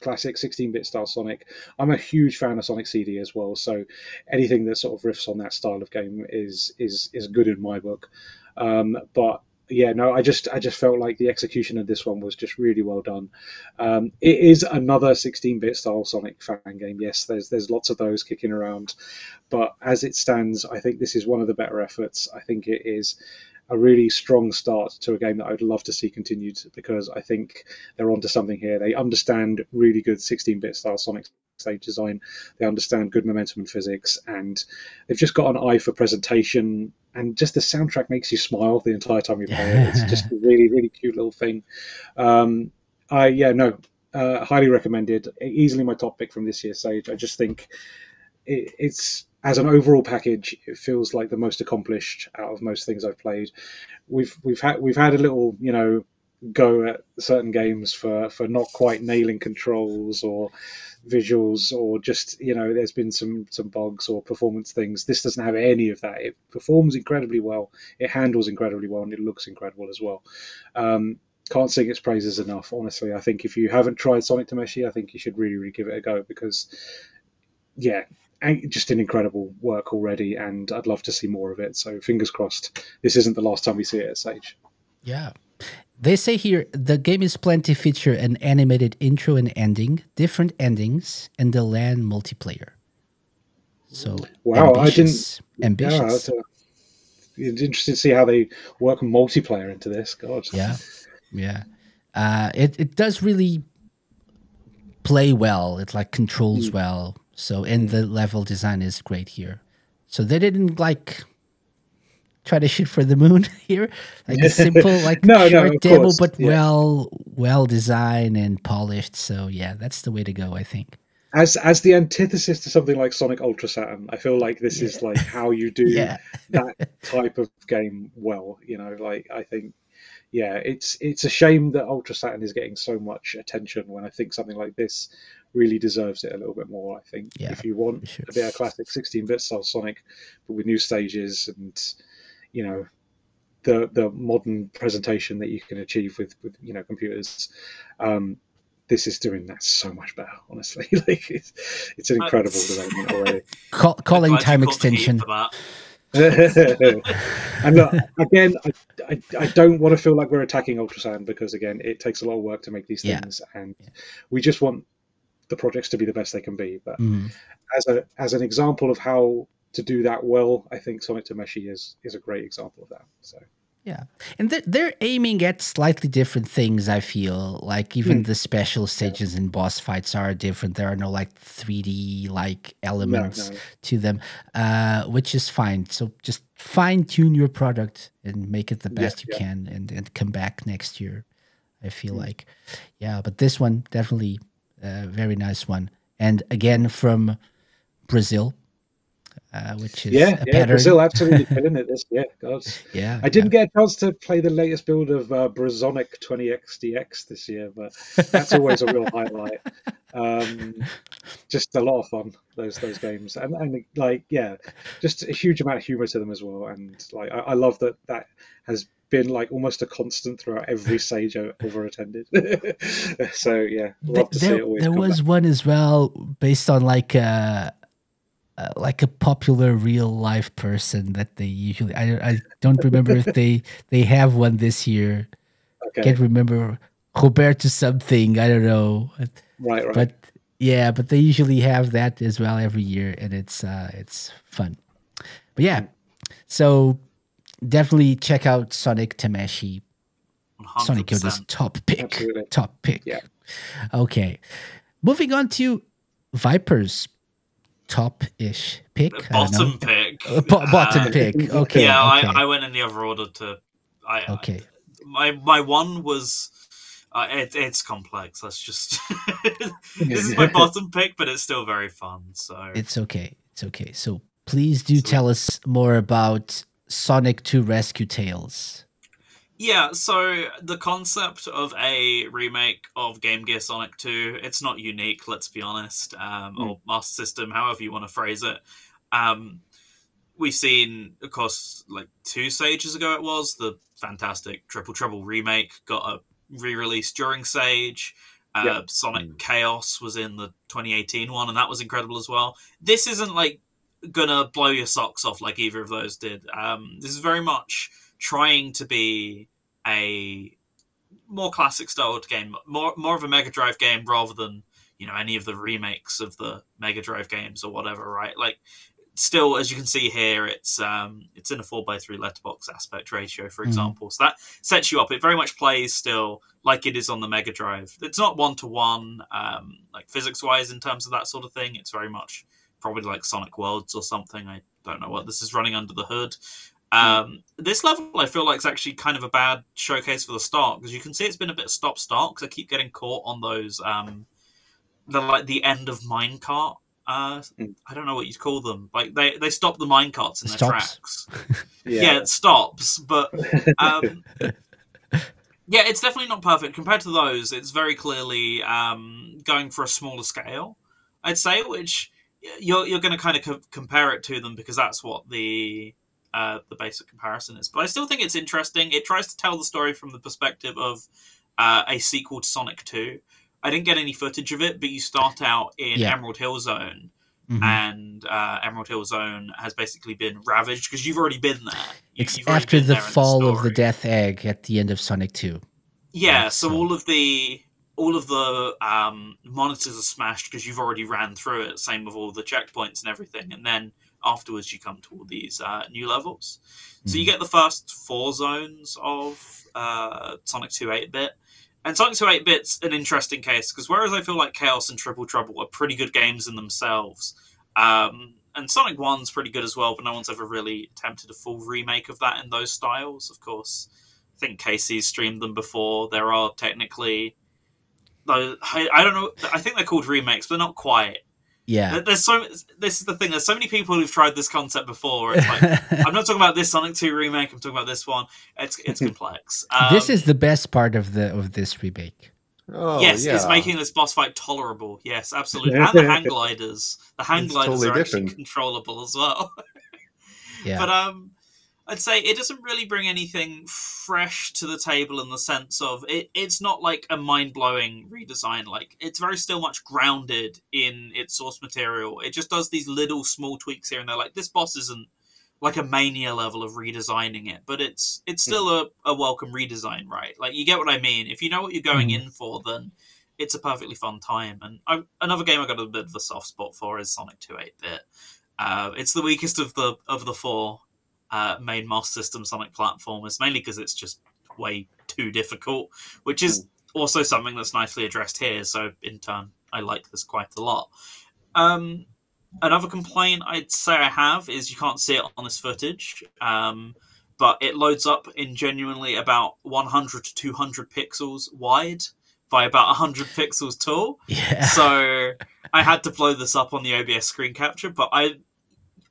classic 16-bit style Sonic. I'm a huge fan of Sonic CD as well, so anything that sort of riffs on that style of game is good in my book. But yeah, no, I just felt like the execution of this one was just really well done. It is another 16-bit style Sonic fan game. Yes, there's lots of those kicking around, but as it stands, I think this is one of the better efforts. I think it is a really strong start to a game that I'd love to see continued, because I think they're onto something here. They understand really good 16-bit style Sonic stage design. They understand good momentum and physics, and they've just got an eye for presentation. And just the soundtrack makes you smile the entire time you play it. It's just a really, really cute little thing. Highly recommended. Easily my top pick from this year's Sage. I just think it's, as an overall package, it feels like the most accomplished out of most things I've played. We've had a little, go at certain games for not quite nailing controls or visuals, or just, there's been some bugs or performance things. This doesn't have any of that. It performs incredibly well, it handles incredibly well, and it looks incredible as well. Can't sing its praises enough, honestly. I think if you haven't tried Sonic Tameshi, I think you should really, really give it a go, because just an incredible work already, and I'd love to see more of it. So fingers crossed this isn't the last time we see it at Sage. Yeah. They say here the game is planned to feature an animated intro and ending, different endings, and the LAN multiplayer. So wow, ambitious. Yeah, it's interesting to see how they work multiplayer into this. God. Yeah. It does really play well. It controls well. So, and the level design is great here. So they didn't try to shoot for the moon here, a simple short demo, course. But well designed and polished. So yeah, that's the way to go, I think. As the antithesis to something like Sonic Ultra Saturn, I feel like this is how you do that type of game well. I think. Yeah, it's a shame that Ultra Saturn is getting so much attention, when I think something like this really deserves it a little bit more. I think if you want a bit of classic 16-bit style Sonic, but with new stages and the modern presentation that you can achieve with computers, this is doing that so much better. Honestly, it's an incredible development already. Calling time extension. And look, again, I don't want to feel like we're attacking Ultra Saturn, because again, it takes a lot of work to make these things, and we just want the projects to be the best they can be. But as an example of how to do that well, I think Sonic Tameshi is a great example of that. So yeah, and they're aiming at slightly different things. I feel like even the special stages and boss fights are different. There are no 3D elements to them, which is fine. So just fine tune your product and make it the best you can, and come back next year. I feel like, but this one definitely a very nice one, and again from Brazil. Which is a pattern. Brazil absolutely killing it this year. God. Yeah, I didn't get a chance to play the latest build of Brazonic 20XDX this year, but that's always a real highlight. Just a lot of fun, those games, and just a huge amount of humor to them as well. And I love that has been almost a constant throughout every Sage I've ever attended. So love to see it always. There was one as well based on a popular real life person that they usually, I don't remember if they have one this year. Okay. Can't remember, Roberto something, I don't know. Right. But but they usually have that as well every year, and it's fun. But so definitely check out Sonic Tameshi. 100%. Sonic Yoda's top pick. Absolutely. Top pick. Yeah. Okay. Moving on to Viper's top-ish pick. Bottom pick. Bottom pick. Okay. Yeah, okay. I went in the other order to. Okay. My one was. It's complex. Let's just. This is my bottom pick, but it's still very fun. So it's okay. It's okay. So please do tell us more about Sonic 2 Rescue Tales. Yeah, so the concept of a remake of Game Gear Sonic 2, it's not unique, let's be honest, or Master System, however you want to phrase it. We've seen, of course, 2 stages ago it was, the fantastic Triple Trouble remake got a re-release during Sage. Sonic Chaos was in the 2018 one, and that was incredible as well. This isn't like gonna blow your socks off like either of those did. This is very much trying to be a more classic styled game, more of a Mega Drive game rather than, you know, any of the remakes of the Mega Drive games or whatever, right? Like, still, as you can see here, it's in a 4:3 letterbox aspect ratio, for example. So that sets you up. It very much plays still like it is on the Mega Drive. It's not 1-to-1, like physics-wise in terms of that sort of thing. It's very much probably like Sonic Worlds or something. I don't know what this is running under the hood. This level, I feel like, is actually kind of a bad showcase for the start, because you can see it's been a bit stop-start, because I keep getting caught on those, the end of minecart. I don't know what you'd call them. Like they stop the minecarts in their tracks. Yeah, it stops. But yeah, it's definitely not perfect compared to those. It's very clearly going for a smaller scale, I'd say, which you're going to kind of compare it to them because that's what the basic comparison is. But I still think it's interesting. It tries to tell the story from the perspective of a sequel to Sonic 2. I didn't get any footage of it, but you start out in Emerald Hill Zone, and Emerald Hill Zone has basically been ravaged because you've already been there. It's after the fall of the Death Egg at the end of Sonic 2. Yeah, so all of the monitors are smashed because you've already ran through it. Same with all the checkpoints and everything, and then afterwards you come to all these new levels. So you get the first 4 zones of Sonic 2 8-bit. And Sonic 2 8-bit's an interesting case, because whereas I feel like Chaos and Triple Trouble are pretty good games in themselves, and Sonic 1's pretty good as well, but no one's ever really attempted a full remake of that in those styles, of course. I think Casey's streamed them before. There are technically... I don't know, I think they're called remakes, but not quite. Yeah. This is the thing, there's so many people who've tried this concept before. It's like, I'm not talking about this Sonic 2 remake, I'm talking about this one. It's complex. This is the best part of this remake. Oh, yes, yeah. it's making this boss fight tolerable. Yes, absolutely. And the hang gliders. The hang gliders totally are actually different. controllable as well. Yeah. But I'd say it doesn't really bring anything fresh to the table in the sense of it's not like a mind-blowing redesign. Like, it's very still much grounded in its source material. It just does these little small tweaks here and there. Like, this boss isn't like a Mania level of redesigning it, but it's still a welcome redesign, right? Like, you get what I mean. If you know what you're going in for, then it's a perfectly fun time. And another game I got a bit of a soft spot for is Sonic 2 8-bit. It's the weakest of the 4 main Master System Sonic platformers, mainly because it's just way too difficult, which is also something that's nicely addressed here. So in turn, I like this quite a lot. Another complaint I'd say I have is you can't see it on this footage, but it loads up in genuinely about 100 to 200 pixels wide by about 100 pixels tall. Yeah. So I had to blow this up on the OBS screen capture, but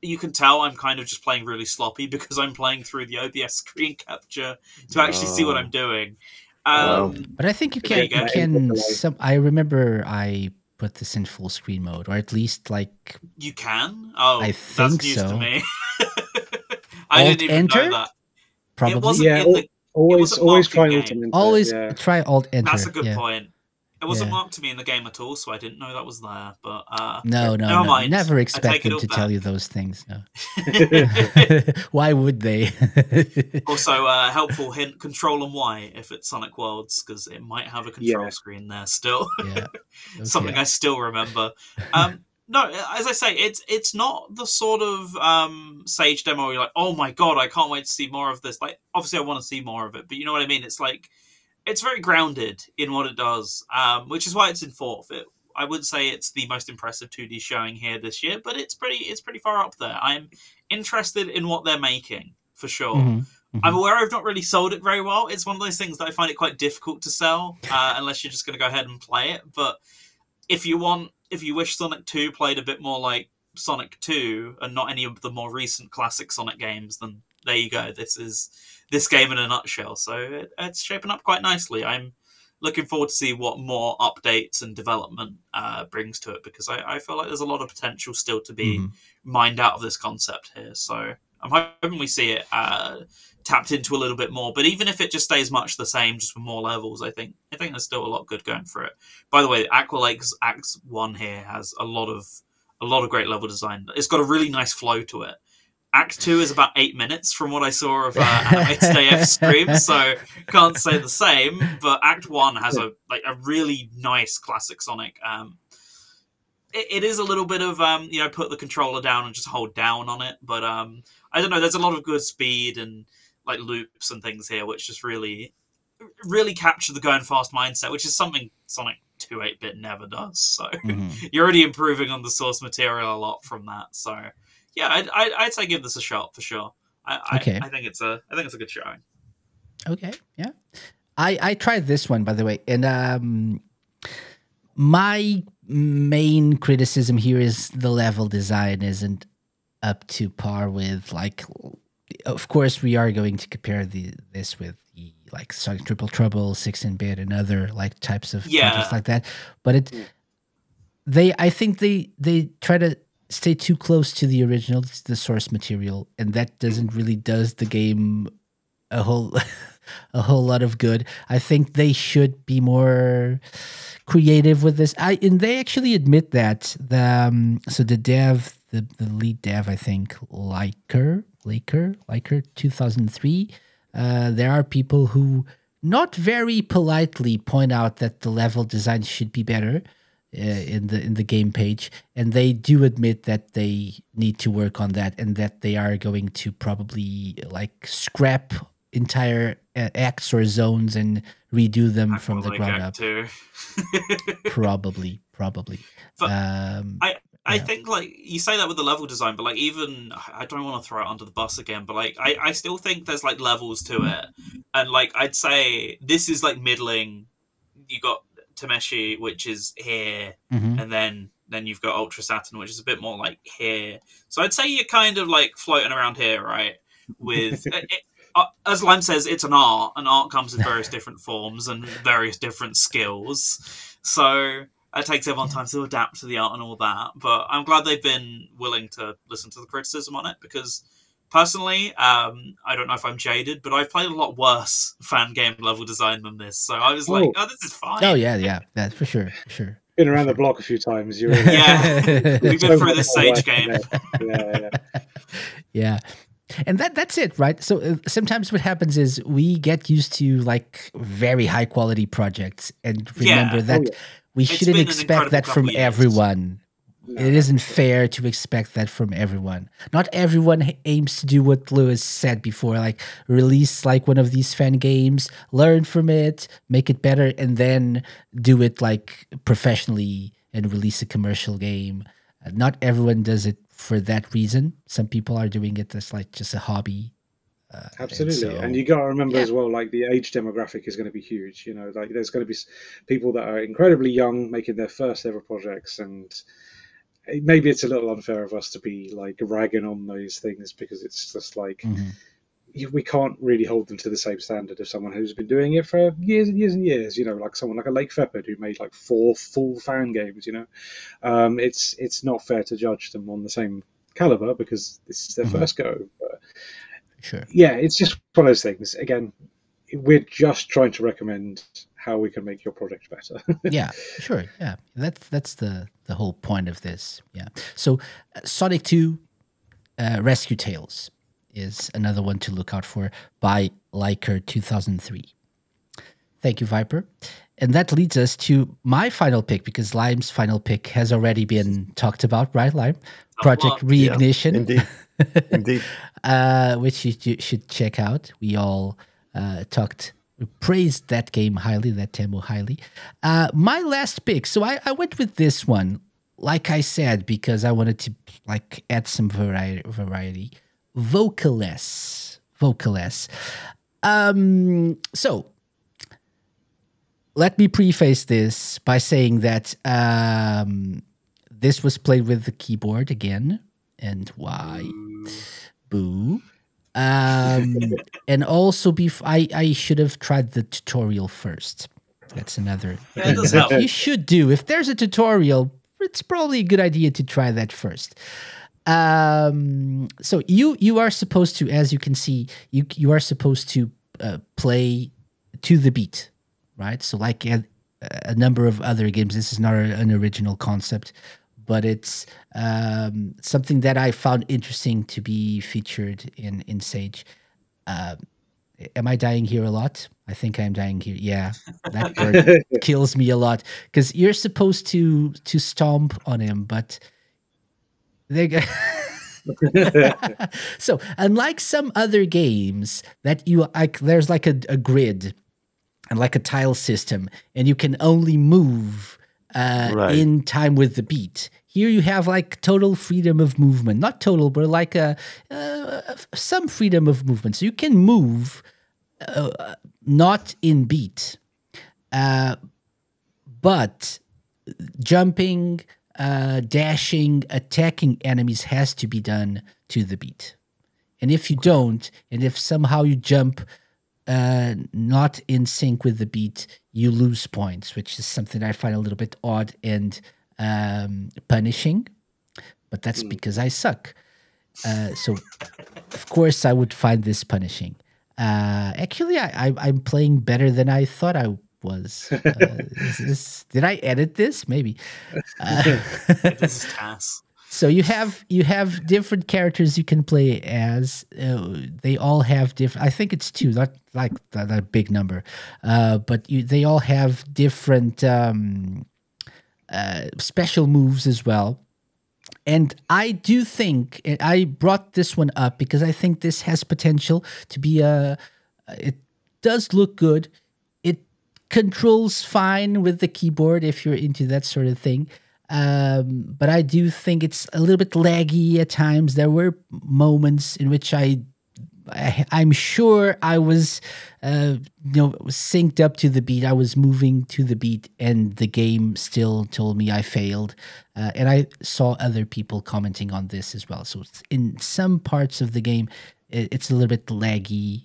you can tell I'm kind of just playing really sloppy because I'm playing through the OBS screen capture to actually see what I'm doing. But I think you can. I remember I put this in full screen mode, or at least like you can. Oh, I think that's news so. to me. I didn't even know that. Probably. It wasn't in the. Always try Alt Enter. Always try Alt Enter. That's a good point. It wasn't marked to me in the game at all, so I didn't know that was there. But no, mind. Never expect them to tell you those things. No. Why would they? Also, helpful hint: Control and Y if it's Sonic Worlds, because it might have a control screen there still. Yeah. Okay. Something I still remember. No, as I say, it's not the sort of Sage demo where you're like, oh my god, I can't wait to see more of this. Like, obviously, I want to see more of it, but you know what I mean. It's like. It's very grounded in what it does, which is why it's in 4th. I would say it's the most impressive 2D showing here this year, but it's pretty far up there. I'm interested in what they're making, for sure. I'm aware I've not really sold it very well. It's one of those things that I find it quite difficult to sell, unless you're just going to go ahead and play it. But if you wish Sonic 2 played a bit more like Sonic 2 and not any of the more recent classic Sonic games, then there you go. This is this game in a nutshell. So it's shaping up quite nicely. I'm looking forward to see what more updates and development brings to it, because I feel like there's a lot of potential still to be mined out of this concept here. So I'm hoping we see it tapped into a little bit more. But even if it just stays much the same, just with more levels, I think there's still a lot good going for it. By the way, Aqua Lakes Act 1 here has a lot of great level design. It's got a really nice flow to it. Act 2 is about 8 minutes from what I saw of Animated AF stream, so can't say the same. But Act 1 has a really nice classic Sonic. It is a little bit of put the controller down and just hold down on it, but I don't know. There's a lot of good speed and like loops and things here, which just really capture the going fast mindset, which is something Sonic 2 8-bit never does. So you're already improving on the source material a lot from that. So yeah, I'd say give this a shot for sure. I think it's a good showing. Okay, yeah. I tried this one, by the way, and my main criticism here is the level design isn't up to par with, like, of course we are going to compare this with the like Sonic Triple Trouble, 16-bit, and other like types of projects like that, but I think they try to stay too close to the original, the source material, and that doesn't really does the game a whole lot of good. I think they should be more creative with this. And they actually admit that the lead dev, I think, Laker 2003. There are people who not very politely point out that the level design should be better in the game page, and they do admit that they need to work on that, and that they are going to probably like scrap entire acts or zones and redo them from the ground up. Probably. But I think like you say that with the level design, but like even I don't want to throw it under the bus again, but like I still think there's like levels to it, and like I'd say this is like middling. You got Tameshi, which is here, and then you've got Ultra Saturn, which is a bit more like here. So I'd say you're kind of like floating around here, right? With as Lime says, it's an art, and art comes in various different forms and various different skills. So it takes everyone time to adapt to the art and all that. But I'm glad they've been willing to listen to the criticism on it, because personally, I don't know if I'm jaded, but I've played a lot worse fan game level design than this. So I was like, this is fine. Oh, yeah, that's for sure. Been around the block a few times. We've been through the Sage game. Yeah. And that's it, right? So sometimes what happens is we get used to like very high quality projects and remember that we shouldn't expect that from everyone. No, it isn't fair to expect that from everyone. Not everyone aims to do what Lewis said before, like release like one of these fan games, learn from it, make it better, and then do it like professionally and release a commercial game. Not everyone does it for that reason. Some people are doing it as like just a hobby. Absolutely. And you got to remember as well, like the age demographic is going to be huge. Like there's going to be people that are incredibly young making their first ever projects, and maybe it's a little unfair of us to be like ragging on those things, because it's just like we can't really hold them to the same standard of someone who's been doing it for years and years and years. Like someone like a Lake Fepard who made like 4 full fan games. It's not fair to judge them on the same caliber because this is their first go. But sure. Yeah, it's just one of those things. Again, we're just trying to recommend how we can make your project better. Yeah, sure. Yeah, that's the whole point of this. Yeah. So Sonic 2 Rescue Tales is another one to look out for by Liker 2003. Thank you, Viper. And that leads us to my final pick, because Lime's final pick has already been talked about, right, Lime? Project Reignition. Yeah, indeed. Which you should check out. We all praised that game highly, that demo highly. My last pick, so I went with this one, like I said, because I wanted to like add some variety. Vocaless. So let me preface this by saying that this was played with the keyboard again, and why? Boo. And also, I should have tried the tutorial first. That's another thing that you should do. If there's a tutorial, it's probably a good idea to try that first. So you are supposed to, as you can see, you are supposed to play to the beat, right? So like a number of other games, this is not an original concept, but it's something that I found interesting to be featured in Sage. Am I dying here a lot? I think I'm dying here. Yeah, that bird kills me a lot because you're supposed to stomp on him, but they go. So unlike some other games that you like, there's like a grid and like a tile system, and you can only move in time with the beat. Here you have like total freedom of movement, not total, but like some freedom of movement. So you can move not in beat, but jumping, dashing, attacking enemies has to be done to the beat. And if you don't, and if somehow you jump not in sync with the beat, you lose points, which is something I find a little bit odd and punishing. But that's because I suck. So, of course, I would find this punishing. Actually, I'm playing better than I thought I was. Did I edit this? Maybe. This is Cass. So you have different characters you can play as. They all have different. I think it's 2, not like that big number, but they all have different special moves as well. And I do think, and I brought this one up because I think this has potential to be it does look good. It controls fine with the keyboard if you're into that sort of thing. But I do think it's a little bit laggy at times. There were moments in which I'm sure I was, synced up to the beat. I was moving to the beat, and the game still told me I failed. And I saw other people commenting on this as well. So in some parts of the game, it's a little bit laggy.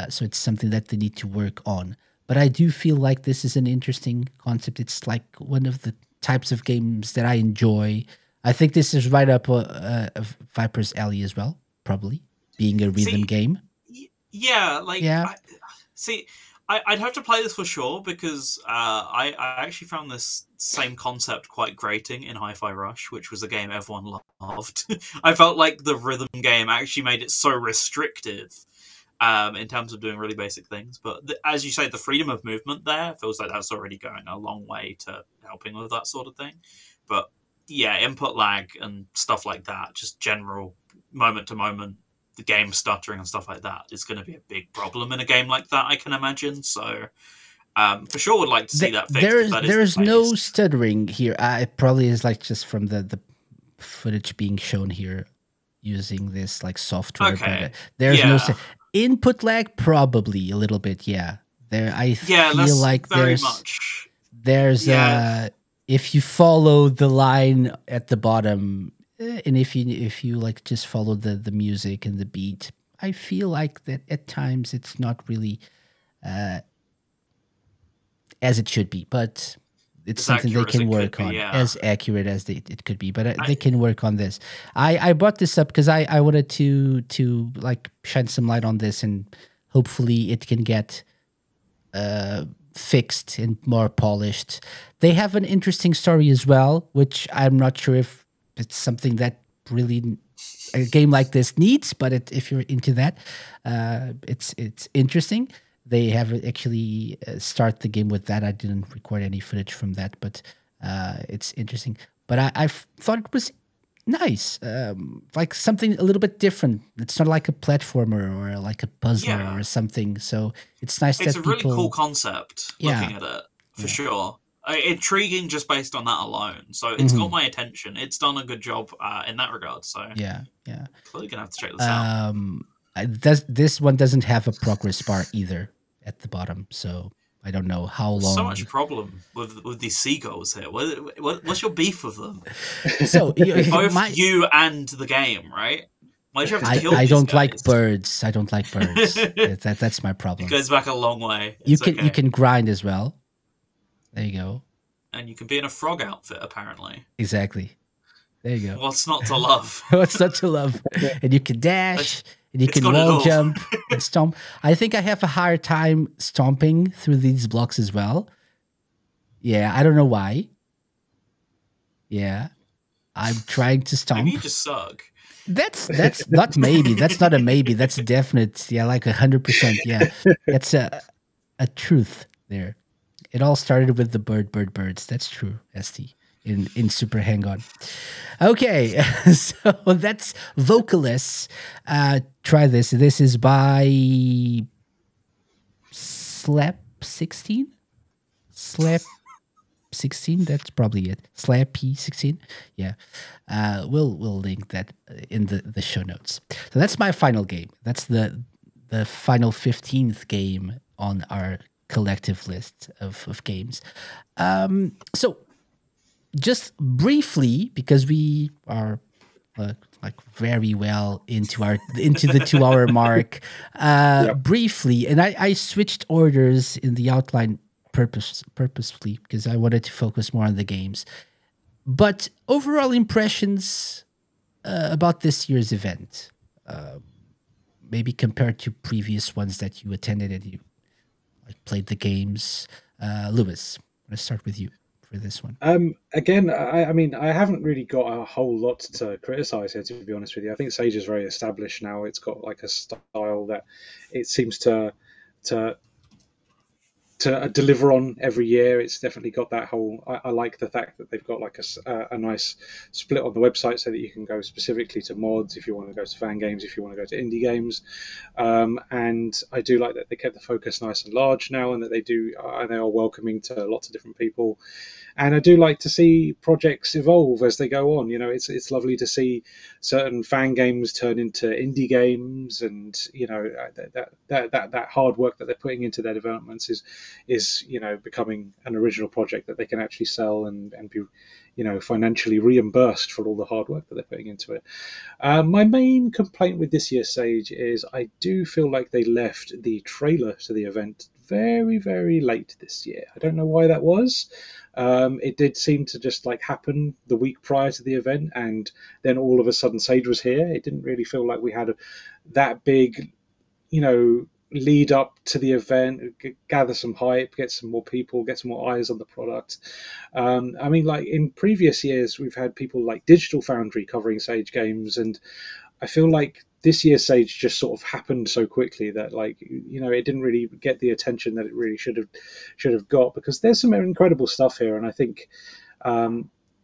So it's something that they need to work on. But I do feel like this is an interesting concept. It's like one of the types of games that I enjoy. I think this is right up Viper's alley as well, probably, being a rhythm game. Yeah, I'd have to play this for sure because I actually found this same concept quite grating in Hi-Fi Rush, which was a game everyone loved. I felt like the rhythm game actually made it so restrictive in terms of doing really basic things. But as you say, the freedom of movement there feels like that's already going a long way to helping with that sort of thing. But yeah, input lag and stuff like that, just general moment to moment, the game stuttering and stuff like that is going to be a big problem in a game like that, I can imagine. So for sure would like to see that fixed. There's no stuttering here. It probably is like just from the footage being shown here using this like software. Okay. But there's no input lag, probably a little bit. Yeah. I feel like there's if you follow the line at the bottom, and if you like just follow the music and the beat, I feel like that at times it's not really as it should be, but it's something they can work on, as accurate as it could be. But they can work on this. I brought this up because I wanted to like shine some light on this, and hopefully it can get fixed and more polished. They have an interesting story as well, which I'm not sure if it's something that really a game like this needs, but if you're into that, it's interesting. They have actually start the game with that. I didn't record any footage from that, but it's interesting. But I thought it was nice, like something a little bit different. It's not like a platformer or like a puzzler or something. So it's nice. It's a really cool concept. Looking at it, for sure. Intriguing just based on that alone. So it's got my attention. It's done a good job in that regard. So probably gonna have to check this out. This one doesn't have a progress bar either at the bottom, so I don't know how long. So much problem with these seagulls here. What's your beef with them? So both you and the game, right? Why do you have to kill I these don't guys? like birds. I don't like birds. That's my problem. It goes back a long way. You can grind as well. There you go. And you can be in a frog outfit, apparently. Exactly. There you go. What's not to love? What's not to love? And you can dash, and you it's can got it wall all. jump and stomp. I think I have a hard time stomping through these blocks as well. Yeah, I don't know why. Yeah, I'm trying to stomp. Maybe you just suck. That's not maybe. That's not a maybe. That's a definite. Yeah, like 100%. Yeah, that's a truth there. It all started with the birds. That's true, ST, in Super Hang-On. Okay, so that's Vocalist. Try this. This is by Slap16? Slap16, that's probably it. Slappy16. Yeah. We'll link that in the show notes. So that's my final game. That's the final 15th game on our collective list of games. So just briefly, because we are like very well into the 2 hour mark, briefly, and I switched orders in the outline purposefully because I wanted to focus more on the games. But overall impressions about this year's event, maybe compared to previous ones that you attended and you played the games. Lewis, let's start with you for this one. Again, I mean, I haven't really got a whole lot to criticize here, to be honest with you. I think Sage is very established now. It's got like a style that it seems to deliver on every year. It's definitely got that whole. I like the fact that they've got like a nice split on the website so that you can go specifically to mods if you want to go to fan games, if you want to go to indie games, and I do like that they kept the focus nice and large now, and that they are welcoming to lots of different people. And I do like to see projects evolve as they go on. You know, it's lovely to see certain fan games turn into indie games, and you know that hard work that they're putting into their developments is you know becoming an original project that they can actually sell and be you know financially reimbursed for all the hard work that they're putting into it. My main complaint with this year's Sage is I do feel like they left the trailer to the event very, very late this year. I don't know why that was. It did seem to just like happen the week prior to the event, and then all of a sudden Sage was here. It didn't really feel like we had that big, you know, lead up to the event, gather some hype, get some more people, get some more eyes on the product. I mean, like in previous years, we've had people like Digital Foundry covering Sage games, and I feel like this year's Sage just sort of happened so quickly that, like, you know, it didn't really get the attention that it really should have got, because there's some incredible stuff here, and I think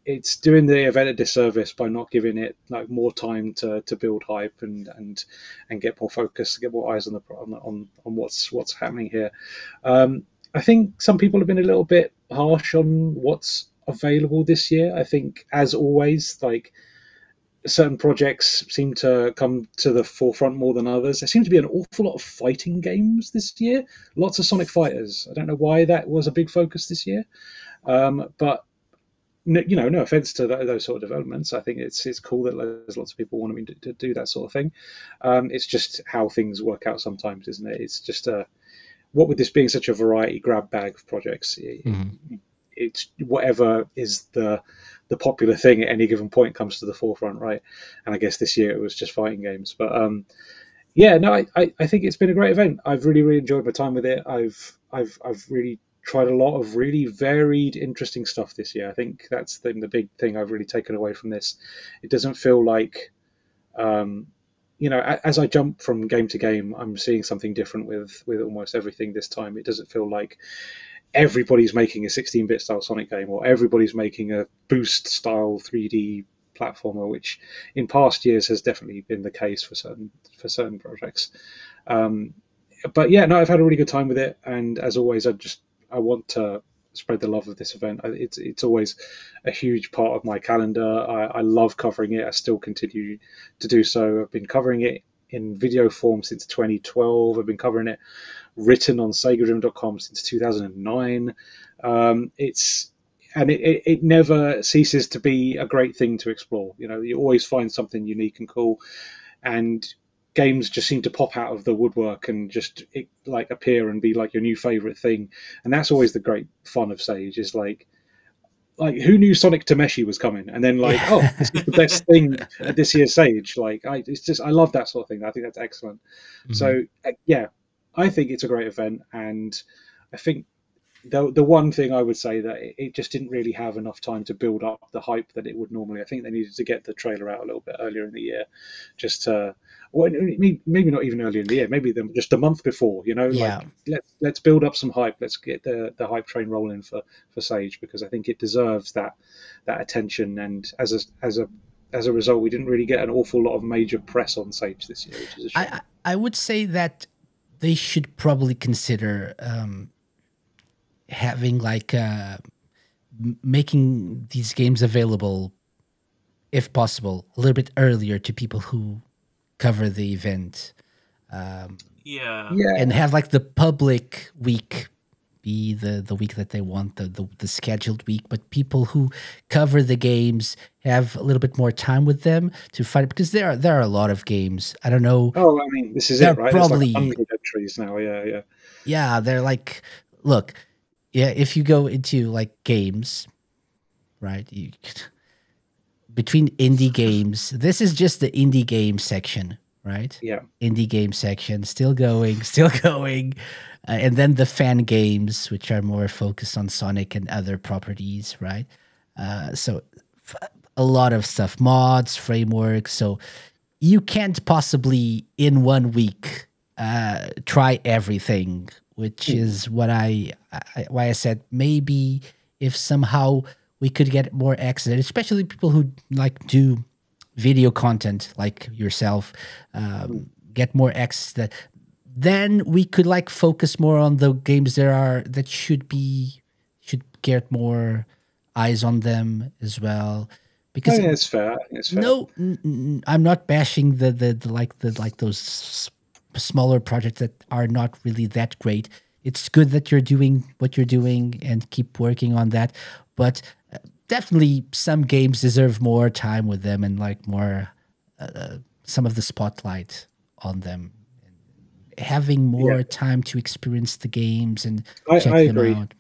it's doing the event a disservice by not giving it like more time to build hype and get more focus, get more eyes on what's happening here. I think some people have been a little bit harsh on what's available this year. I think, as always, like, certain projects seem to come to the forefront more than others. There seems to be an awful lot of fighting games this year. Lots of Sonic Fighters. I don't know why that was a big focus this year, but you know, no offense to those sort of developments. I think it's cool that there's lots of people wanting to do that sort of thing. It's just how things work out sometimes, isn't it? It's just what with this being such a variety grab bag of projects, it's whatever is the popular thing at any given point comes to the forefront, right? And I guess this year it was just fighting games, but yeah, no, I think it's been a great event. I've really enjoyed my time with it. I've really tried a lot of really varied, interesting stuff this year. I think that's the big thing I've really taken away from this. It doesn't feel like you know, as I jump from game to game, I'm seeing something different with almost everything this time. It doesn't feel like everybody's making a 16-bit style Sonic game, or everybody's making a Boost style 3D platformer, which in past years has definitely been the case for certain projects. But yeah, no, I've had a really good time with it, and as always, I want to spread the love of this event. It's always a huge part of my calendar. I love covering it. I still continue to do so. I've been covering it in video form since 2012. I've been covering it written on SegaDriven.com since 2009. It never ceases to be a great thing to explore. You know, you always find something unique and cool, and games just seem to pop out of the woodwork and just like appear and be like your new favorite thing. And that's always the great fun of Sage, is like like, who knew Sonic Tameshi was coming? And then like, oh, this is the best thing at this year's Sage. Like, I love that sort of thing. I think that's excellent. Mhm. So yeah, I think it's a great event, and I think the one thing I would say that it just didn't really have enough time to build up the hype that it would normally. I think they needed to get the trailer out a little bit earlier in the year, just to, well, maybe not even earlier in the year, maybe just a month before. You know, Yeah. like let's build up some hype. Let's get the hype train rolling for Sage, because I think it deserves that attention. And as a result, we didn't really get an awful lot of major press on Sage this year, which is a shame. I would say that they should probably consider having like making these games available, if possible, a little bit earlier to people who cover the event, Yeah. and have like the public week be the week that they want, the scheduled week, but people who cover the games have a little bit more time with them to find it, because there are a lot of games. I don't know. Oh, I mean, this is They're it, right? probably- It's like 100 entries now. Yeah. Yeah, they're like, look, yeah, if you go into like games, right? Between indie games, this is just the indie game section, right? Yeah. Indie game section, still going, and then the fan games, which are more focused on Sonic and other properties, right? So a lot of stuff, mods, frameworks. So you can't possibly in 1 week try everything, which is what why I said maybe if somehow we could get more access, especially people who like do video content like yourself, get more access, then we could like focus more on the games that should get more eyes on them as well. Because It's fair. It's fair. no, I'm not bashing the those smaller projects that are not really that great. It's good that you're doing what you're doing and keep working on that. But definitely some games deserve more time with them and like more, some of the spotlight on them. Having more time to experience the games and check I them agree. out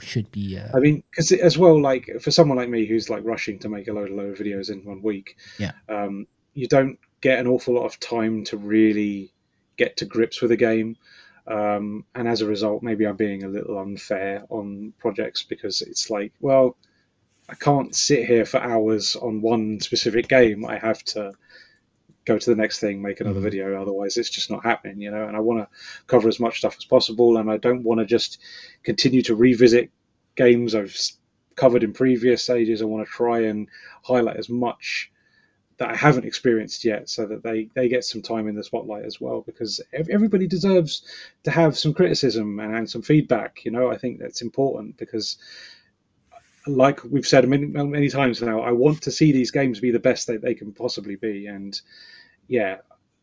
should be. I mean, because as well, like for someone like me who's like rushing to make a load of videos in 1 week, Yeah. You don't get an awful lot of time to really get to grips with a game. And as a result, maybe I'm being a little unfair on projects, because it's like, well, I can't sit here for hours on one specific game. I have to go to the next thing, make another video. Otherwise, it's just not happening, you know. And I want to cover as much stuff as possible, and I don't want to just continue to revisit games I've covered in previous stages. I want to try and highlight as much that I haven't experienced yet, so that they get some time in the spotlight as well, because everybody deserves to have some criticism and some feedback. You know, I think that's important, because like we've said many times now, I want to see these games be the best that they can possibly be. And yeah,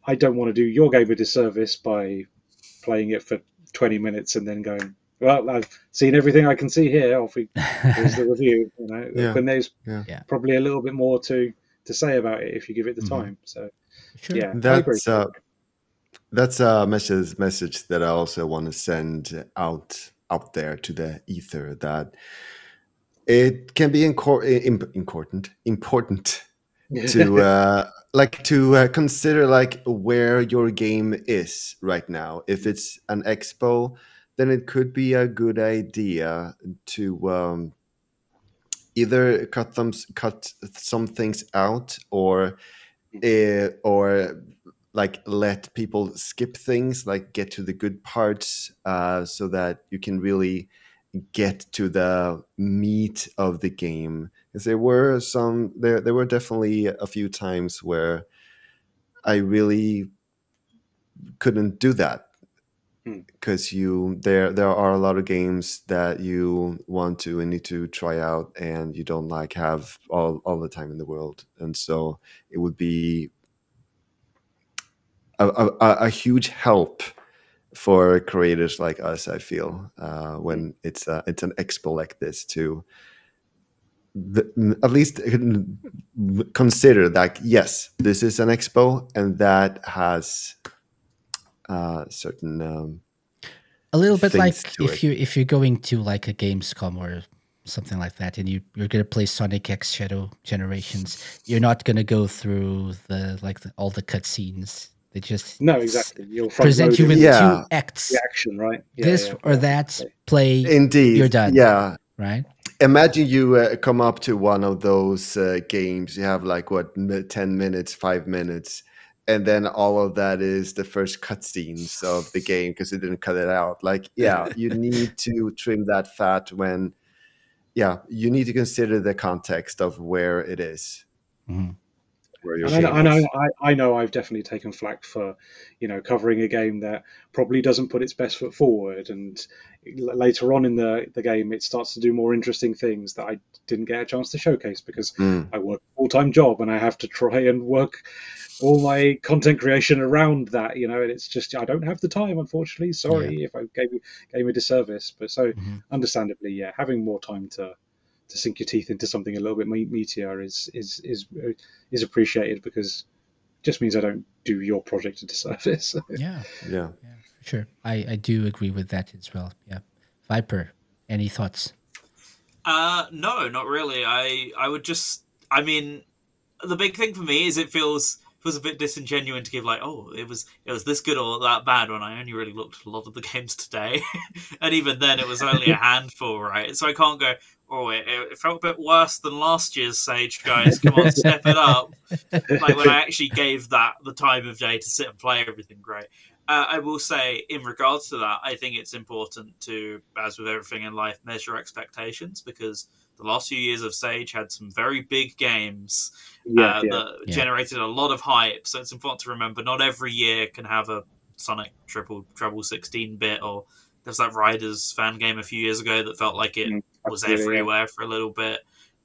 I don't want to do your game a disservice by playing it for 20 minutes and then going, well, I've seen everything I can see here. Here's the review. You know, Yeah. when there's Yeah. probably a little bit more to say about it if you give it the time. So Sure. yeah, I agree. That's a message that I also want to send out there to the ether, that it can be important to consider like where your game is right now. If it's an expo, then it could be a good idea to either cut some things out, or like let people skip things, like get to the good parts, so that you can really get to the meat of the game. Because there were definitely a few times where I really couldn't do that, because there are a lot of games that you want to and need to try out, and you don't like have all the time in the world. And so it would be a huge help for creators like us, I feel, when it's an expo like this, to at least consider that, yes, this is an expo, and that has certain a little bit like things to if you're going to like a Gamescom or something like that, and you're gonna play Sonic X Shadow Generations, you're not gonna go through all the cutscenes. They just No, exactly. You'll front present you load with it, Yeah. two acts, the action, right? Yeah, this yeah, or yeah. that. Okay. Play, Indeed. you're done. Yeah. Right? Imagine you come up to one of those games. You have like 10 minutes, 5 minutes, and then all of that is the first cutscenes of the game because they didn't cut it out. Like, yeah, you need to trim that fat when, yeah, you need to consider the context of where it is. Mhm. Where your And game is. I know I've definitely taken flack for, covering a game that probably doesn't put its best foot forward, and later on in the game it starts to do more interesting things that I didn't get a chance to showcase because I work a full-time job and I have to try and work all my content creation around that, and it's just I don't have the time, unfortunately. Sorry if I gave a disservice, but so understandably, yeah, having more time to sink your teeth into something a little bit meatier is appreciated because it just means I don't do your project a disservice. Yeah, Yeah. for sure. I do agree with that as well. Yeah, Viper, any thoughts? No, not really. I would just. I mean, the big thing for me is it feels a bit disingenuous to give like, oh, it was this good or that bad when I only really looked at a lot of the games today, and even then it was only a handful, right? So I can't go, oh, it felt a bit worse than last year's Sage, guys. Come on, step it up. Like when I actually gave that the time of day to sit and play everything great. I will say, in regards to that, I think it's important to, as with everything in life, measure expectations because the last few years of Sage had some very big games that generated a lot of hype. So it's important to remember not every year can have a Sonic treble 16-bit, or there's that Riders fan game a few years ago that felt like it was everywhere for a little bit.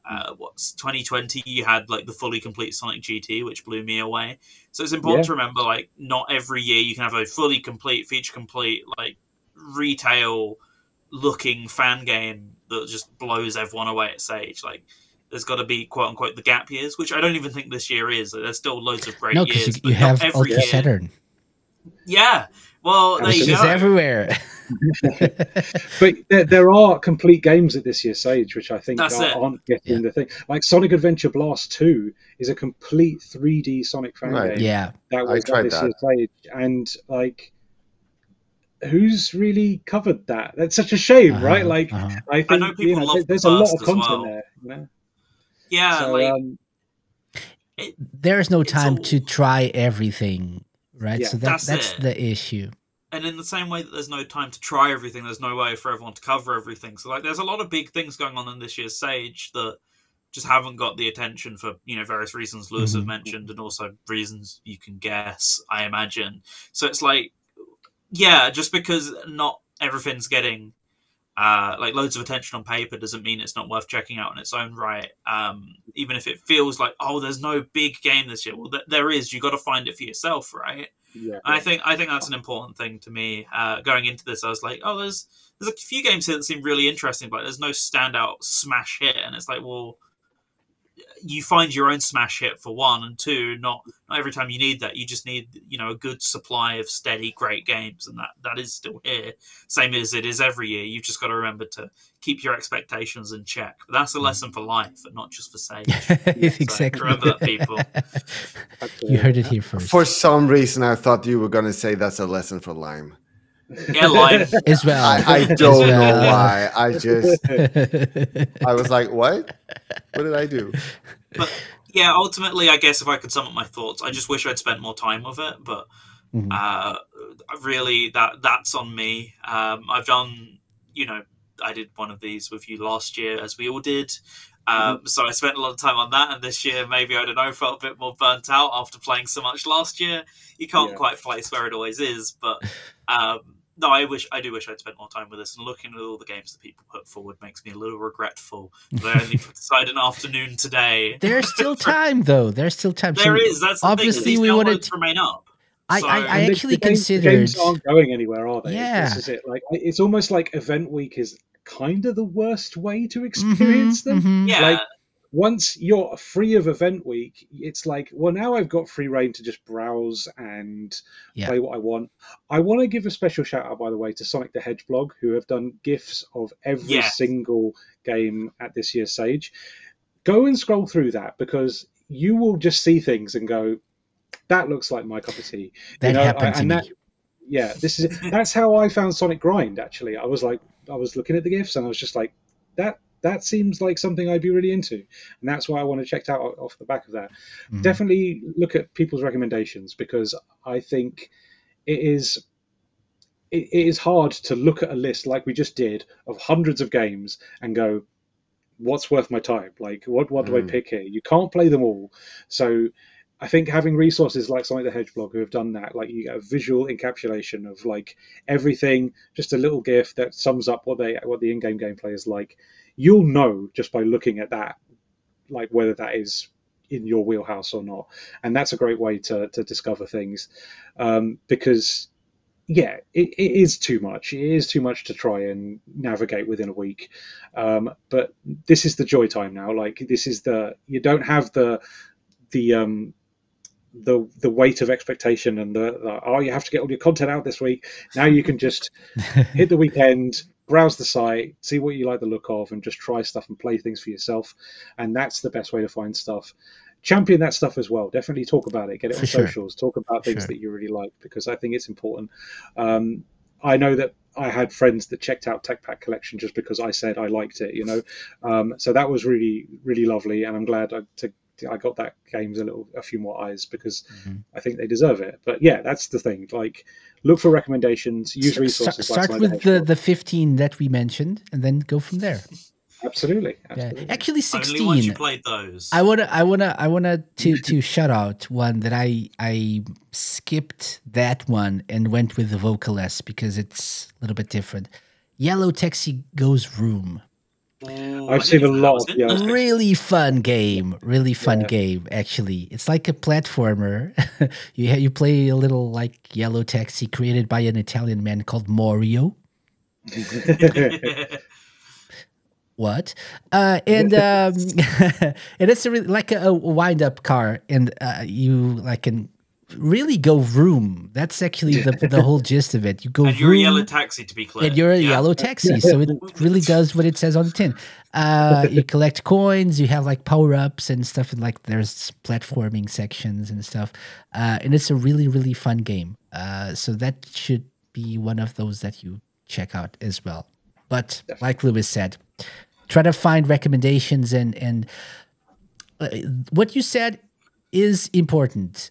2020 you had like the fully complete Sonic GT, which blew me away. So it's important to remember like not every year you can have a fully complete, feature complete, like retail looking fan game that just blows everyone away at Sage. Like there's got to be quote unquote the gap years, which I don't even think this year is. There's still loads of great years. No, because you have Ultra Saturn. Yeah. Well, there you go. It's everywhere. But there are complete games at this year's Sage, which I think aren't getting the thing. Like Sonic Adventure Blast 2 is a complete 3D Sonic fan game. Yeah, that was at this year's Sage, and like, who's really covered that? That's such a shame, right? Like, I think know people love there's a lot of well. content there. You know? Yeah, so, there's no time to try everything, right? Yeah, so that's the issue. And in the same way that there's no time to try everything, there's no way for everyone to cover everything. So like, there's a lot of big things going on in this year's Sage that just haven't got the attention for various reasons Lewis has mentioned, and also reasons you can guess, I imagine. So it's like, yeah, just because not everything's getting like loads of attention on paper doesn't mean it's not worth checking out in its own right. Even if it feels like, oh, there's no big game this year. Well, there is. You got to find it for yourself, right? Yeah. I think that's an important thing to me. Going into this, I was like, oh, there's a few games here that seem really interesting, but there's no standout smash hit, and it's like, well, you find your own smash hit for one, and two, not every time you need that. You just need a good supply of steady, great games, and that is still here, same as it is every year. You've just got to remember to keep your expectations in check. But that's a lesson for life, and not just for Sage. Exactly. So remember that, people. You heard it here first. For some reason, I thought you were going to say that's a lesson for Lime. Yeah, Lime as well. I don't know why. I was like, what? What did I do? But yeah, ultimately, I guess if I could sum up my thoughts, I just wish I'd spent more time with it. But really, that's on me. I've done, I did one of these with you last year, as we all did. So I spent a lot of time on that, and this year maybe, I don't know, felt a bit more burnt out after playing so much last year. You can't quite place where it always is, but no, I do wish I'd spent more time with this, and looking at all the games that people put forward makes me a little regretful that I only put aside an afternoon today. There's still time, though. There's still time. There is. That's the obviously thing. We wanted to remain up. I actually considered. The games aren't going anywhere, are they? Yeah. This is it. Like, it's almost like Event Week is kind of the worst way to experience them. Yeah. Like, once you're free of event week, it's like, well, now I've got free reign to just browse and play what I want. I want to give a special shout out, by the way, to Sonic the Hedge blog, who have done GIFs of every single game at this year's Sage. Go and scroll through that, because you will just see things and go, that looks like my cup of tea. That happened to me. Yeah, that's how I found Sonic Grind. Actually, I was looking at the GIFs and I was just like, that seems like something I'd be really into, and that's why I want to check it out off the back of that. Mm-hmm. Definitely look at people's recommendations, because I think it is hard to look at a list like we just did of hundreds of games and go, what's worth my time? Like, what do I pick here? You can't play them all. So I think having resources like Sonic the Hedge blog, who have done that, like, you get a visual encapsulation of like everything, just a little GIF that sums up what the in-game gameplay is like. You'll know just by looking at that, like, whether that is in your wheelhouse or not. And that's a great way to discover things, because yeah, it is too much. It is too much to try and navigate within a week. But this is the joy time now. Like, this is you don't have the weight of expectation and you have to get all your content out this week. Now you can just hit the weekend, browse the site, see what you like the look of, and just try stuff and play things for yourself. And that's the best way to find stuff. Champion that stuff as well. Definitely talk about it. Get it on socials. Talk about things that you really like, because I think it's important. I know that I had friends that checked out Tech Pack Collection just because I said I liked it, so that was really, really lovely, and I'm glad I got that games a few more eyes, because I think they deserve it. But yeah, that's the thing. Like, look for recommendations, use resources. Start with the 15 that we mentioned, and then go from there. Absolutely. Yeah. Actually, 16. Only once you played those. I wanna to shout out one that I skipped that one and went with the Vocalist because it's a little bit different. Yellow Taxi Goes Room. I've seen a lot. Yeah. Really fun game. Really fun game. Actually, it's like a platformer. you play a little like Yellow Taxi, created by an Italian man called Mario. What? And it's like a wind-up car, and you can really go vroom. That's actually the whole gist of it. You go. And you're a yellow taxi, to be clear. And you're a yellow taxi, so it really does what it says on the tin. You collect coins. You have like power-ups and stuff, and like there's platforming sections and stuff. And it's a really, really fun game. So that should be one of those that you check out as well. But like Lewis said, try to find recommendations, and what you said is important.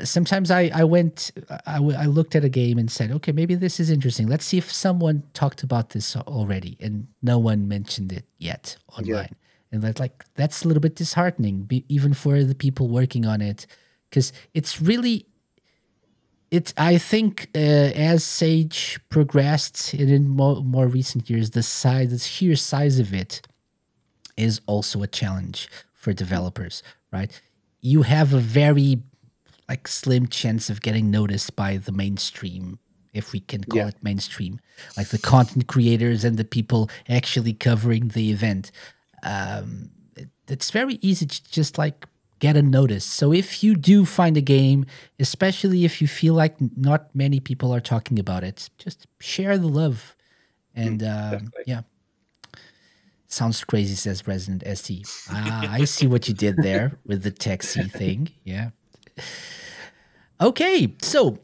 Sometimes I looked at a game and said, okay, maybe this is interesting. Let's see if someone talked about this already, and no one mentioned it yet online. And that's a little bit disheartening, even for the people working on it, because it's really. I think as Sage progressed in more recent years, the sheer size of it is also a challenge for developers, right? You have a very slim chance of getting noticed by the mainstream, if we can call it mainstream, like the content creators and the people actually covering the event. It's very easy to just get a notice. So if you do find a game, especially if you feel like not many people are talking about it, just share the love. And sounds crazy, says Resident ST. I see what you did there with the taxi thing. Yeah. Okay, so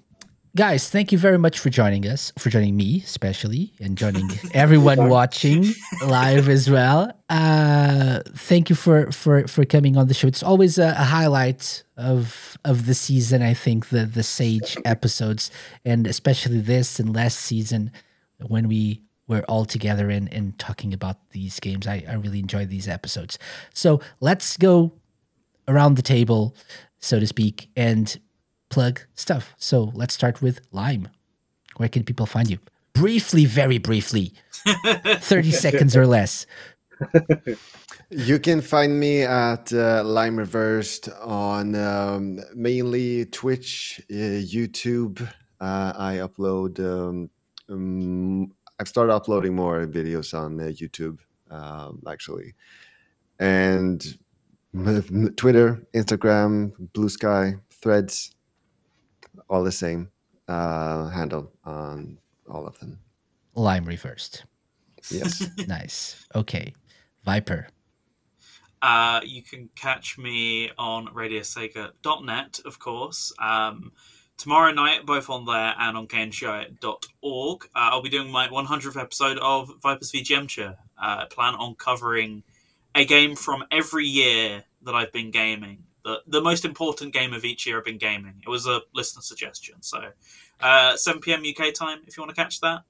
guys, thank you very much for joining us, for joining me especially, and joining everyone watching live as well. Thank you for coming on the show. It's always a highlight of the season, I think, the Sage episodes, and especially this and last season when we were all together and talking about these games. I really enjoyed these episodes. So let's go around the table, so to speak, and plug stuff. So let's start with Lime. Where can people find you? Briefly, very briefly, 30 seconds or less. You can find me at Lime Reversed on mainly Twitch, YouTube. I upload. I've started uploading more videos on YouTube, actually, and Twitter, Instagram, Blue Sky, Threads, all the same handle on all of them. Lime reversed. Yes. Nice. Okay. Viper. You can catch me on radiosega.net, of course. Tomorrow night, both on there and on KNGI.org, I'll be doing my 100th episode of Viper's VGM. I plan on covering a game from every year that I've been gaming. The most important game of each year I've been gaming. It was a listener suggestion. So 7 p.m. UK time if you want to catch that.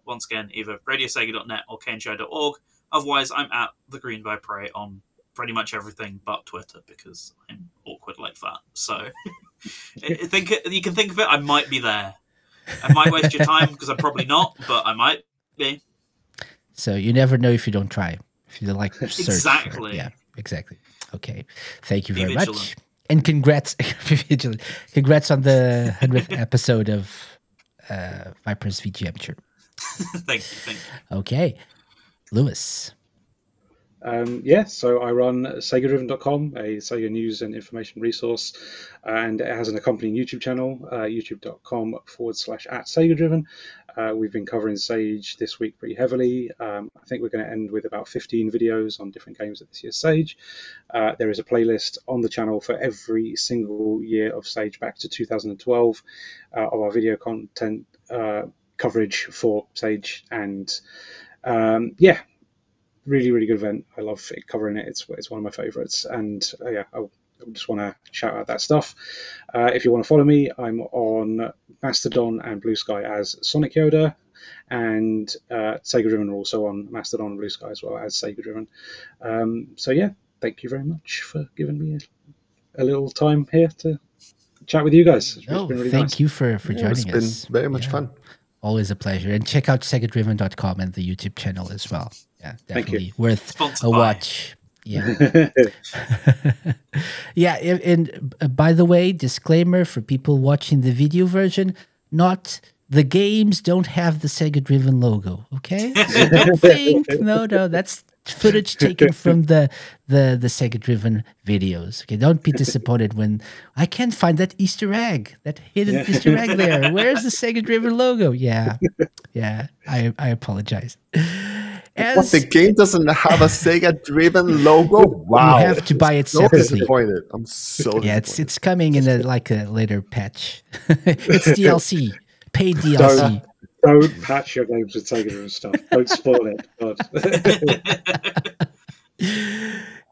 Once again, either radiosega.net or KNGI.org. Otherwise, I'm at the Green Viper on pretty much everything but Twitter because I'm awkward like that. So you can think of it. I might be there. I might waste your time because I'm probably not, but I might be. So you never know if you don't try. If you like search Exactly. for it. Yeah, exactly. Okay. Thank you Be very vigilant. much. And congrats. Be vigilant. Congrats on the 100th episode of Viper's VGM. Thank you. Okay. Lewis. So I run SegaDriven.com, a Sega news and information resource, and it has an accompanying YouTube channel, youtube.com/@SegaDriven. We've been covering Sage this week pretty heavily. I think we're going to end with about 15 videos on different games at this year's Sage. There is a playlist on the channel for every single year of Sage back to 2012 of our video content coverage for Sage, and really, really good event. I love covering it. It's one of my favorites. And I just want to shout out that stuff. If you want to follow me, I'm on Mastodon and Blue Sky as Sonic Yoda, and Sega Driven are also on Mastodon and Blue Sky as well as Sega Driven. Thank you very much for giving me a little time here to chat with you guys. It's been really thank nice. you for joining us. It's been very much fun. Always a pleasure. And check out SegaDriven.com and the YouTube channel as well. Yeah, Thank you. definitely worth Sponsored a by. watch. Yeah. Yeah. And by the way, disclaimer for people watching the video version, the games don't have the Sega Driven logo. Okay. So don't think, no, that's footage taken from the Sega Driven videos. Okay. Don't be disappointed when I can't find that Easter egg, that hidden Easter egg there. Where's the Sega Driven logo? Yeah. Yeah. I apologize. What, the game doesn't have a Sega-driven logo? Wow. You have to buy it So separately. disappointed. I'm so Yeah, disappointed. it's coming in a later patch. It's DLC, paid DLC. Don't patch your games with Sega Driven stuff. Don't spoil it. God.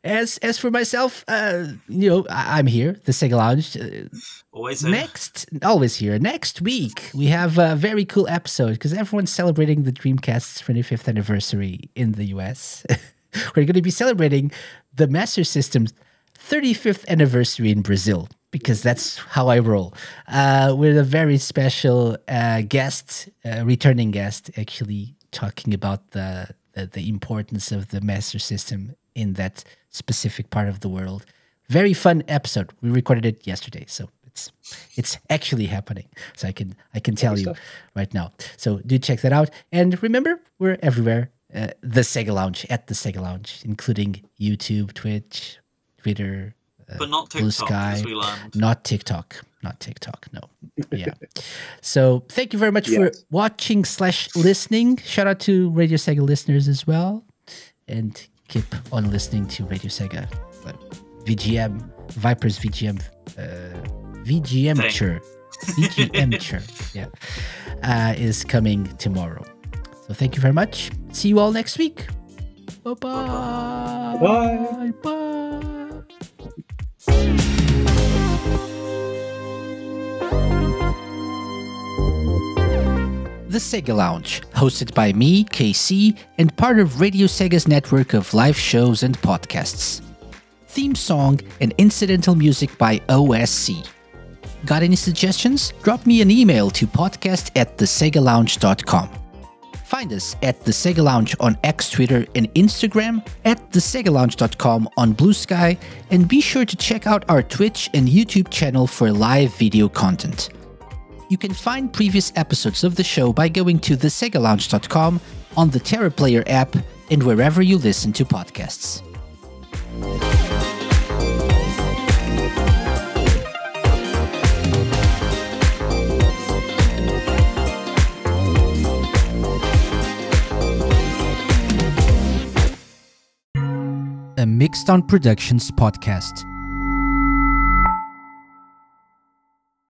As for myself, I'm here, the Sega Lounge. Always here. Always here. Next week, we have a very cool episode because everyone's celebrating the Dreamcast's 25th anniversary in the US. We're going to be celebrating the Master System's 35th anniversary in Brazil because that's how I roll. With a very special guest, returning guest, actually talking about the importance of the Master System in that specific part of the world. Very fun episode. We recorded it yesterday, so it's actually happening. So I can tell you right now. So do check that out. And remember, we're everywhere. The Sega Lounge, at the Sega Lounge, including YouTube, Twitch, Twitter, But not Blue TikTok, Sky. as we learned. Not TikTok. No. Yeah. So thank you very much for watching / listening. Shout out to Radio Sega listeners as well. And keep on listening to Radio Sega. VGM, Viper's VGM, VGMture, yeah, is coming tomorrow. So thank you very much. See you all next week. Bye-bye. Bye. Bye. The Sega Lounge, hosted by me, KC, and part of Radio Sega's network of live shows and podcasts. Theme song and incidental music by OSC. Got any suggestions? Drop me an email to podcast@thesegalounge.com. Find us at The Sega Lounge on X, Twitter, and Instagram, at thesegalounge.com on Blue Sky, and be sure to check out our Twitch and YouTube channel for live video content. You can find previous episodes of the show by going to thesegalounge.com, on the Terra Player app, and wherever you listen to podcasts. a Mixed On Productions podcast.